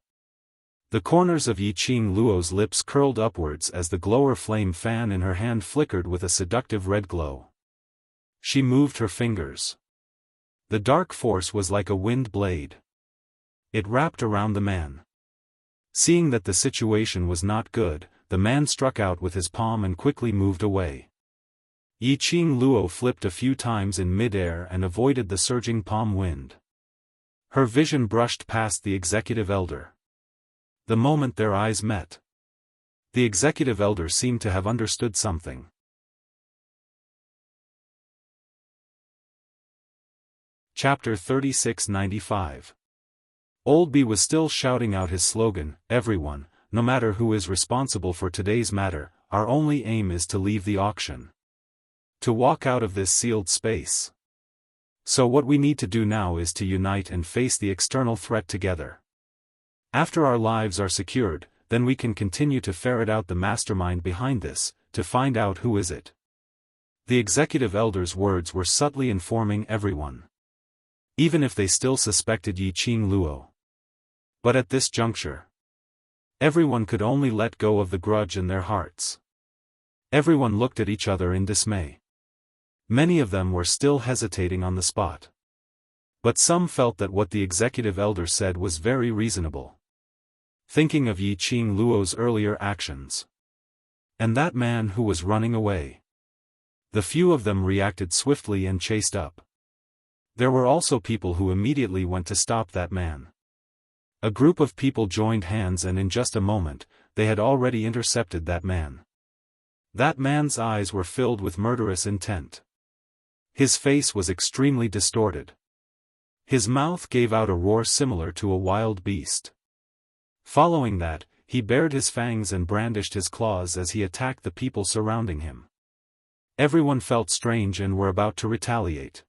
The corners of Yiqing Luo's lips curled upwards as the glower flame fan in her hand flickered with a seductive red glow. She moved her fingers. The dark force was like a wind blade. It wrapped around the man. Seeing that the situation was not good, the man struck out with his palm and quickly moved away. Yiqing Luo flipped a few times in mid-air and avoided the surging palm wind. Her vision brushed past the executive elder. The moment their eyes met, the executive elder seemed to have understood something. Chapter 3695. Audioboo was still shouting out his slogan, "Everyone, no matter who is responsible for today's matter, our only aim is to leave the auction. To walk out of this sealed space. So what we need to do now is to unite and face the external threat together. After our lives are secured, then we can continue to ferret out the mastermind behind this, to find out who is it." The executive elder's words were subtly informing everyone. Even if they still suspected Yiqing Luo. But at this juncture, everyone could only let go of the grudge in their hearts. Everyone looked at each other in dismay. Many of them were still hesitating on the spot. But some felt that what the executive elder said was very reasonable. Thinking of Yiqing Luo's earlier actions. And that man who was running away. The few of them reacted swiftly and chased up. There were also people who immediately went to stop that man. A group of people joined hands and in just a moment, they had already intercepted that man. That man's eyes were filled with murderous intent. His face was extremely distorted. His mouth gave out a roar similar to a wild beast. Following that, he bared his fangs and brandished his claws as he attacked the people surrounding him. Everyone felt strange and were about to retaliate.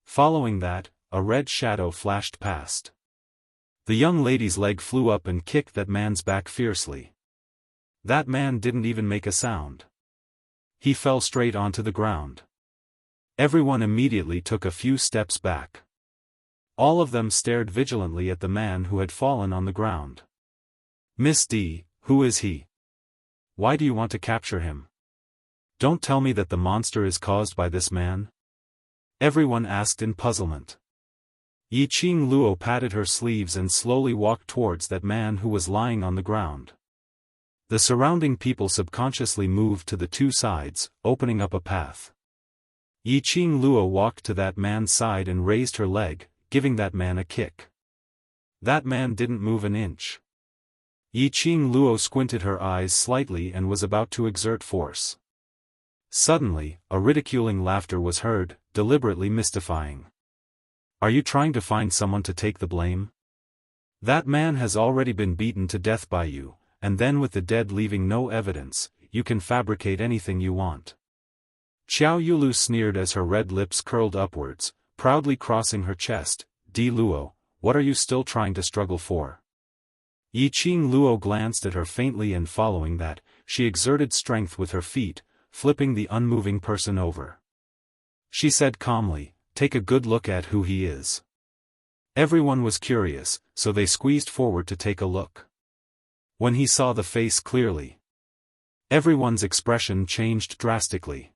Following that, a red shadow flashed past. The young lady's leg flew up and kicked that man's back fiercely. That man didn't even make a sound. He fell straight onto the ground. Everyone immediately took a few steps back. All of them stared vigilantly at the man who had fallen on the ground. "Miss D, who is he? Why do you want to capture him? Don't tell me that the monster is caused by this man?" Everyone asked in puzzlement. Yiqing Luo patted her sleeves and slowly walked towards that man who was lying on the ground. The surrounding people subconsciously moved to the two sides, opening up a path. Yiqing Luo walked to that man's side and raised her leg, giving that man a kick. That man didn't move an inch. Yiqing Luo squinted her eyes slightly and was about to exert force. Suddenly, a ridiculing laughter was heard, deliberately mystifying. "Are you trying to find someone to take the blame? That man has already been beaten to death by you, and then with the dead leaving no evidence, you can fabricate anything you want." Xiao Yulu sneered as her red lips curled upwards, proudly crossing her chest. "D Luo, what are you still trying to struggle for?" Yiqing Luo glanced at her faintly and following that, she exerted strength with her feet, flipping the unmoving person over. She said calmly, "Take a good look at who he is." Everyone was curious, so they squeezed forward to take a look. When he saw the face clearly, everyone's expression changed drastically.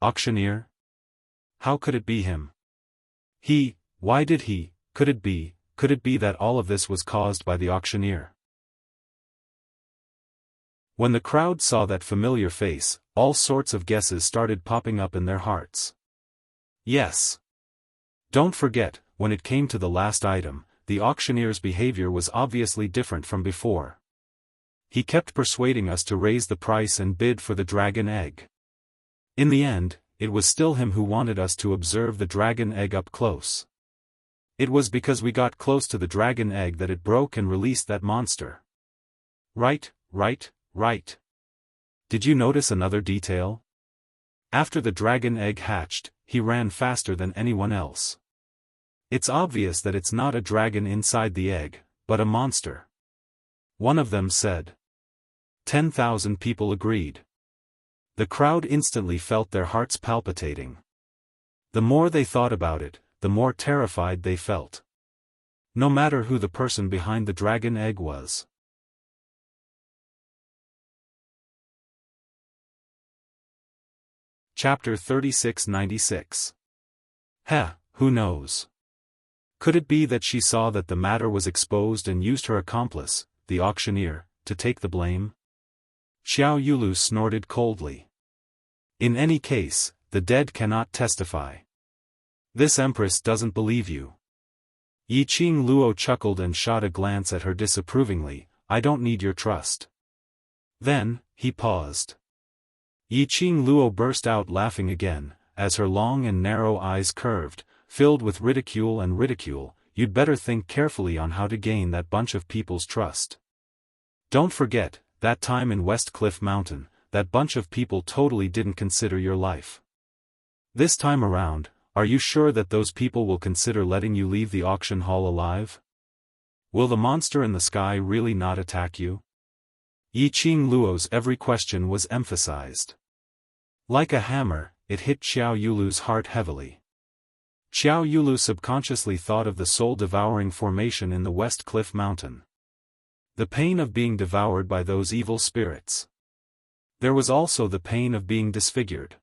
"Auctioneer? How could it be him? Why did he, could it be that all of this was caused by the auctioneer?" When the crowd saw that familiar face, all sorts of guesses started popping up in their hearts. Yes. Don't forget, when it came to the last item, the auctioneer's behavior was obviously different from before. He kept persuading us to raise the price and bid for the dragon egg. In the end, it was still him who wanted us to observe the dragon egg up close. It was because we got close to the dragon egg that it broke and released that monster. Right. Did you notice another detail? After the dragon egg hatched, he ran faster than anyone else. It's obvious that it's not a dragon inside the egg, but a monster. One of them said. 10,000 people agreed. The crowd instantly felt their hearts palpitating. The more they thought about it, the more terrified they felt. No matter who the person behind the dragon egg was. Chapter 3696. Who knows? Could it be that she saw that the matter was exposed and used her accomplice, the auctioneer, to take the blame? Xiao Yulu snorted coldly. In any case, the dead cannot testify. This empress doesn't believe you. Yiqing Luo chuckled and shot a glance at her disapprovingly. I don't need your trust. Then, he paused. Yiqing Luo burst out laughing again, as her long and narrow eyes curved, filled with ridicule and ridicule. You'd better think carefully on how to gain that bunch of people's trust. Don't forget, that time in West Cliff Mountain, that bunch of people totally didn't consider your life. This time around, are you sure that those people will consider letting you leave the auction hall alive? Will the monster in the sky really not attack you? Yiqing Luo's every question was emphasized. Like a hammer, it hit Xiao Yulu's heart heavily. Xiao Yulu subconsciously thought of the soul-devouring formation in the West Cliff Mountain. The pain of being devoured by those evil spirits. There was also the pain of being disfigured.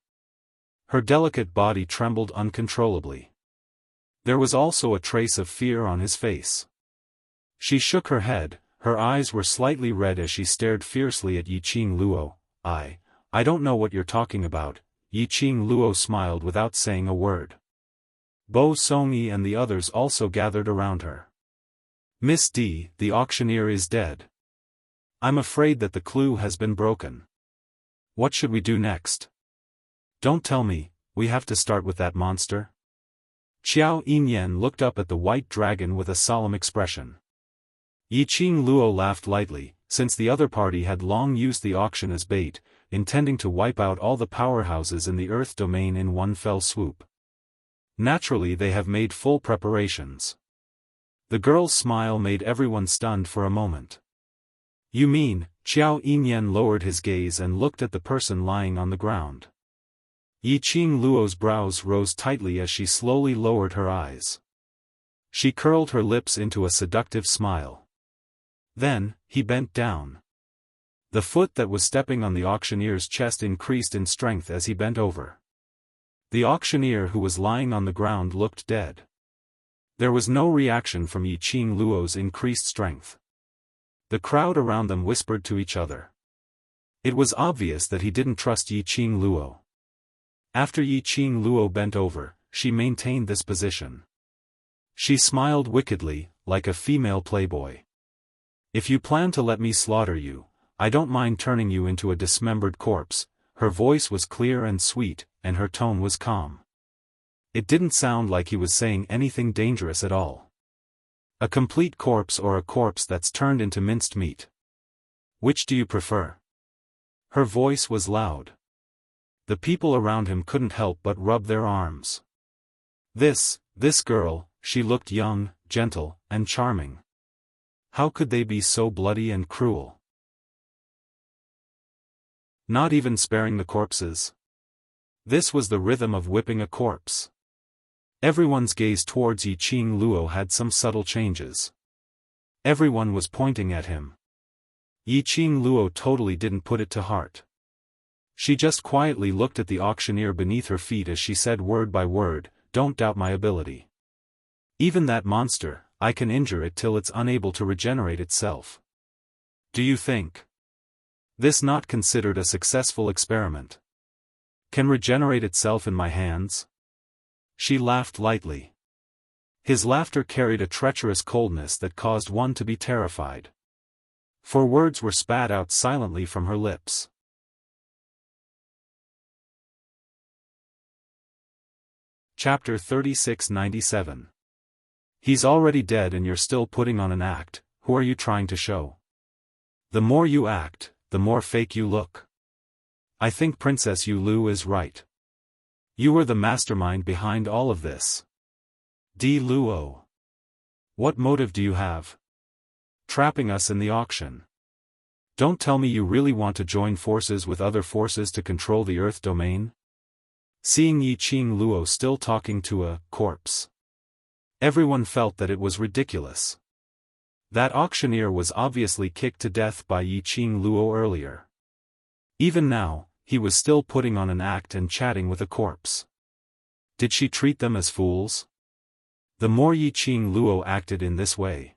Her delicate body trembled uncontrollably. There was also a trace of fear on his face. She shook her head, her eyes were slightly red as she stared fiercely at Yiqing Luo. I don't know what you're talking about. Yiqing Luo smiled without saying a word. Bo Songyi and the others also gathered around her. Miss D, the auctioneer is dead. I'm afraid that the clue has been broken. What should we do next? Don't tell me, we have to start with that monster? Qiao Yinyan looked up at the white dragon with a solemn expression. Yiqing Luo laughed lightly, since the other party had long used the auction as bait, intending to wipe out all the powerhouses in the Earth domain in one fell swoop. Naturally they have made full preparations. The girl's smile made everyone stunned for a moment. You mean? Qiao Yinyan lowered his gaze and looked at the person lying on the ground. Yiqing Luo's brows rose tightly as she slowly lowered her eyes. She curled her lips into a seductive smile. Then, he bent down. The foot that was stepping on the auctioneer's chest increased in strength as he bent over. The auctioneer who was lying on the ground looked dead. There was no reaction from Yiqing Luo's increased strength. The crowd around them whispered to each other. It was obvious that he didn't trust Yiqing Luo. After Yiqing Luo bent over, she maintained this position. She smiled wickedly, like a female playboy. If you plan to let me slaughter you, I don't mind turning you into a dismembered corpse. Her voice was clear and sweet, and her tone was calm. It didn't sound like he was saying anything dangerous at all. A complete corpse or a corpse that's turned into minced meat? Which do you prefer? Her voice was loud. The people around him couldn't help but rub their arms. This girl, she looked young, gentle, and charming. How could they be so bloody and cruel? Not even sparing the corpses. This was the rhythm of whipping a corpse. Everyone's gaze towards Yiqing Luo had some subtle changes. Everyone was pointing at him. Yiqing Luo totally didn't put it to heart. She just quietly looked at the auctioneer beneath her feet as she said word by word, "Don't doubt my ability. Even that monster, I can injure it till it's unable to regenerate itself. Do you think this not considered a successful experiment? Can regenerate itself in my hands?" She laughed lightly. His laughter carried a treacherous coldness that caused one to be terrified. For words were spat out silently from her lips. Chapter 3697. He's already dead and you're still putting on an act. Who are you trying to show? The more you act, the more fake you look. I think Princess Yu Lu is right. You were the mastermind behind all of this. Di Luo. What motive do you have? Trapping us in the auction. Don't tell me you really want to join forces with other forces to control the Earth domain? Seeing Yiqing Luo still talking to a corpse. Everyone felt that it was ridiculous. That auctioneer was obviously kicked to death by Yiqing Luo earlier. Even now, he was still putting on an act and chatting with a corpse. Did she treat them as fools? The more Yiqing Luo acted in this way.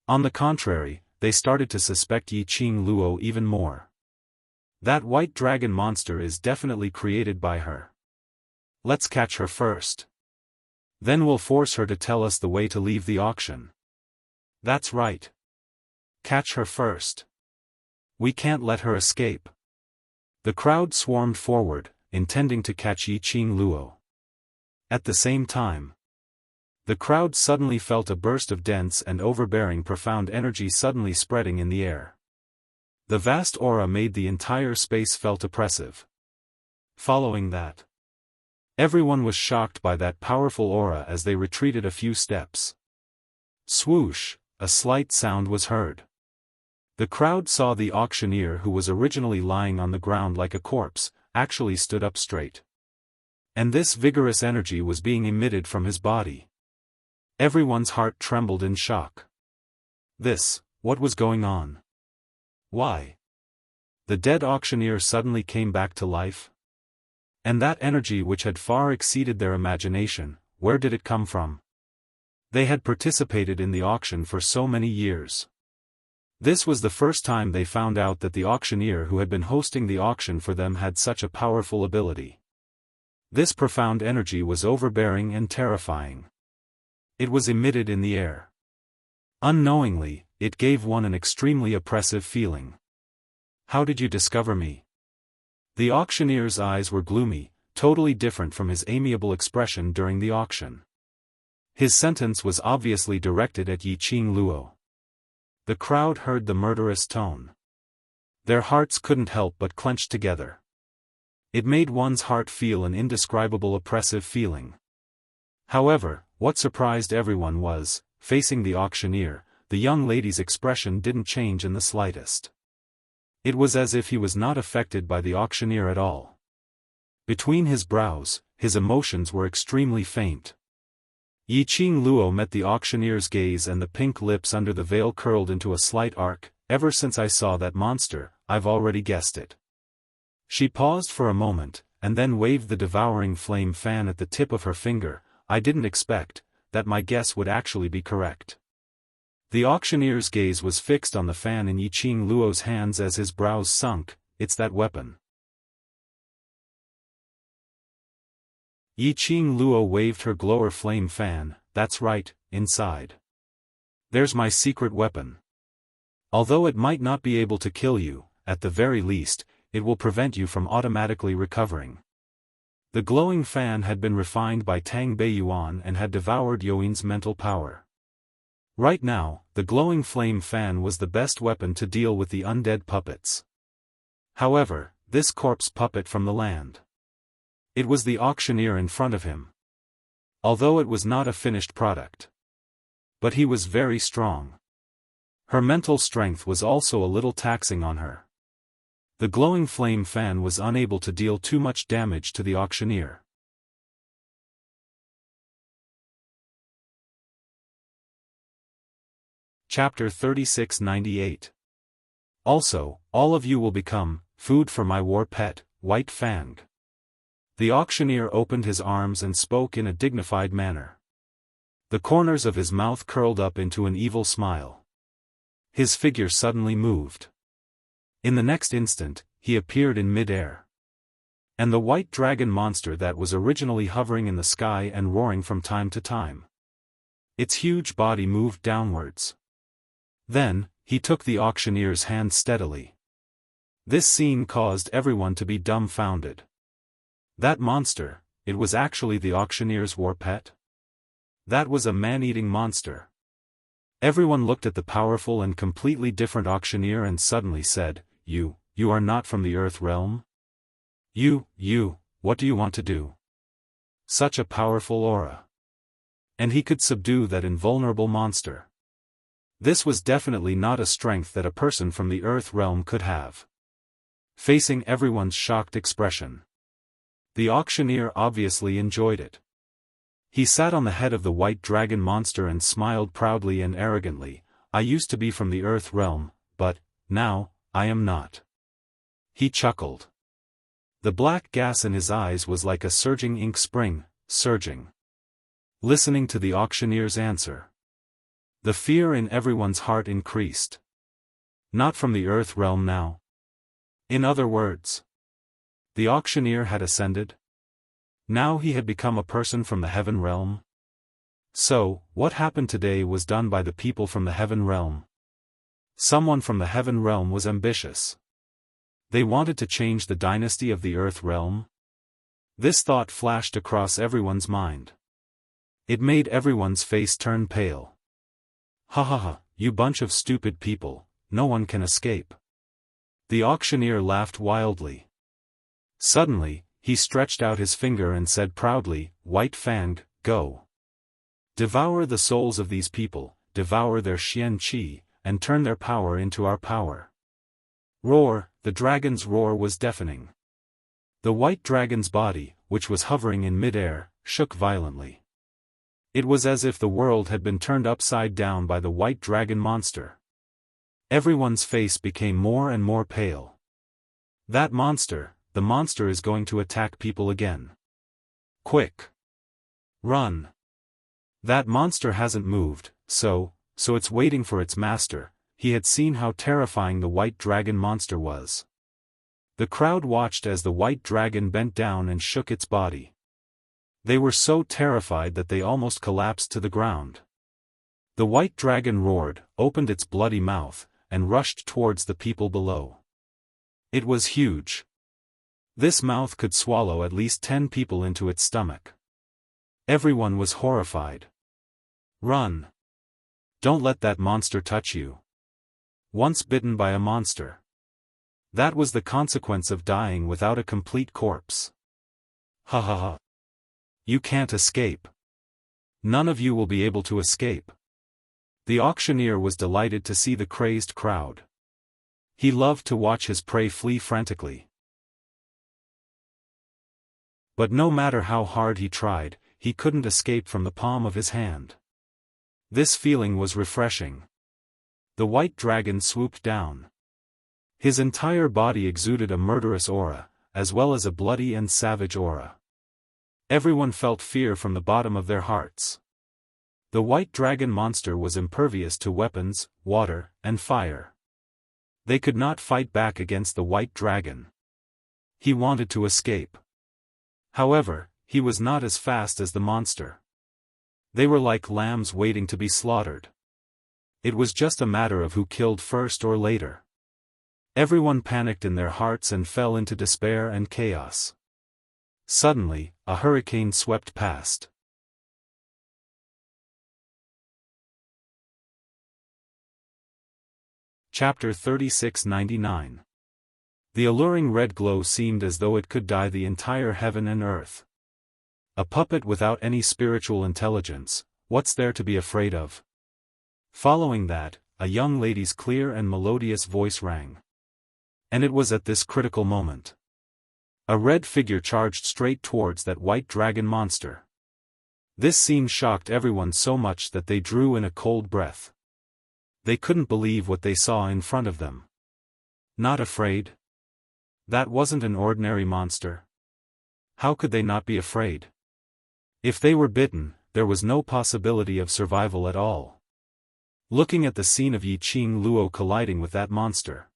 On the contrary, they started to suspect Yiqing Luo even more. That white dragon monster is definitely created by her. Let's catch her first. Then we'll force her to tell us the way to leave the auction. That's right. Catch her first. We can't let her escape. The crowd swarmed forward, intending to catch Yiqing Luo. At the same time, the crowd suddenly felt a burst of dense and overbearing profound energy suddenly spreading in the air. The vast aura made the entire space felt oppressive. Following that, everyone was shocked by that powerful aura as they retreated a few steps. Swoosh, a slight sound was heard. The crowd saw the auctioneer who was originally lying on the ground like a corpse, actually stood up straight. And this vigorous energy was being emitted from his body. Everyone's heart trembled in shock. What was going on? Why? The dead auctioneer suddenly came back to life? And that energy which had far exceeded their imagination, where did it come from? They had participated in the auction for so many years. This was the first time they found out that the auctioneer who had been hosting the auction for them had such a powerful ability. This profound energy was overbearing and terrifying. It was emitted in the air. Unknowingly, it gave one an extremely oppressive feeling. How did you discover me? The auctioneer's eyes were gloomy, totally different from his amiable expression during the auction. His sentence was obviously directed at Yiqing Luo. The crowd heard the murderous tone. Their hearts couldn't help but clench together. It made one's heart feel an indescribable oppressive feeling. However, what surprised everyone was, facing the auctioneer, the young lady's expression didn't change in the slightest. It was as if he was not affected by the auctioneer at all. Between his brows, his emotions were extremely faint. Yiqing Luo met the auctioneer's gaze and the pink lips under the veil curled into a slight arc. Ever since I saw that monster, I've already guessed it. She paused for a moment, and then waved the devouring flame fan at the tip of her finger. I didn't expect that my guess would actually be correct. The auctioneer's gaze was fixed on the fan in Yiqing Luo's hands as his brows sunk. It's that weapon. Yiqing Luo waved her glower flame fan. That's right, inside. There's my secret weapon. Although it might not be able to kill you, at the very least, it will prevent you from automatically recovering. The glowing fan had been refined by Tang Beiyuan and had devoured Youen's mental power. Right now, the glowing flame fan was the best weapon to deal with the undead puppets. However, this corpse puppet from the land. It was the auctioneer in front of him. Although it was not a finished product. But he was very strong. Her mental strength was also a little taxing on her. The glowing flame fan was unable to deal too much damage to the auctioneer. Chapter 3698. Also, all of you will become food for my war pet, White Fang. The auctioneer opened his arms and spoke in a dignified manner. The corners of his mouth curled up into an evil smile. His figure suddenly moved. In the next instant, he appeared in mid-air. And the white dragon monster that was originally hovering in the sky and roaring from time to time. Its huge body moved downwards. Then, he took the auctioneer's hand steadily. This scene caused everyone to be dumbfounded. That monster, it was actually the auctioneer's war pet? That was a man-eating monster. Everyone looked at the powerful and completely different auctioneer and suddenly said, You are not from the Earth realm? What do you want to do? Such a powerful aura. And he could subdue that invulnerable monster. This was definitely not a strength that a person from the Earth realm could have. Facing everyone's shocked expression, the auctioneer obviously enjoyed it. He sat on the head of the white dragon monster and smiled proudly and arrogantly. I used to be from the Earth realm, but now I am not. He chuckled. The black gas in his eyes was like a surging ink spring, surging. Listening to the auctioneer's answer, the fear in everyone's heart increased. Not from the Earth realm now. In other words, the auctioneer had ascended. Now he had become a person from the heaven realm. So, what happened today was done by the people from the heaven realm. Someone from the heaven realm was ambitious. They wanted to change the dynasty of the Earth realm. This thought flashed across everyone's mind. It made everyone's face turn pale. Ha ha ha, you bunch of stupid people, no one can escape. The auctioneer laughed wildly. Suddenly, he stretched out his finger and said proudly, White Fang, go. Devour the souls of these people, devour their Xian Qi, and turn their power into our power. Roar, the dragon's roar was deafening. The white dragon's body, which was hovering in mid-air, shook violently. It was as if the world had been turned upside down by the white dragon monster. Everyone's face became more and more pale. That monster, the monster is going to attack people again. Quick! Run! That monster hasn't moved, so it's waiting for its master. He had seen how terrifying the white dragon monster was. The crowd watched as the white dragon bent down and shook its body. They were so terrified that they almost collapsed to the ground. The white dragon roared, opened its bloody mouth, and rushed towards the people below. It was huge. This mouth could swallow at least 10 people into its stomach. Everyone was horrified. Run! Don't let that monster touch you. Once bitten by a monster. That was the consequence of dying without a complete corpse. Ha ha ha. You can't escape. None of you will be able to escape. The auctioneer was delighted to see the crazed crowd. He loved to watch his prey flee frantically. But no matter how hard he tried, he couldn't escape from the palm of his hand. This feeling was refreshing. The white dragon swooped down. His entire body exuded a murderous aura, as well as a bloody and savage aura. Everyone felt fear from the bottom of their hearts. The white dragon monster was impervious to weapons, water, and fire. They could not fight back against the white dragon. He wanted to escape. However, he was not as fast as the monster. They were like lambs waiting to be slaughtered. It was just a matter of who killed first or later. Everyone panicked in their hearts and fell into despair and chaos. Suddenly, a hurricane swept past. Chapter 3699. The alluring red glow seemed as though it could dye the entire heaven and earth. A puppet without any spiritual intelligence, what's there to be afraid of? Following that, a young lady's clear and melodious voice rang. And it was at this critical moment. A red figure charged straight towards that white dragon monster. This scene shocked everyone so much that they drew in a cold breath. They couldn't believe what they saw in front of them. Not afraid? That wasn't an ordinary monster. How could they not be afraid? If they were bitten, there was no possibility of survival at all. Looking at the scene of Yiqing Luo colliding with that monster,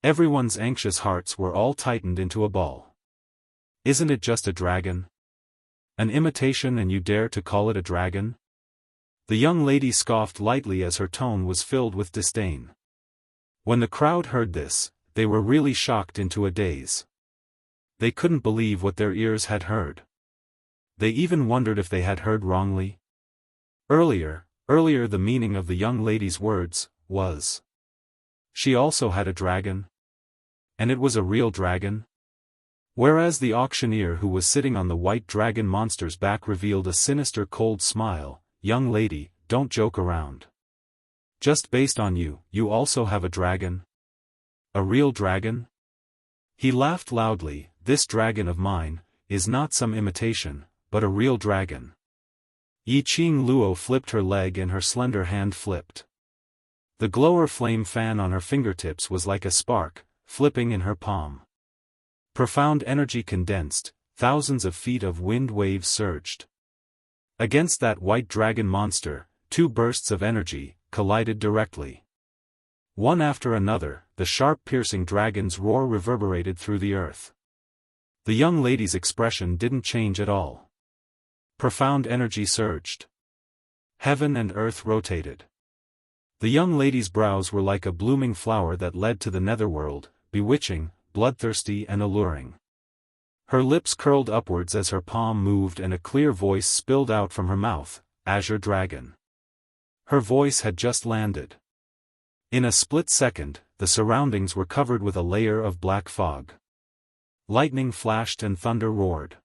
everyone's anxious hearts were all tightened into a ball. Isn't it just a dragon? An imitation, and you dare to call it a dragon? The young lady scoffed lightly as her tone was filled with disdain. When the crowd heard this, they were really shocked into a daze. They couldn't believe what their ears had heard. They even wondered if they had heard wrongly. Earlier the meaning of the young lady's words was. She also had a dragon? And it was a real dragon? Whereas the auctioneer who was sitting on the white dragon monster's back revealed a sinister cold smile, "Young lady, don't joke around. Just based on you, you also have a dragon? A real dragon?" He laughed loudly. "This dragon of mine is not some imitation, but a real dragon." Yiqing Luo flipped her leg and her slender hand flipped. The glower flame fan on her fingertips was like a spark, flipping in her palm. Profound energy condensed, thousands of feet of wind waves surged. Against that white dragon monster, two bursts of energy collided directly. One after another, the sharp piercing dragon's roar reverberated through the earth. The young lady's expression didn't change at all. Profound energy surged. Heaven and earth rotated. The young lady's brows were like a blooming flower that led to the netherworld, bewitching, bloodthirsty and alluring. Her lips curled upwards as her palm moved and a clear voice spilled out from her mouth, "Azure Dragon." Her voice had just landed. In a split second, the surroundings were covered with a layer of black fog. Lightning flashed and thunder roared.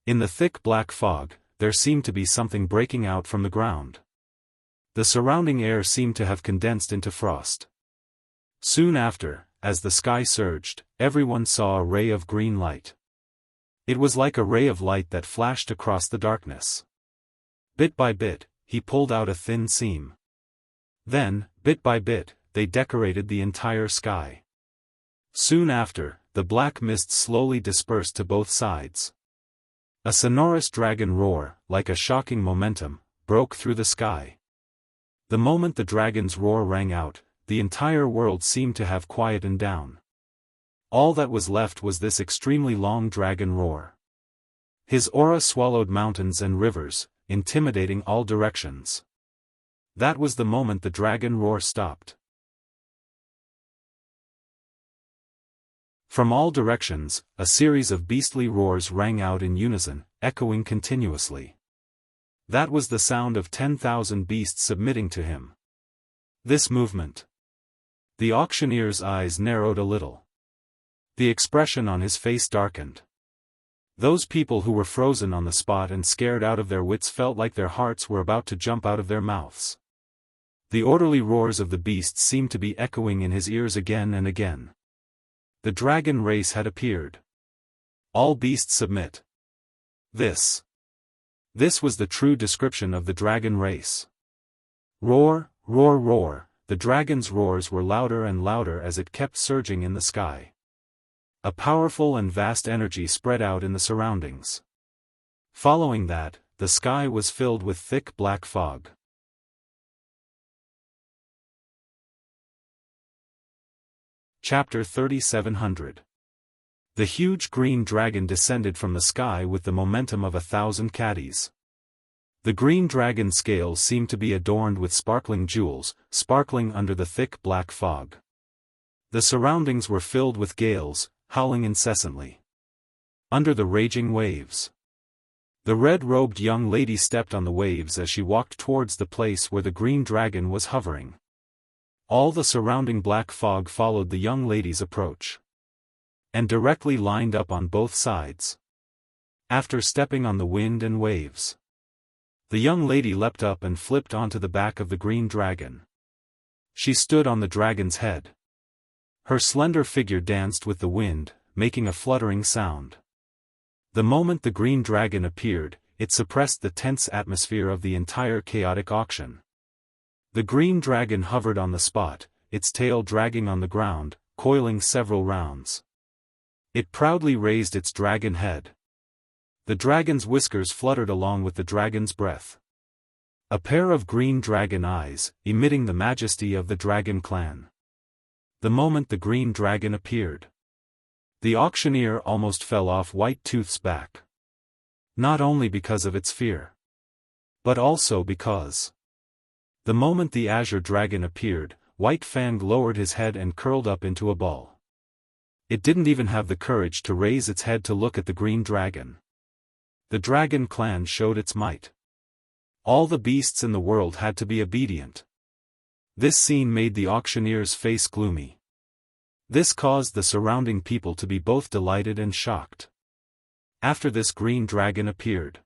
In the thick black fog, there seemed to be something breaking out from the ground. The surrounding air seemed to have condensed into frost. Soon after, as the sky surged, everyone saw a ray of green light. It was like a ray of light that flashed across the darkness. Bit by bit, he pulled out a thin seam. Then, bit by bit, they decorated the entire sky. Soon after, the black mist slowly dispersed to both sides. A sonorous dragon roar, like a shocking momentum, broke through the sky. The moment the dragon's roar rang out, the entire world seemed to have quietened down. All that was left was this extremely long dragon roar. His aura swallowed mountains and rivers, intimidating all directions. That was the moment the dragon roar stopped. From all directions, a series of beastly roars rang out in unison, echoing continuously. That was the sound of 10,000 beasts submitting to him. This movement. The auctioneer's eyes narrowed a little. The expression on his face darkened. Those people who were frozen on the spot and scared out of their wits felt like their hearts were about to jump out of their mouths. The orderly roars of the beasts seemed to be echoing in his ears again and again. The dragon race had appeared. All beasts submit. This was the true description of the dragon race. Roar, roar, roar, the dragon's roars were louder and louder as it kept surging in the sky. A powerful and vast energy spread out in the surroundings. Following that, the sky was filled with thick black fog. Chapter 3700. The huge green dragon descended from the sky with the momentum of 1,000 caddies. The green dragon's scales seemed to be adorned with sparkling jewels, sparkling under the thick black fog. The surroundings were filled with gales, howling incessantly. Under the raging waves. The red-robed young lady stepped on the waves as she walked towards the place where the green dragon was hovering. All the surrounding black fog followed the young lady's approach. And directly lined up on both sides. After stepping on the wind and waves, the young lady leapt up and flipped onto the back of the green dragon. She stood on the dragon's head. Her slender figure danced with the wind, making a fluttering sound. The moment the green dragon appeared, it suppressed the tense atmosphere of the entire chaotic auction. The green dragon hovered on the spot, its tail dragging on the ground, coiling several rounds. It proudly raised its dragon head. The dragon's whiskers fluttered along with the dragon's breath. A pair of green dragon eyes, emitting the majesty of the dragon clan. The moment the green dragon appeared, the auctioneer almost fell off White Tooth's back. Not only because of its fear, but also because the moment the azure dragon appeared, White Fang lowered his head and curled up into a ball. It didn't even have the courage to raise its head to look at the green dragon. The dragon clan showed its might. All the beasts in the world had to be obedient. This scene made the auctioneer's face gloomy. This caused the surrounding people to be both delighted and shocked. After this green dragon appeared.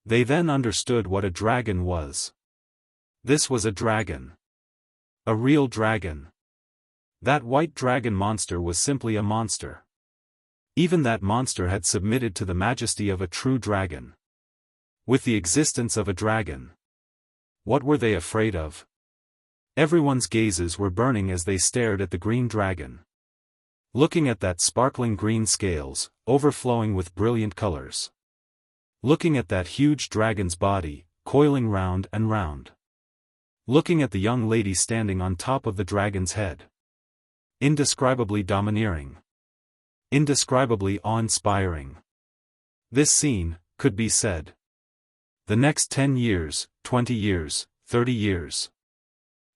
They then understood what a dragon was. This was a dragon. A real dragon. That white dragon monster was simply a monster. Even that monster had submitted to the majesty of a true dragon. With the existence of a dragon. What were they afraid of? Everyone's gazes were burning as they stared at the green dragon. Looking at that sparkling green scales, overflowing with brilliant colors. Looking at that huge dragon's body, coiling round and round. Looking at the young lady standing on top of the dragon's head. Indescribably domineering. Indescribably awe-inspiring. This scene, could be said. The next 10 years, 20 years, 30 years.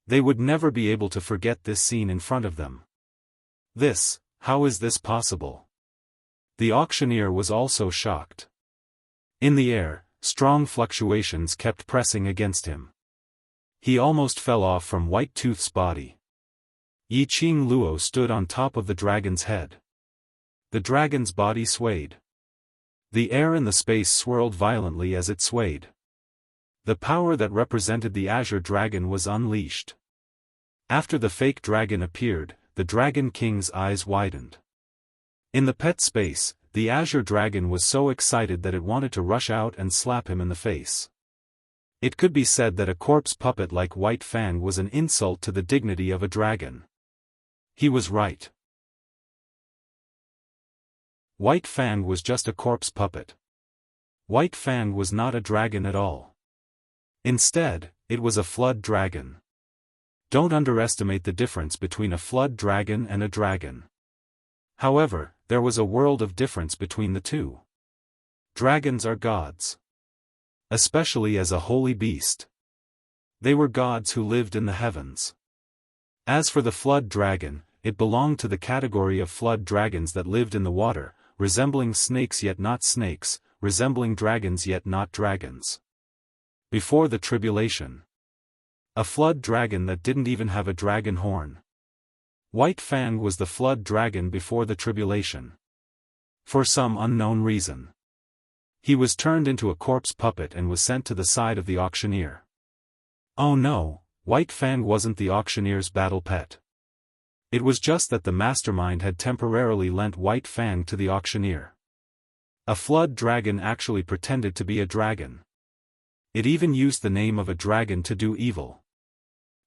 They would never be able to forget this scene in front of them. How is this possible? The auctioneer was also shocked. In the air, strong fluctuations kept pressing against him. He almost fell off from White Tooth's body. Yiqing Luo stood on top of the dragon's head. The dragon's body swayed. The air and the space swirled violently as it swayed. The power that represented the Azure Dragon was unleashed. After the fake dragon appeared, the Dragon King's eyes widened. In the pet space, the Azure Dragon was so excited that it wanted to rush out and slap him in the face. It could be said that a corpse puppet like White Fang was an insult to the dignity of a dragon. He was right. White Fang was just a corpse puppet. White Fang was not a dragon at all. Instead, it was a flood dragon. Don't underestimate the difference between a flood dragon and a dragon. However, there was a world of difference between the two. Dragons are gods. Especially as a holy beast. They were gods who lived in the heavens. As for the flood dragon, it belonged to the category of flood dragons that lived in the water, resembling snakes yet not snakes, resembling dragons yet not dragons. Before the tribulation. A flood dragon that didn't even have a dragon horn. White Fang was the flood dragon before the tribulation. For some unknown reason. He was turned into a corpse puppet and was sent to the side of the auctioneer. Oh no, White Fang wasn't the auctioneer's battle pet. It was just that the mastermind had temporarily lent White Fang to the auctioneer. A flood dragon actually pretended to be a dragon. It even used the name of a dragon to do evil.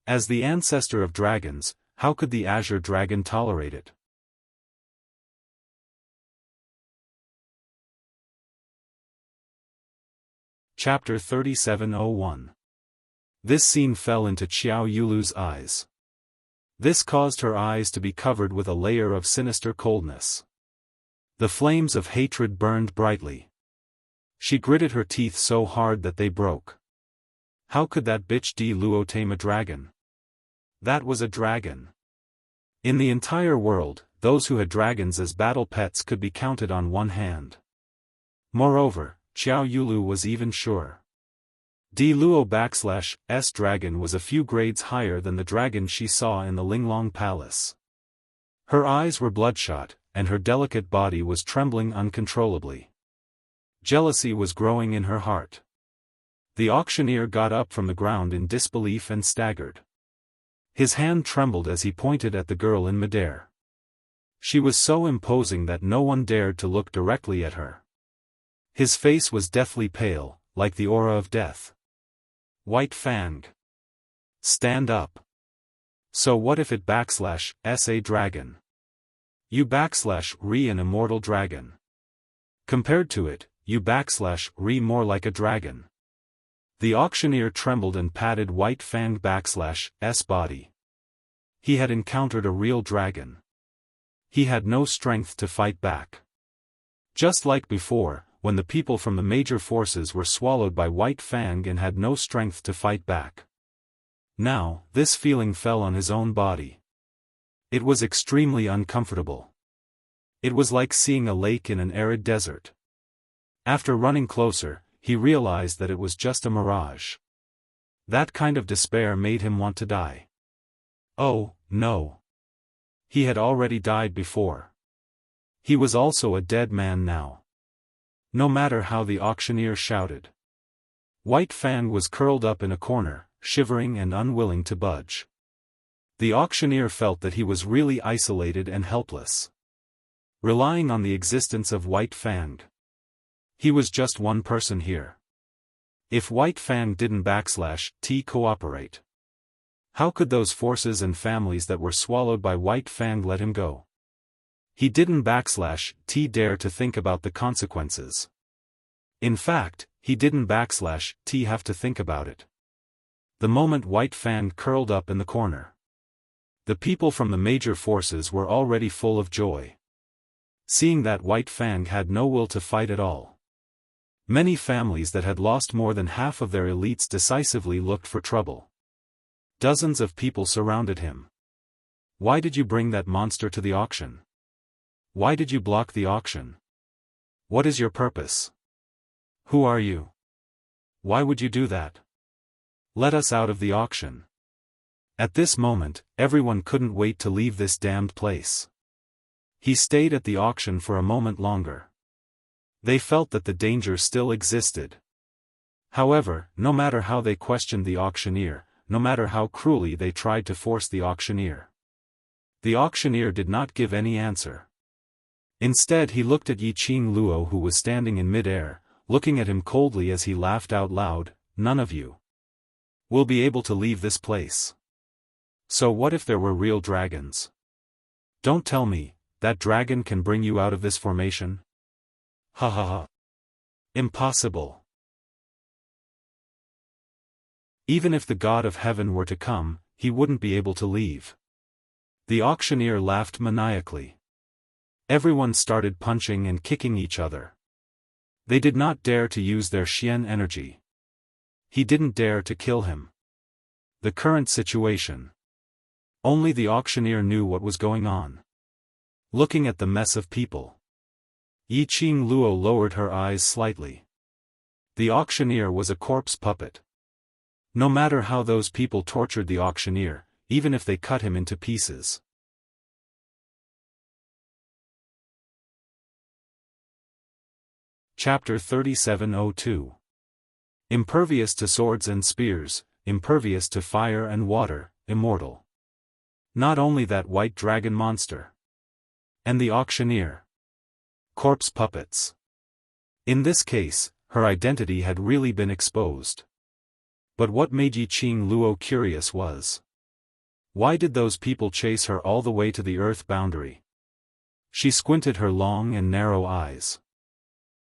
As the ancestor of dragons, how could the Azure Dragon tolerate it? Chapter 3701. This scene fell into Xiao Yulu's eyes. This caused her eyes to be covered with a layer of sinister coldness. The flames of hatred burned brightly. She gritted her teeth so hard that they broke. How could that bitch Di Luo tame a dragon? That was a dragon. In the entire world, those who had dragons as battle pets could be counted on one hand. Moreover, Xiao Yulu was even sure. Di Luo /S dragon was a few grades higher than the dragon she saw in the Linglong Palace. Her eyes were bloodshot, and her delicate body was trembling uncontrollably. Jealousy was growing in her heart. The auctioneer got up from the ground in disbelief and staggered. His hand trembled as he pointed at the girl in midair. She was so imposing that no one dared to look directly at her. His face was deathly pale, like the aura of death. White Fang. Stand up. So what if it /S a dragon? You /re an immortal dragon. Compared to it, you /re more like a dragon. The auctioneer trembled and patted White Fang /S body. He had encountered a real dragon. He had no strength to fight back. Just like before, when the people from the major forces were swallowed by White Fang and had no strength to fight back. Now, this feeling fell on his own body. It was extremely uncomfortable. It was like seeing a lake in an arid desert. After running closer, he realized that it was just a mirage. That kind of despair made him want to die. Oh, no. He had already died before. He was also a dead man now. No matter how the auctioneer shouted. White Fang was curled up in a corner, shivering and unwilling to budge. The auctioneer felt that he was really isolated and helpless. Relying on the existence of White Fang. He was just one person here. If White Fang didn't cooperate. How could those forces and families that were swallowed by White Fang let him go? He didn't dare to think about the consequences. In fact, he didn't have to think about it. The moment White Fang curled up in the corner. The people from the major forces were already full of joy. Seeing that White Fang had no will to fight at all. Many families that had lost more than half of their elites decisively looked for trouble. Dozens of people surrounded him. Why did you bring that monster to the auction? Why did you block the auction? What is your purpose? Who are you? Why would you do that? Let us out of the auction. At this moment, everyone couldn't wait to leave this damned place. He stayed at the auction for a moment longer. They felt that the danger still existed. However, no matter how they questioned the auctioneer, no matter how cruelly they tried to force the auctioneer did not give any answer. Instead he looked at Yiqing Luo who was standing in mid-air, looking at him coldly as he laughed out loud, "None of you will be able to leave this place. So what if there were real dragons? Don't tell me, that dragon can bring you out of this formation? Ha ha ha. Impossible. Even if the god of heaven were to come, he wouldn't be able to leave." The auctioneer laughed maniacally. Everyone started punching and kicking each other. They did not dare to use their Xian energy. He didn't dare to kill him. The current situation. Only the auctioneer knew what was going on. Looking at the mess of people. Yiqing Luo lowered her eyes slightly. The auctioneer was a corpse puppet. No matter how those people tortured the auctioneer, even if they cut him into pieces. Chapter 3702. Impervious to swords and spears, impervious to fire and water, immortal. Not only that white dragon monster. And the auctioneer. Corpse puppets. In this case, her identity had really been exposed. But what made Yiqing Luo curious was, why did those people chase her all the way to the earth boundary? She squinted her long and narrow eyes.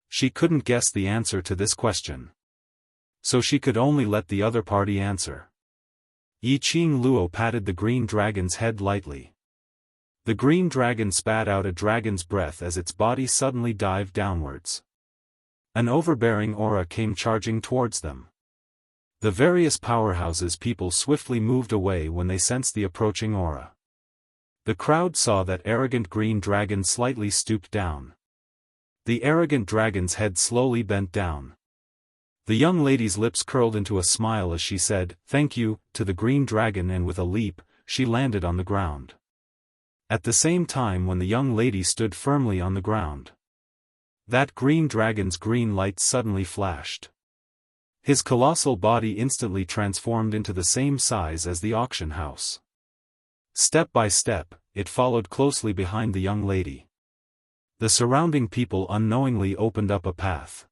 She couldn't guess the answer to this question. So she could only let the other party answer. Yiqing Luo patted the green dragon's head lightly. The green dragon spat out a dragon's breath as its body suddenly dived downwards. An overbearing aura came charging towards them. The various powerhouses people swiftly moved away when they sensed the approaching aura. The crowd saw that arrogant green dragon slightly stooped down. The arrogant dragon's head slowly bent down. The young lady's lips curled into a smile as she said, "Thank you," to the green dragon, and with a leap, she landed on the ground. At the same time when the young lady stood firmly on the ground, that green dragon's green light suddenly flashed. His colossal body instantly transformed into the same size as the auction house. Step by step, it followed closely behind the young lady. The surrounding people unknowingly opened up a path.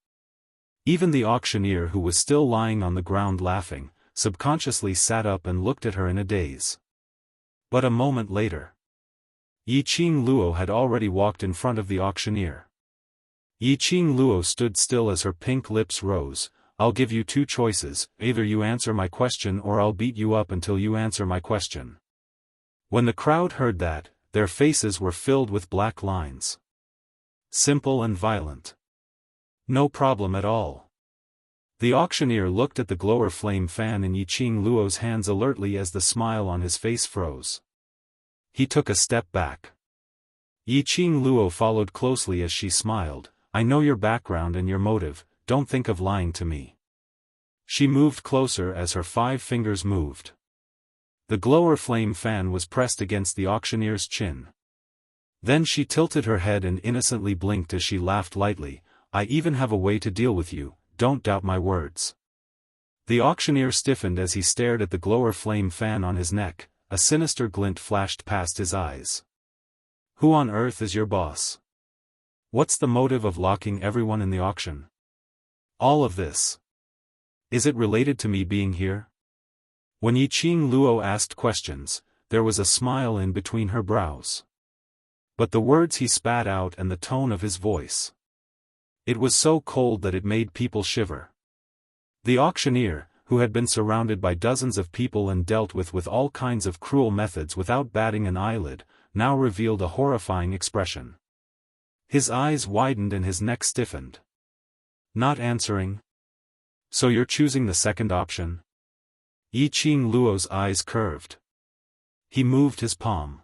Even the auctioneer, who was still lying on the ground laughing, subconsciously sat up and looked at her in a daze. But a moment later, Yiqing Luo had already walked in front of the auctioneer. Yiqing Luo stood still as her pink lips rose. "I'll give you two choices, either you answer my question or I'll beat you up until you answer my question." When the crowd heard that, their faces were filled with black lines. Simple and violent. No problem at all. The auctioneer looked at the glower flame fan in Yiqing Luo's hands alertly as the smile on his face froze. He took a step back. Yiqing Luo followed closely as she smiled. "I know your background and your motive. don't think of lying to me. She moved closer as her 5 fingers moved. The glower flame fan was pressed against the auctioneer's chin. Then she tilted her head and innocently blinked as she laughed lightly. I even have a way to deal with you, don't doubt my words. The auctioneer stiffened as he stared at the glower flame fan on his neck, a sinister glint flashed past his eyes. Who on earth is your boss? What's the motive of locking everyone in the auction? All of this. Is it related to me being here? When Yiqing Luo asked questions, there was a smile in between her brows. But the words he spat out and the tone of his voice. It was so cold that it made people shiver. The auctioneer, who had been surrounded by dozens of people and dealt with all kinds of cruel methods without batting an eyelid, now revealed a horrifying expression. His eyes widened and his neck stiffened. Not answering? So you're choosing the second option? Yiqing Luo's eyes curved. He moved his palm.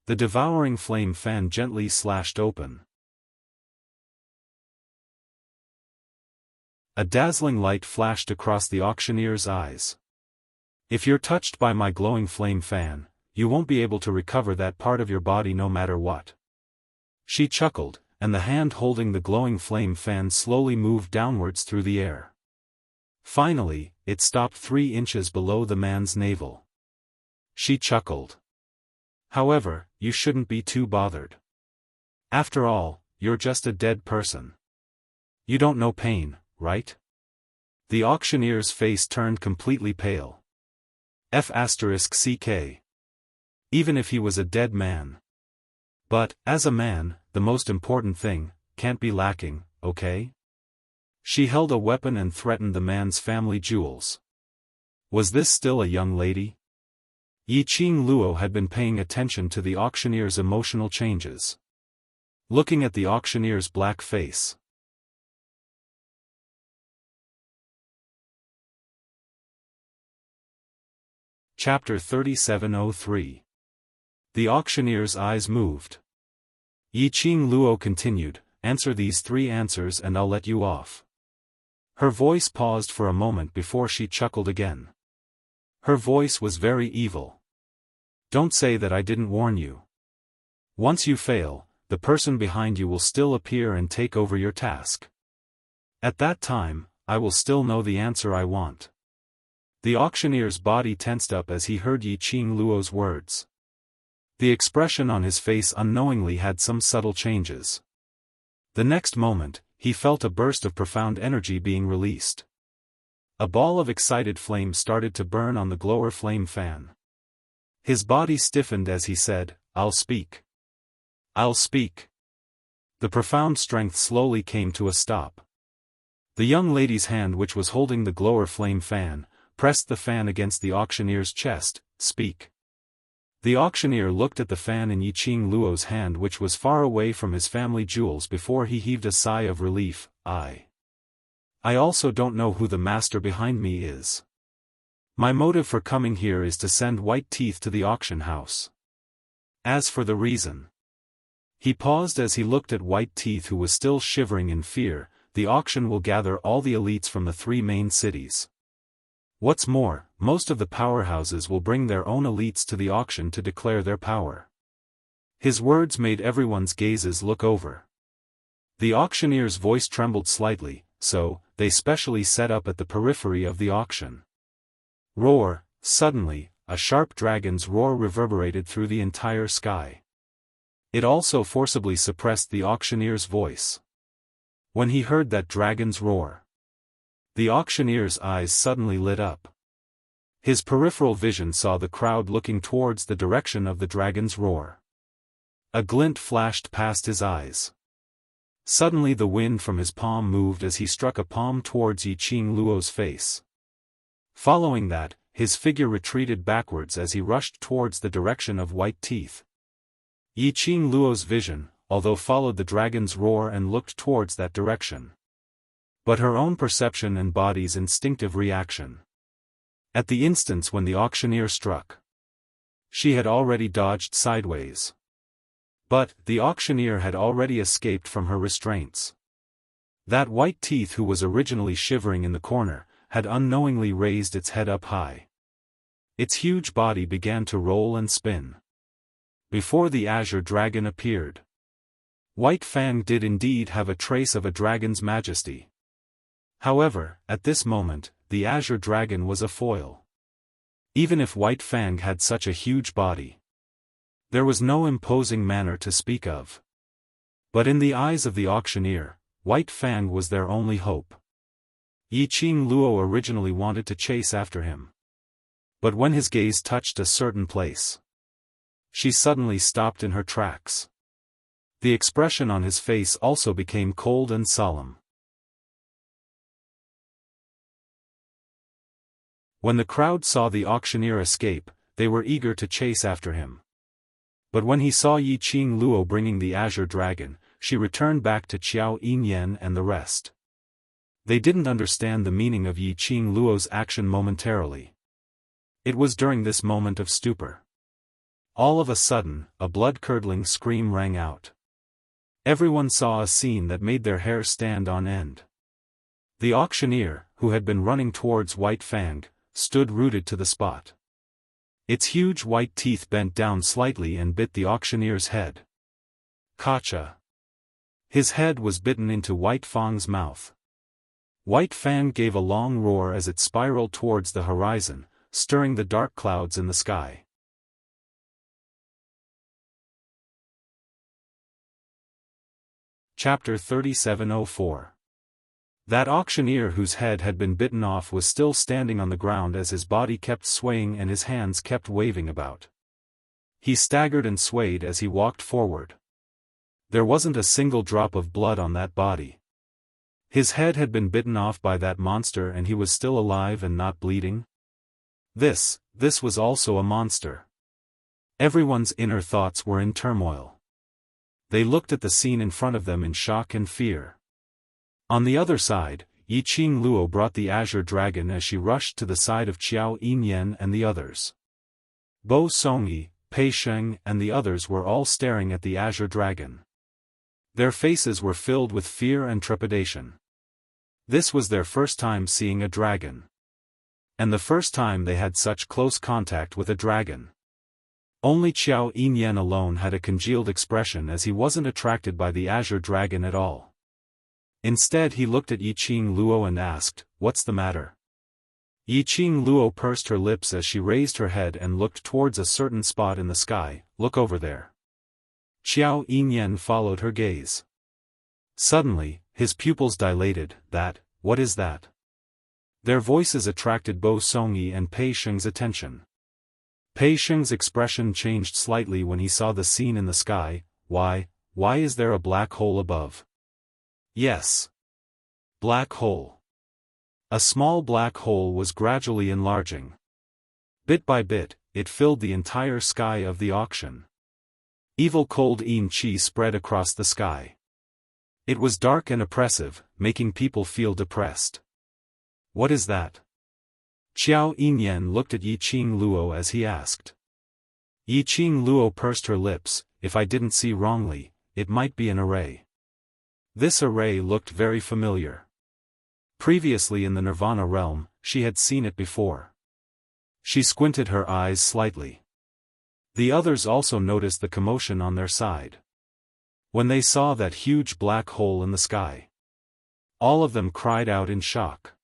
The devouring flame fan gently slashed open. A dazzling light flashed across the auctioneer's eyes. If you're touched by my glowing flame fan, you won't be able to recover that part of your body no matter what. She chuckled, and the hand holding the glowing flame fan slowly moved downwards through the air. Finally, it stopped 3 inches below the man's navel. She chuckled. However, you shouldn't be too bothered. After all, you're just a dead person. You don't know pain, right? The auctioneer's face turned completely pale. *CK. Even if he was a dead man. But, as a man, the most important thing, can't be lacking, okay? She held a weapon and threatened the man's family jewels. Was this still a young lady? Yiqing Luo had been paying attention to the auctioneer's emotional changes. Looking at the auctioneer's black face. Chapter 3703. The auctioneer's eyes moved. Yiqing Luo continued, answer these 3 answers and I'll let you off. Her voice paused for a moment before she chuckled again. Her voice was very evil. Don't say that I didn't warn you. Once you fail, the person behind you will still appear and take over your task. At that time, I will still know the answer I want. The auctioneer's body tensed up as he heard Yiqing Luo's words. The expression on his face unknowingly had some subtle changes. The next moment, he felt a burst of profound energy being released. A ball of excited flame started to burn on the glower flame fan. His body stiffened as he said, I'll speak. I'll speak. The profound strength slowly came to a stop. The young lady's hand which was holding the glower flame fan, pressed the fan against the auctioneer's chest. Speak. The auctioneer looked at the fan in Yiqing Luo's hand which was far away from his family jewels before he heaved a sigh of relief. I also don't know who the master behind me is. My motive for coming here is to send White Teeth to the auction house. As for the reason. He paused as he looked at White Teeth who was still shivering in fear. The auction will gather all the elites from the 3 main cities. What's more, most of the powerhouses will bring their own elites to the auction to declare their power. His words made everyone's gazes look over. The auctioneer's voice trembled slightly, so, they specially set up at the periphery of the auction. Roar! Suddenly, a sharp dragon's roar reverberated through the entire sky. It also forcibly suppressed the auctioneer's voice. When he heard that dragon's roar, the auctioneer's eyes suddenly lit up. His peripheral vision saw the crowd looking towards the direction of the dragon's roar. A glint flashed past his eyes. Suddenly the wind from his palm moved as he struck a palm towards Yiqing Luo's face. Following that, his figure retreated backwards as he rushed towards the direction of White Teeth. Yiqing Luo's vision, although followed the dragon's roar and looked towards that direction. But her own perception and body's instinctive reaction. At the instance when the auctioneer struck, she had already dodged sideways. But, the auctioneer had already escaped from her restraints. That white teeth, who was originally shivering in the corner, had unknowingly raised its head up high. Its huge body began to roll and spin. Before the azure dragon appeared. White Fang did indeed have a trace of a dragon's majesty. However, at this moment, the azure dragon was a foil. Even if White Fang had such a huge body, there was no imposing manner to speak of. But in the eyes of the auctioneer, White Fang was their only hope. Yiqing Luo originally wanted to chase after him. But when his gaze touched a certain place, she suddenly stopped in her tracks. The expression on his face also became cold and solemn. When the crowd saw the auctioneer escape, they were eager to chase after him. But when he saw Yiqing Luo bringing the azure dragon, she returned back to Qiao Yinyan and the rest. They didn't understand the meaning of Yiqing Luo's action momentarily. It was during this moment of stupor. All of a sudden, a blood-curdling scream rang out. Everyone saw a scene that made their hair stand on end. The auctioneer, who had been running towards White Fang, stood rooted to the spot. Its huge white teeth bent down slightly and bit the auctioneer's head. Gotcha! His head was bitten into White Fang's mouth. White Fang gave a long roar as it spiraled towards the horizon, stirring the dark clouds in the sky. Chapter 3704. That auctioneer whose head had been bitten off was still standing on the ground as his body kept swaying and his hands kept waving about. He staggered and swayed as he walked forward. There wasn't a single drop of blood on that body. His head had been bitten off by that monster and he was still alive and not bleeding? This was also a monster. Everyone's inner thoughts were in turmoil. They looked at the scene in front of them in shock and fear. On the other side, Yiqing Luo brought the azure dragon as she rushed to the side of Qiao Yinyan and the others. Bo Songyi, Pei Sheng and the others were all staring at the azure dragon. Their faces were filled with fear and trepidation. This was their first time seeing a dragon. And the first time they had such close contact with a dragon. Only Qiao Yinyan alone had a congealed expression as he wasn't attracted by the azure dragon at all. Instead he looked at Yiqing Luo and asked, "What's the matter?" Yiqing Luo pursed her lips as she raised her head and looked towards a certain spot in the sky. "Look over there." Qiao Yinyan followed her gaze. Suddenly, his pupils dilated. What is that?" Their voices attracted Bo Songyi and Pei Sheng's attention. Pei Sheng's expression changed slightly when he saw the scene in the sky. Why is there a black hole above?" "Yes. Black hole." A small black hole was gradually enlarging. Bit by bit, it filled the entire sky of the auction. Evil cold yin qi spread across the sky. It was dark and oppressive, making people feel depressed. "What is that?" Qiao Yinyan looked at Yiqing Luo as he asked. Yiqing Luo pursed her lips. "If I didn't see wrongly, it might be an array." This array looked very familiar. Previously in the Nirvana realm, she had seen it before. She squinted her eyes slightly. The others also noticed the commotion on their side. When they saw that huge black hole in the sky, all of them cried out in shock.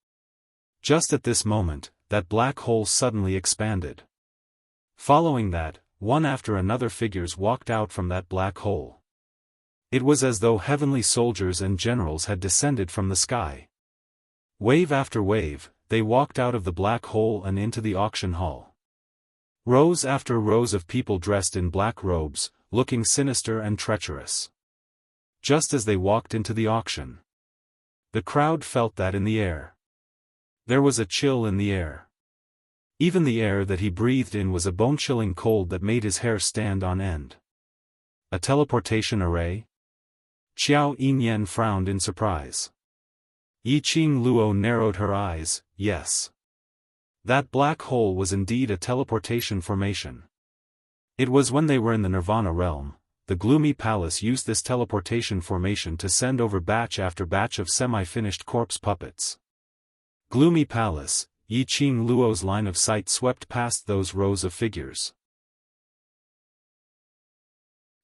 Just at this moment, that black hole suddenly expanded. Following that, one after another figures walked out from that black hole. It was as though heavenly soldiers and generals had descended from the sky. Wave after wave, they walked out of the black hole and into the auction hall. Rows after rows of people dressed in black robes, looking sinister and treacherous. Just as they walked into the auction, the crowd felt that in the air. There was a chill in the air. Even the air that he breathed in was a bone-chilling cold that made his hair stand on end. A teleportation array? Qiao Yinyan frowned in surprise. Yiqing Luo narrowed her eyes. Yes. That black hole was indeed a teleportation formation. It was when they were in the Nirvana realm, the Gloomy Palace used this teleportation formation to send over batch after batch of semi-finished corpse puppets. Gloomy Palace, Yi Qing Luo's line of sight swept past those rows of figures.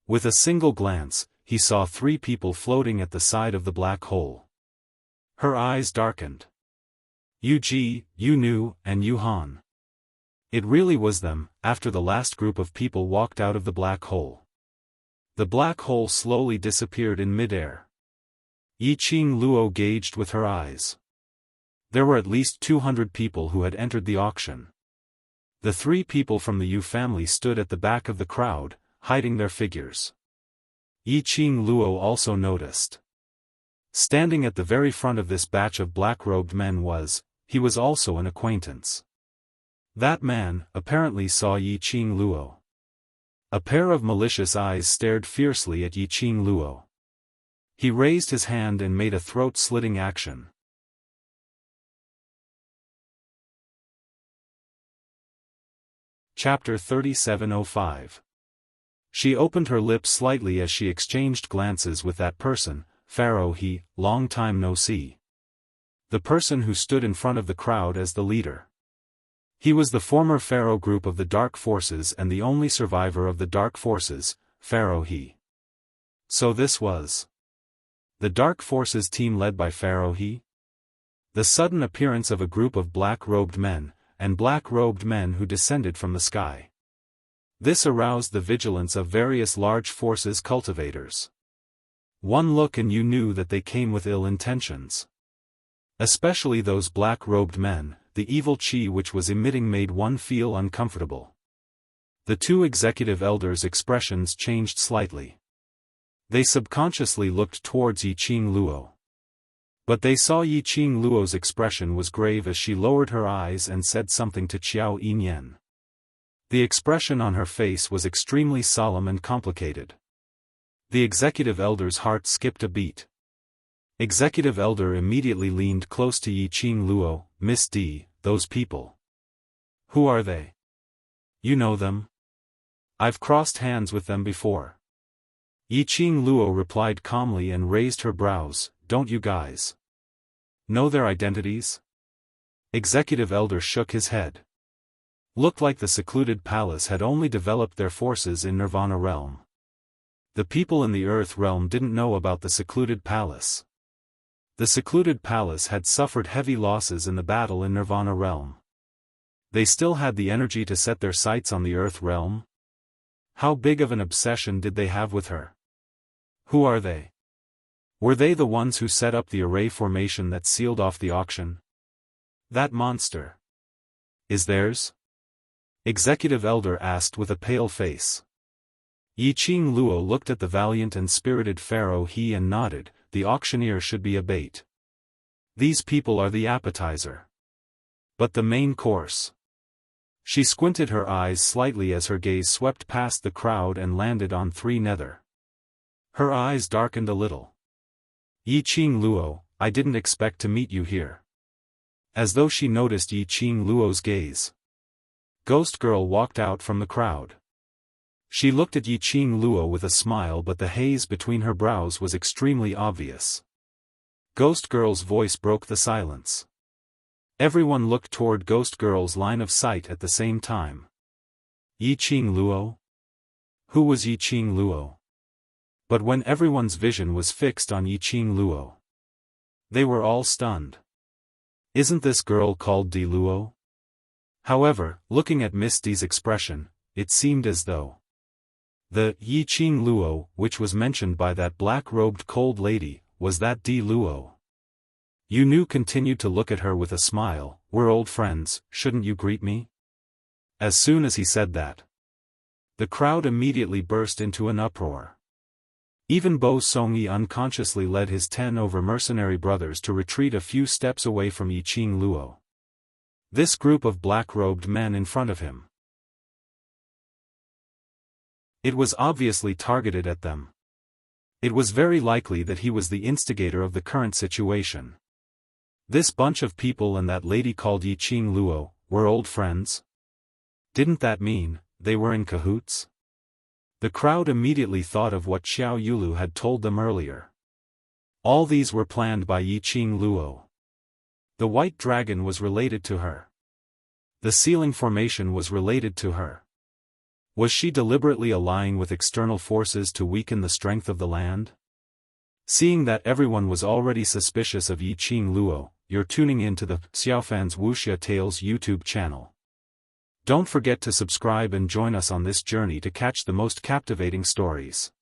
With a single glance, he saw 3 people floating at the side of the black hole. Her eyes darkened. Yu Ji, Yu Nu, and Yu Han. It really was them, after the last group of people walked out of the black hole. The black hole slowly disappeared in midair. Yi Qing Luo gauged with her eyes. There were at least 200 people who had entered the auction. The 3 people from the Yu family stood at the back of the crowd, hiding their figures. Yi Qing Luo also noticed. Standing at the very front of this batch of black-robed men he was also an acquaintance. That man, apparently saw Yi Qing Luo. A pair of malicious eyes stared fiercely at Yi Qing Luo. He raised his hand and made a throat-slitting action. Chapter 3705. She opened her lips slightly as she exchanged glances with that person, Pharaoh He, long time no see. The person who stood in front of the crowd as the leader. He was the former Pharaoh group of the Dark Forces and the only survivor of the Dark Forces, Pharaoh He. So this was the Dark Forces team led by Pharaoh He? The sudden appearance of a group of black-robed men, and black-robed men who descended from the sky. This aroused the vigilance of various large forces cultivators. One look and you knew that they came with ill intentions. Especially those black-robed men, the evil chi which was emitting made one feel uncomfortable. The 2 executive elders' expressions changed slightly. They subconsciously looked towards Yi Qing Luo. But they saw Yi Qing Luo's expression was grave as she lowered her eyes and said something to Qiao Yinyan. The expression on her face was extremely solemn and complicated. The executive elder's heart skipped a beat. Executive elder immediately leaned close to Yi Qing Luo. Miss D, those people. Who are they? You know them? I've crossed hands with them before. Yi Qing Luo replied calmly and raised her brows. Don't you guys know their identities? Executive elder shook his head. Looked like the secluded palace had only developed their forces in Nirvana realm. The people in the Earth realm didn't know about the secluded palace. The secluded palace had suffered heavy losses in the battle in Nirvana realm. They still had the energy to set their sights on the Earth realm? How big of an obsession did they have with her? Who are they? Were they the ones who set up the array formation that sealed off the auction? That monster is theirs? Executive elder asked with a pale face. Yi Qing Luo looked at the valiant and spirited Pharaoh He and nodded. The auctioneer should be a bait. These people are the appetizer. But the main course. She squinted her eyes slightly as her gaze swept past the crowd and landed on 3 nether. Her eyes darkened a little. Yi Qing Luo, I didn't expect to meet you here. As though she noticed Yi Qing Luo's gaze. Ghost Girl walked out from the crowd. She looked at Yi Qing Luo with a smile, but the haze between her brows was extremely obvious. Ghost Girl's voice broke the silence. Everyone looked toward Ghost Girl's line of sight at the same time. Yi Qing Luo? Who was Yi Qing Luo? But when everyone's vision was fixed on Yi Qing Luo, they were all stunned. Isn't this girl called Di Luo? However, looking at Miss D's expression, it seemed as though the Yi Qing Luo, which was mentioned by that black-robed cold lady, was that Di Luo. Yu Nu continued to look at her with a smile. We're old friends, shouldn't you greet me? As soon as he said that, the crowd immediately burst into an uproar. Even Bo Songyi unconsciously led his 10 mercenary brothers to retreat a few steps away from Yi Qing Luo. This group of black-robed men in front of him. It was obviously targeted at them. It was very likely that he was the instigator of the current situation. This bunch of people and that lady called Yi Qing Luo were old friends? Didn't that mean they were in cahoots? The crowd immediately thought of what Xiao Yulu had told them earlier. All these were planned by Yiqing Luo. The white dragon was related to her. The ceiling formation was related to her. Was she deliberately allying with external forces to weaken the strength of the land? Seeing that everyone was already suspicious of Yiqing Luo, you're tuning in to the Xiaofan's Wuxia Tales YouTube channel. Don't forget to subscribe and join us on this journey to catch the most captivating stories.